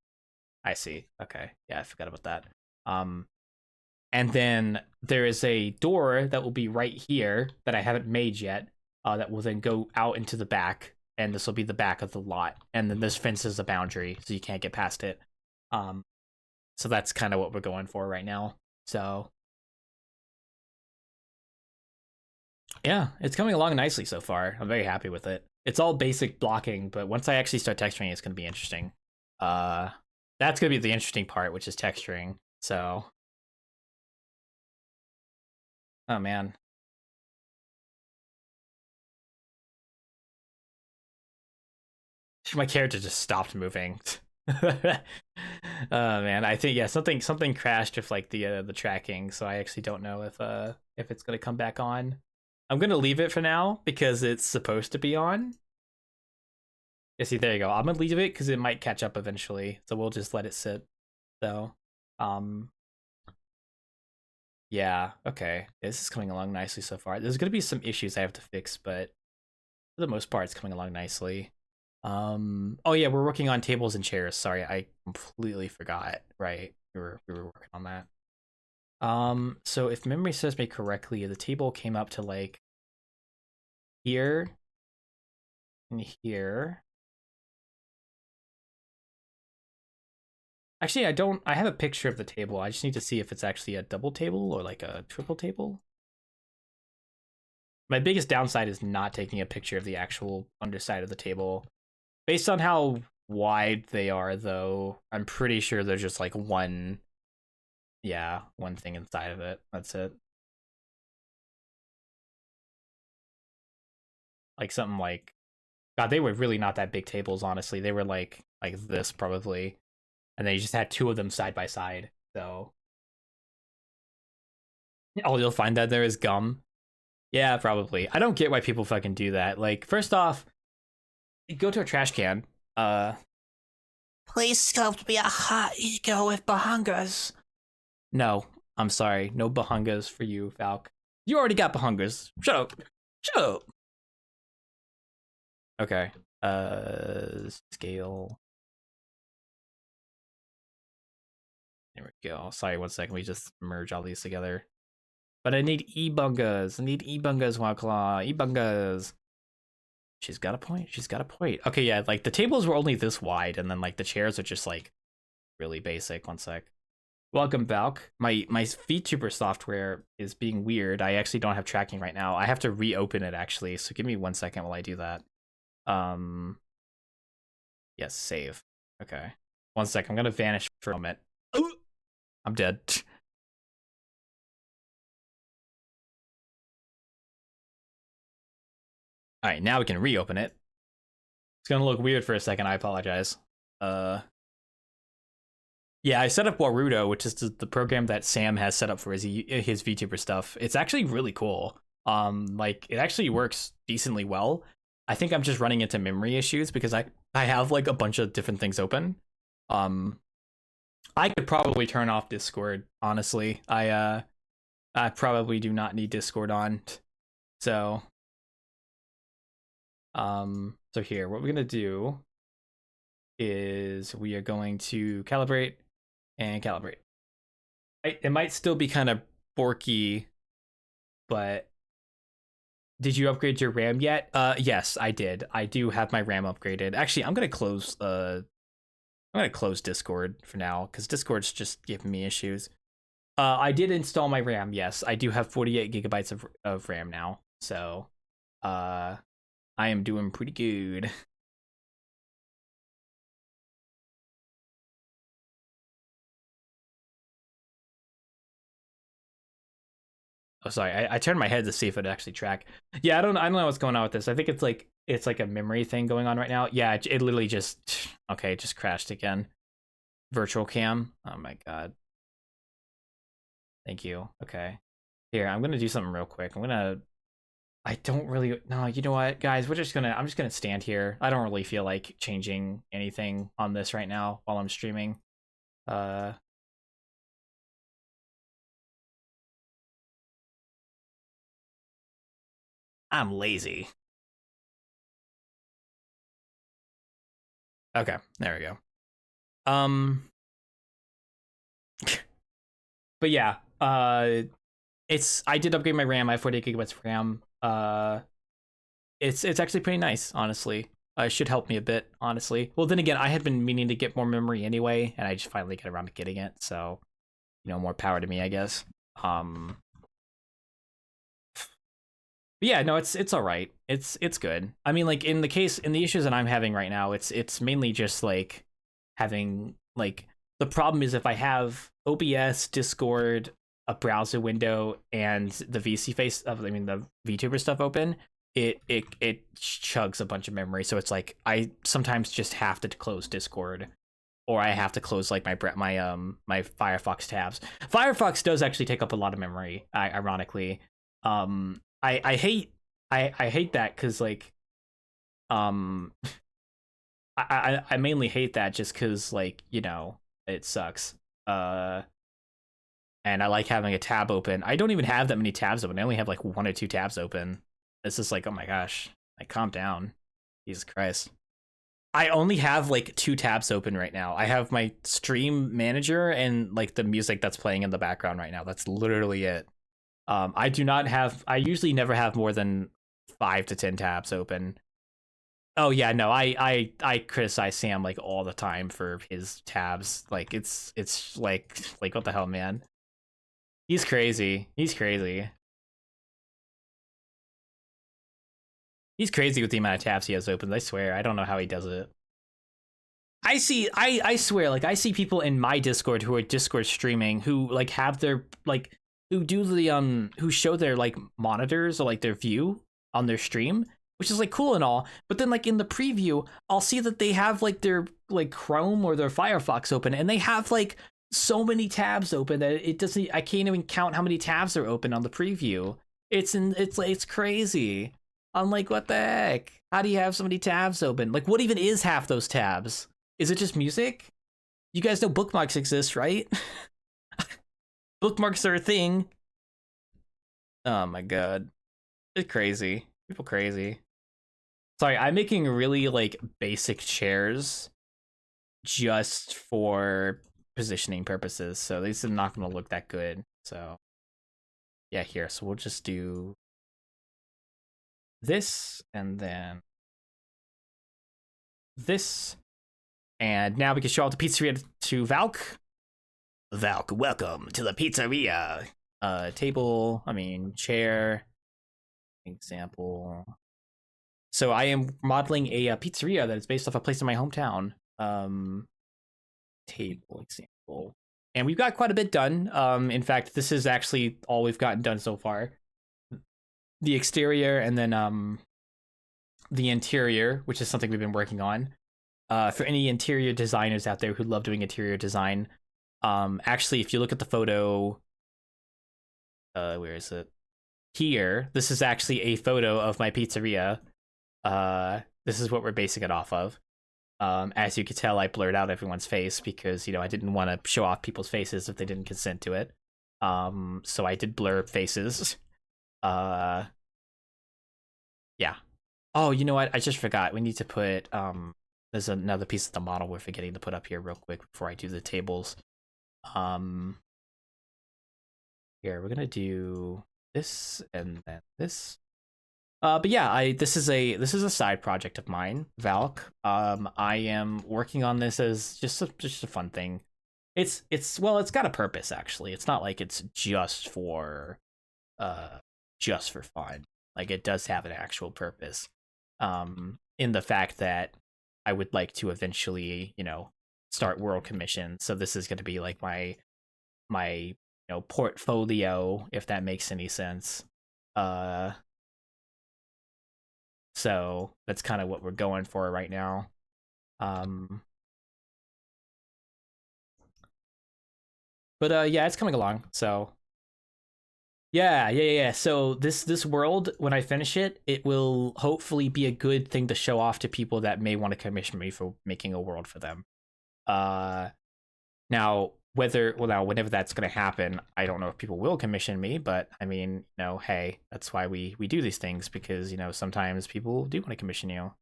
I see. Okay, yeah, I forgot about that. And then there is a door that will be right here that I haven't made yet. That will then go out into the back, and this will be the back of the lot. And then this fence is a boundary, so you can't get past it. So that's kind of what we're going for right now. So yeah, it's coming along nicely so far. I'm very happy with it. It's all basic blocking, but once I actually start texturing, it's going to be interesting. That's going to be the interesting part, which is texturing. So, oh man, my character just stopped moving. Oh man, I think yeah, something crashed with like the tracking, so I actually don't know if it's going to come back on. I'm going to leave it for now because it's supposed to be on. Yeah, see, there you go. I'm gonna leave it because it might catch up eventually, so we'll just let it sit. So, um, yeah, okay. This is coming along nicely so far. There's gonna be some issues I have to fix, but for the most part, it's coming along nicely. Oh yeah, we're working on tables and chairs. Sorry, I completely forgot. Right, we were working on that. So if memory serves me correctly, the table came up to like here and here. Actually, I don't. I have a picture of the table. I just need to see if it's actually a double table or like a triple table. My biggest downside is not taking a picture of the actual underside of the table. Based on how wide they are, though, I'm pretty sure there's just like one, yeah, one thing inside of it. That's it. Like something like, God, they were really not that big tables, honestly. They were like this probably, and then you just had two of them side by side. So, oh, you'll find that there is gum. Yeah, probably. I don't get why people fucking do that. Like, first off, go to a trash can. Please sculpt me a hot ego with bahungas. No, I'm sorry. No bahungas for you, Falk. You already got bahungas. Shut up. Shut up. Okay. Scale. There we go. Sorry, 1 second. We just merge all these together. But I need e-bungas. I need e-bungas, Wildclaw. E-bungas. She's got a point. She's got a point. Okay, yeah, like the tables were only this wide, and then like the chairs are just like really basic. 1 sec. Welcome, Valk. My VTuber software is being weird. I actually don't have tracking right now. I have to reopen it actually. So give me 1 second while I do that. Yes, save. Okay. 1 sec. I'm gonna vanish for a moment. I'm dead. All right, now we can reopen it. It's gonna look weird for a second. I apologize. Yeah, I set up Warudo, which is the program that Sam has set up for his VTuber stuff. It's actually really cool. Like it actually works decently well. I think I'm just running into memory issues because I have like a bunch of different things open. Um, I could probably turn off Discord. Honestly, I probably do not need Discord on. So, so here, what we're gonna do is we are going to calibrate and calibrate. It might still be kind of borky, but did you upgrade your RAM yet? Yes, I did. I do have my RAM upgraded. Actually, I'm gonna close Discord for now because Discord's just giving me issues. I did install my RAM. Yes, I do have 48 gigabytes of RAM now. So, I am doing pretty good. Oh, sorry. I turned my head to see if it actually track. Yeah, I don't know what's going on with this. I think it's like a memory thing going on right now. Yeah, it literally just okay, it just crashed again. Virtual cam. Oh my god. Thank you. Okay. Here, I'm gonna do something real quick. I don't really no, you know what, guys, I'm just gonna stand here. I don't really feel like changing anything on this right now while I'm streaming. Uh I'm lazy. Okay, there we go. Um, but yeah, it's I did upgrade my RAM. I have 48 gigabytes of RAM. It's actually pretty nice, honestly. It should help me a bit, honestly. Well, then again, I had been meaning to get more memory anyway, and I just finally got around to getting it. So, more power to me, I guess. Um, but yeah, no, it's all right. It's good. I mean, like in the issues that I'm having right now, it's mainly just like having like the problem is if I have OBS, Discord, a browser window, and the VC face of the VTuber stuff open, it chugs a bunch of memory. So it's like I sometimes just have to close Discord, or I have to close like my Firefox tabs. Firefox does actually take up a lot of memory, ironically. I hate I hate that because like um I mainly hate that just because like it sucks. And I like having a tab open. I don't even have that many tabs open. I only have like 1 or 2 tabs open. It's just like, oh my gosh, like calm down, Jesus Christ. I only have like 2 tabs open right now. I have my stream manager and like the music that's playing in the background right now. That's literally it. I do not have. I usually never have more than 5 to 10 tabs open. Oh yeah, no, I criticize Sam like all the time for his tabs. Like it's like what the hell, man? He's crazy. He's crazy. He's crazy with the amount of tabs he has open. I swear, I don't know how he does it. I swear, like I see people in my Discord who are Discord streaming who like have their like who do the who show their like monitors or like their view on their stream, which is like cool and all, but then like in the preview I'll see that they have like their like Chrome or their Firefox open and they have like so many tabs open that it doesn't I can't even count how many tabs are open on the preview. It's crazy. I'm like, what the heck? How do you have so many tabs open? Like, what even is half those tabs? Is it just music? You guys know bookmarks exist, right? Bookmarks are a thing. Oh my god. It's crazy. People crazy. Sorry, I'm making really like basic chairs just for positioning purposes. So these are not going to look that good. So yeah, here. So we'll just do this and then this. And now we can show off the pizzeria to Valk. Valk, welcome to the pizzeria. Table, chair, example. So I am modeling a pizzeria that is based off a place in my hometown. Table example. And we've got quite a bit done. In fact, this is actually all we've gotten done so far. The exterior and then the interior, which is something we've been working on. For any interior designers out there who love doing interior design, actually, if you look at the photo, where is it? Here, this is actually a photo of my pizzeria. This is what we're basing it off of. As you can tell, I blurred out everyone's face because, I didn't want to show off people's faces if they didn't consent to it. So I did blur faces. Yeah. Oh, you know what? I just forgot. We need to put, there's another piece of the model we're forgetting to put up here real quick before I do the tables. Here, we're gonna do this and then this. But yeah, this is a side project of mine, Valk. I am working on this as just a fun thing. It's got a purpose actually. It's not like it's just for fun. Like it does have an actual purpose. In the fact that I would like to eventually, start world commission. So this is going to be like my portfolio, if that makes any sense. So that's kind of what we're going for right now. But yeah, it's coming along. So yeah. So this world, when I finish it, it will hopefully be a good thing to show off to people that may want to commission me for making a world for them. Now, whether well now whenever that's going to happen, I don't know if people will commission me, but I mean, hey, that's why we do these things, because sometimes people do want to commission you.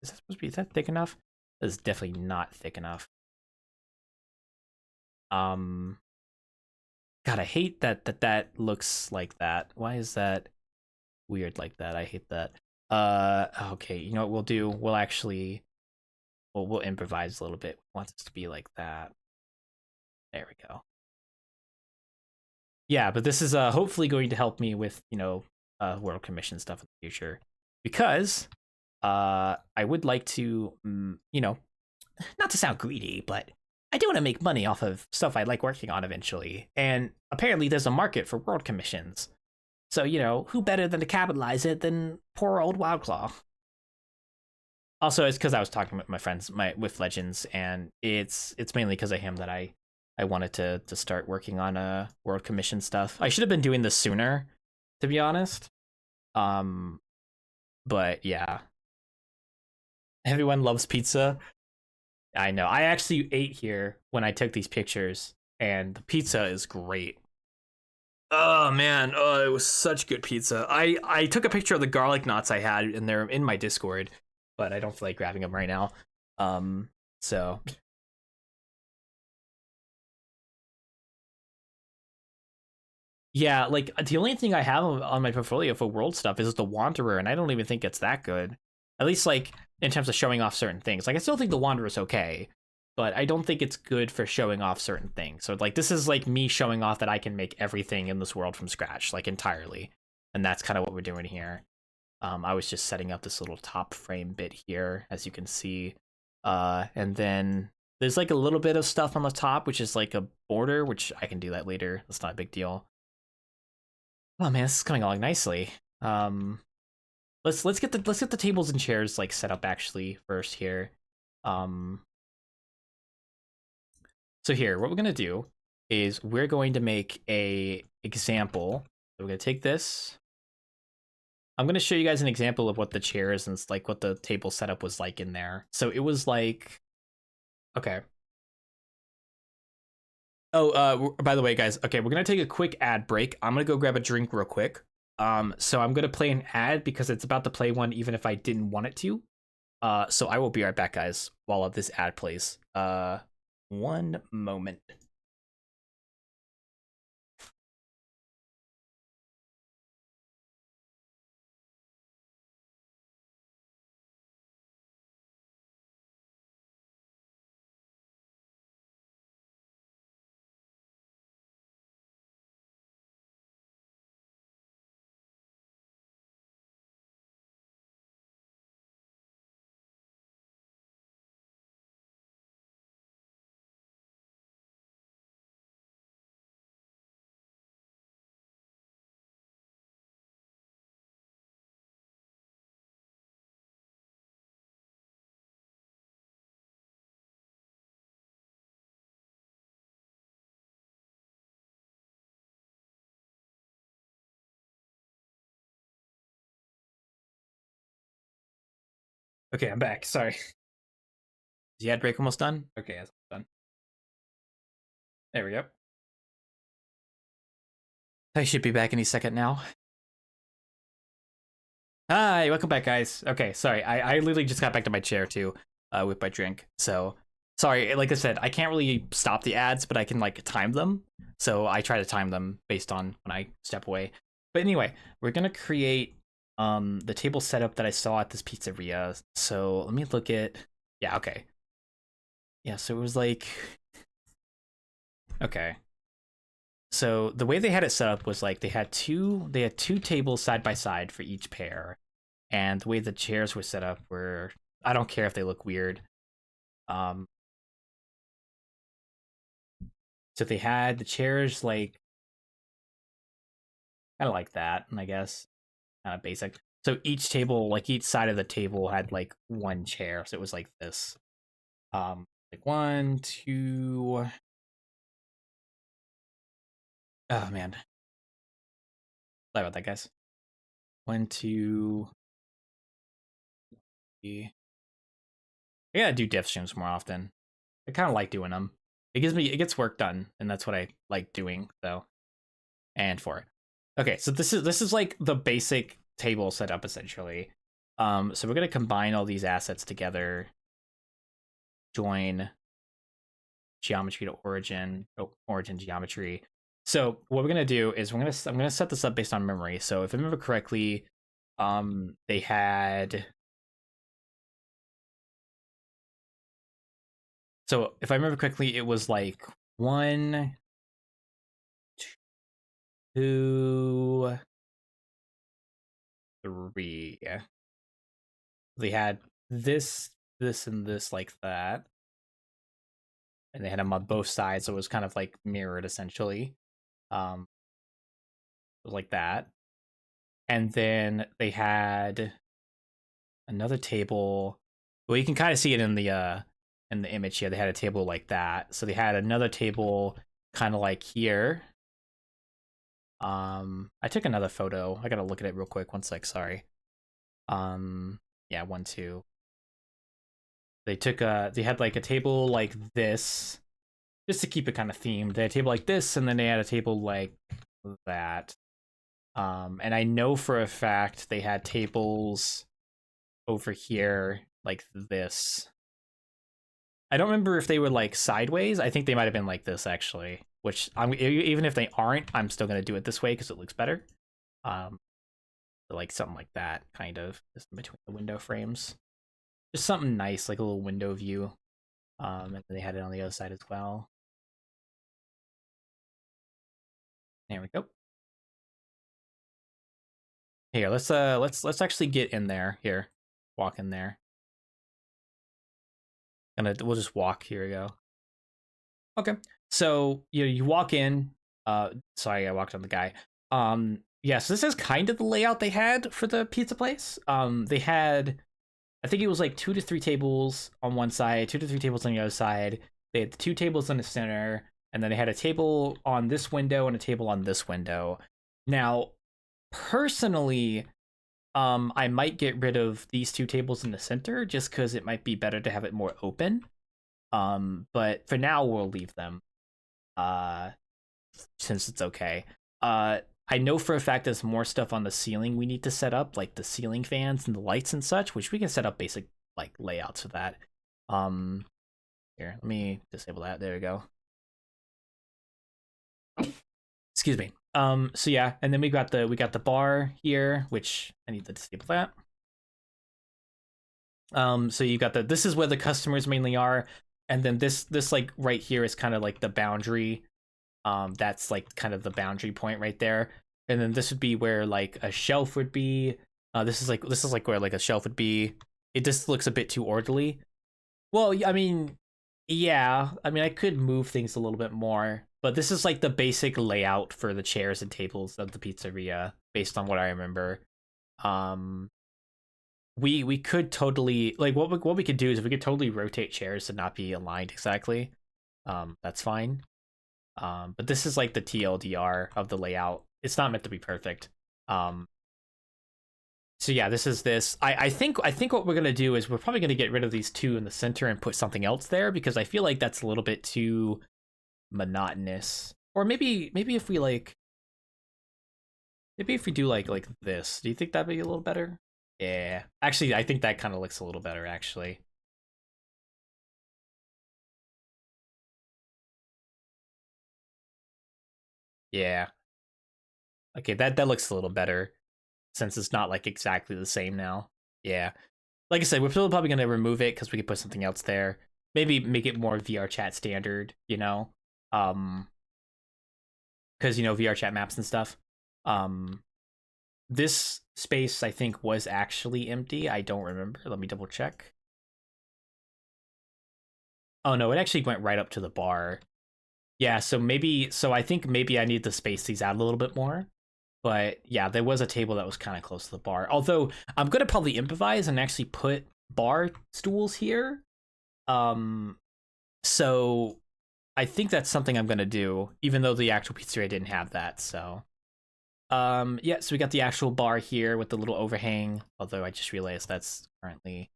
Is that supposed to be, is that thick enough? That's definitely not thick enough. God, I hate that looks like that. Why is that weird like that? I hate that. Okay, you know what we'll do? We'll actually we'll improvise a little bit. We want this to be like that. There we go. Yeah, but this is hopefully going to help me with, world commission stuff in the future, because I would like to, not to sound greedy, but I do want to make money off of stuff I like working on eventually. And apparently there's a market for world commissions. So, who better than to capitalize it than poor old Wildclaw? Also, it's because I was talking with my friends with Legends, and it's mainly because of him that I wanted to start working on world commission stuff. I should have been doing this sooner, to be honest. But yeah. Everyone loves pizza. I know. I actually ate here when I took these pictures, and the pizza is great. Oh man, oh, it was such good pizza. I took a picture of the garlic knots I had, and they're in my Discord, but I don't feel like grabbing them right now. So yeah, like the only thing I have on my portfolio for world stuff is the Wanderer, and I don't even think it's that good. At least like in terms of showing off certain things. Like I still think the Wanderer's okay, but I don't think it's good for showing off certain things. So like this is like me showing off that I can make everything in this world from scratch, like entirely. And that's kind of what we're doing here. I was just setting up this little top frame bit here, as you can see. And then there's like a little bit of stuff on the top, which is like a border, which I can do that later. That's not a big deal. Oh man, this is coming along nicely. Let's get the tables and chairs like set up actually first here. So here, what we're gonna do is we're going to make a example. So we're gonna take this. I'm gonna show you guys an example of what the chairs and like what the table setup was like in there. So it was like, okay. Oh, by the way, guys, okay, we're gonna take a quick ad break. I'm gonna go grab a drink real quick. So I'm gonna play an ad because it's about to play one even if I didn't want it to. So I will be right back, guys, while this ad plays. One moment. Okay, I'm back. Sorry. Is the ad break almost done? Okay, it's done. There we go. I should be back any second now. Hi, welcome back, guys. Okay, sorry. I literally just got back to my chair too, with my drink. So sorry. Like I said, I can't really stop the ads, but I can like time them. So I try to time them based on when I step away. But anyway, we're gonna create the table setup that I saw at this pizzeria. So let me look at. Yeah. Okay. Yeah. So it was like. Okay. So the way they had it set up was like they had two tables side by side for each pair, and the way the chairs were set up were, I don't care if they look weird. So they had the chairs like kind of like that, I guess, kind of basic. So each table, like each side of the table, had like one chair. So it was like this, like one, two. Oh man, sorry about that, guys. One, two. Three. I gotta do diff streams more often. I kind of like doing them. it gets work done, and that's what I like doing. So, and for it. Okay, so this is like the basic table setup essentially. So we're gonna combine all these assets together, join geometry to origin, origin geometry. So what we're gonna do is I'm gonna set this up based on memory. So if I remember correctly, they had. So if I remember correctly, it was like 1, 2, 3. They had this, this, and this like that, and they had them on both sides, so it was kind of like mirrored essentially. It was like that, and then they had another table. Well, you can kind of see it in the image here. They had a table like that, so they had another table kind of like here. I took another photo. I gotta look at it real quick. One sec. Sorry. Yeah, 1, 2. They had like a table like this, just to keep it kind of themed. They had a table like this, and then they had a table like that. And I know for a fact they had tables over here like this. I don't remember if they were like sideways. I think they might have been like this actually. Which even if they aren't, I'm still gonna do it this way because it looks better. Um, like something like that, kind of, just in between the window frames. Just something nice, like a little window view. And then they had it on the other side as well. There we go. Here, let's actually get in there. Here, walk in there. We'll just walk. Here we go. Okay. So you walk in. Sorry, I walked on the guy. Yeah, so this is kind of the layout they had for the pizza place. They had, I think it was like 2 to 3 tables on one side, 2 to 3 tables on the other side. They had 2 tables in the center, and then they had a table on this window and a table on this window. Now, personally, I might get rid of these 2 tables in the center just because it might be better to have it more open. But for now, we'll leave them. Uh, since it's okay. I know for a fact there's more stuff on the ceiling we need to set up, like the ceiling fans and the lights and such, which we can set up basic like layouts for that. Here, let me disable that. There we go. Excuse me. So yeah, and then we got the bar here, which I need to disable that. So you got this is where the customers mainly are, and then this like right here is kind of like the boundary. That's like kind of the boundary point right there, and then this would be where like a shelf would be. This is like where like a shelf would be. It just looks a bit too orderly. Well, I mean, yeah, I mean I could move things a little bit more, but this is like the basic layout for the chairs and tables of the pizzeria based on what I remember. Um, we could totally like what we could do is we could totally rotate chairs to not be aligned exactly. That's fine. But this is like the TLDR of the layout. It's not meant to be perfect. So yeah, this is this. I think what we're gonna do is we're probably gonna get rid of these 2 in the center and put something else there because I feel like that's a little bit too monotonous. Or maybe if we like maybe if we do like this, do you think that'd be a little better? Yeah. Actually, I think that kind of looks a little better actually. Yeah. Okay, that looks a little better since it's not like exactly the same now. Yeah. Like I said, we're still probably gonna remove it because we could put something else there. Maybe make it more VR chat standard, you know? Because VR chat maps and stuff. Um this space I think was actually empty. I don't remember. Let me double check. Oh no, it actually went right up to the bar. Yeah, so I think maybe I need to space these out a little bit more. But yeah, there was a table that was kind of close to the bar. Although I'm gonna probably improvise and actually put bar stools here. Um, so I think that's something I'm gonna do, even though the actual pizzeria didn't have that. So, yeah. So we got the actual bar here with the little overhang. Although I just realized that's currently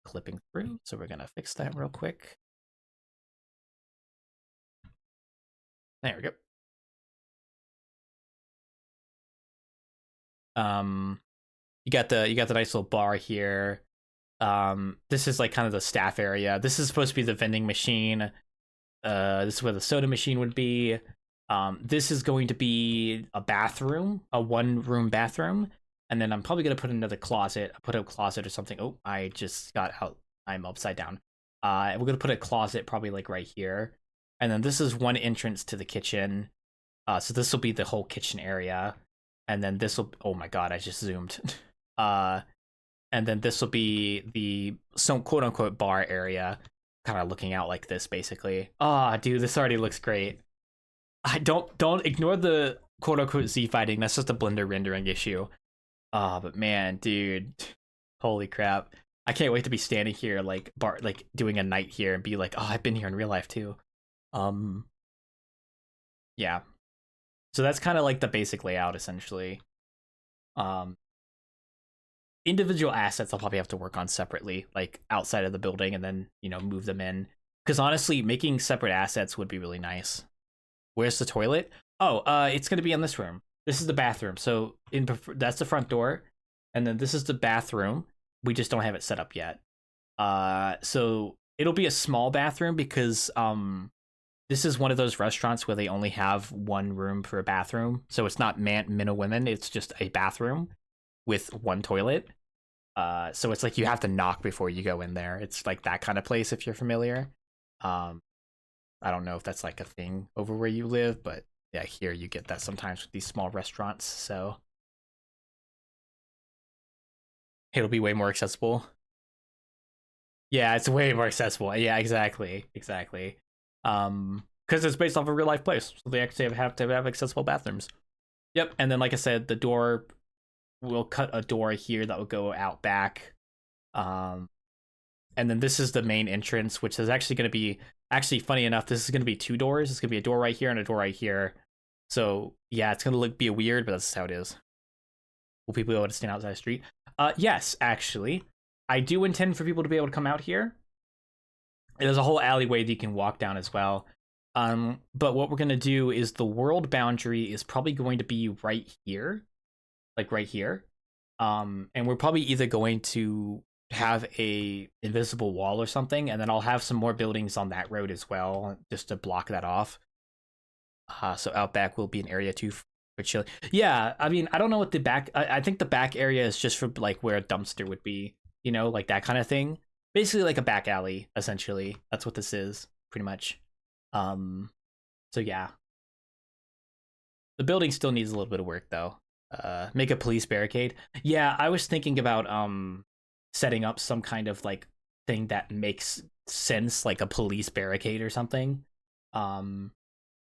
clipping through, so we're gonna fix that real quick. There we go. Um, you got the nice little bar here. This is like kind of the staff area. This is supposed to be the vending machine. This is where the soda machine would be. This is going to be a bathroom, a one-room bathroom, and then I'm probably gonna put another closet, put a closet or something. Oh, I just got out. I'm upside down. We're gonna put a closet probably like right here, and then this is one entrance to the kitchen. So this will be the whole kitchen area, and then this will. Oh my god, I just zoomed. uh, and then this will be the some quote unquote bar area, kind of looking out like this basically. Ah, dude, this already looks great. I don't ignore the quote unquote Z fighting. That's just a Blender rendering issue. But man, dude, holy crap! I can't wait to be standing here like doing a night here and be like, oh, I've been here in real life too. Um, yeah. So that's kind of like the basic layout essentially. Um, Individual assets I'll probably have to work on separately, like outside of the building, and then move them in. Because honestly, making separate assets would be really nice. Where's the toilet? Oh, it's gonna be in this room. This is the bathroom. So that's the front door, and then this is the bathroom. We just don't have it set up yet. So it'll be a small bathroom because this is one of those restaurants where they only have one room for a bathroom. So it's not men or women. It's just a bathroom with one toilet. So it's like you have to knock before you go in there. It's like that kind of place if you're familiar. Um, I don't know if that's like a thing over where you live, but yeah, here you get that sometimes with these small restaurants. So it'll be way more accessible. Yeah, it's way more accessible. Yeah, exactly. Because it's based off a real life place, so they actually have to have accessible bathrooms. Yep, and then like I said, the door we'll cut a door here that will go out back. Um, and then this is the main entrance, which is actually going to be funny enough. This is going to be two doors. It's going to be a door right here and a door right here. So yeah, it's going to be weird, but that's how it is. Will people be able to stand outside the street? Yes, actually, I do intend for people to be able to come out here. There's a whole alleyway that you can walk down as well. But what we're gonna do is the world boundary is probably going to be right here, like right here. And we're probably either going to have a invisible wall or something, and then I'll have some more buildings on that road as well, just to block that off. So out back will be an area too for chill. Yeah, I mean, I don't know what the back. I think the back area is just for like where a dumpster would be, like that kind of thing. Basically, like a back alley, essentially. That's what this is, pretty much. Um, so yeah, the building still needs a little bit of work though. Make a police barricade. Yeah, I was thinking about setting up some kind of like thing that makes sense, like a police barricade or something. Um,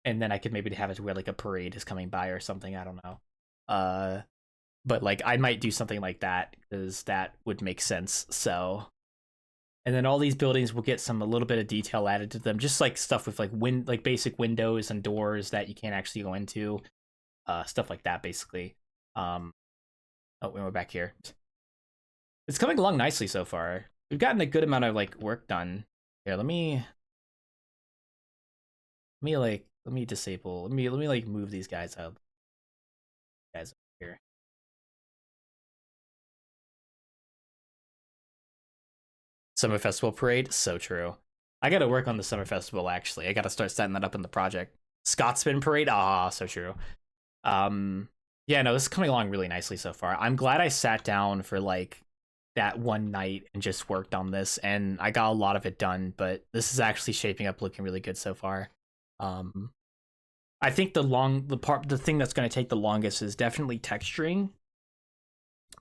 and then I could maybe have it where like a parade is coming by or something. I don't know. Uh, but like I might do something like that because that would make sense. So, and then all these buildings will get a little bit of detail added to them, just like stuff with like basic windows and doors that you can't actually go into, stuff like that, basically. Um, oh, we're back here. It's coming along nicely so far. We've gotten a good amount of like work done. Here, let me disable. Let me like move these guys up. Guys up here. Summer Festival Parade, so true. I gotta work on the Summer Festival actually. I gotta start setting that up in the project. Scotsman Parade, so true. Um, yeah, no, this is coming along really nicely so far. I'm glad I sat down for like that one night and just worked on this, and I got a lot of it done. But this is actually shaping up looking really good so far. Um, I think the thing that's going to take the longest is definitely texturing.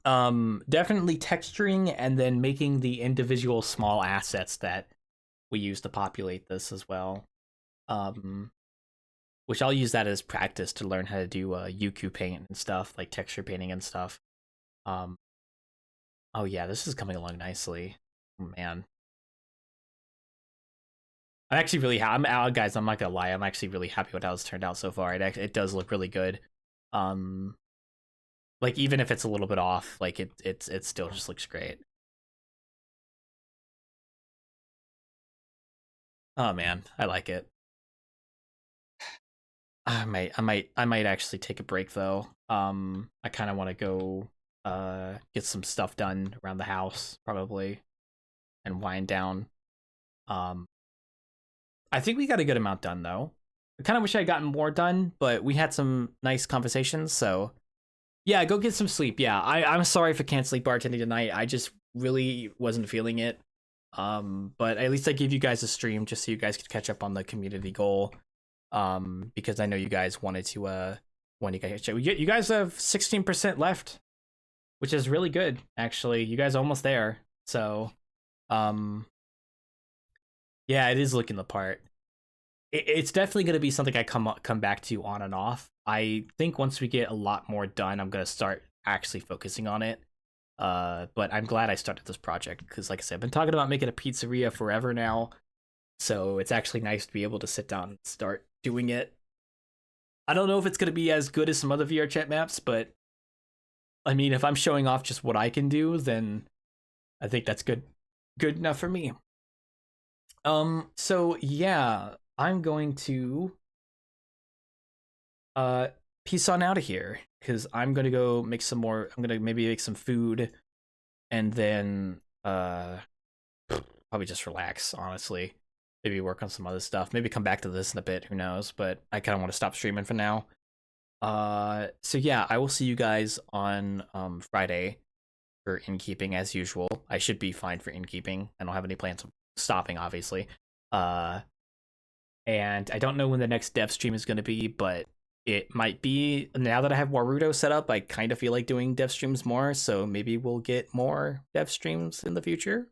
Definitely texturing, and then making the individual small assets that we use to populate this as well. Um, which I'll use that as practice to learn how to do UQ paint and stuff, like texture painting and stuff. Um, oh yeah, this is coming along nicely. Oh, man, I'm actually really I'm out, guys. I'm not gonna lie. I'm actually really happy with how it's turned out so far. It does look really good. Um, like even if it's a little bit off, like it still just looks great. Oh man, I like it. I might actually take a break though. I kind of want to go get some stuff done around the house probably and wind down. Um, I think we got a good amount done though. I kind of wish I had gotten more done, but we had some nice conversations. So yeah, go get some sleep. Yeah, I'm sorry for canceling bartending tonight. I just really wasn't feeling it. But at least I gave you guys a stream just so you guys could catch up on the community goal. Because I know you guys wanted to when you guys you guys have 16% left, which is really good actually. You guys are almost there. So um yeah, it is looking the part. It's definitely going to be something I come back to on and off. I think once we get a lot more done, I'm going to start actually focusing on it. But I'm glad I started this project because, like I said, I've been talking about making a pizzeria forever now. So it's actually nice to be able to sit down and start doing it. I don't know if it's going to be as good as some other VR chat maps, but I mean, if I'm showing off just what I can do, then I think that's good enough for me. So yeah, I'm going to peace on out of here because I'm gonna go make some more. I'm gonna maybe make some food and then probably just relax. Honestly, maybe work on some other stuff. Maybe come back to this in a bit. Who knows? But I kind of want to stop streaming for now. So yeah, I will see you guys on Friday for innkeeping as usual. I should be fine for innkeeping. I don't have any plans of stopping, obviously. And I don't know when the next dev stream is going to be, but it might be now that I have Warudo set up. I kind of feel like doing dev streams more, so maybe we'll get more dev streams in the future.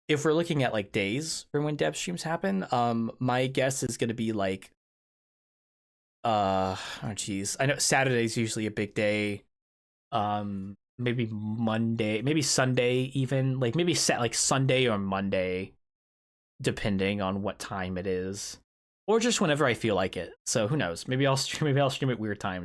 If we're looking at like days for when dev streams happen, my guess is going to be like oh geez, I know Saturday's usually a big day. Maybe Monday, maybe Sunday, even like maybe set like Sunday or Monday, depending on what time it is, or just whenever I feel like it. So who knows? Maybe I'll stream. Maybe I'll stream at weird times.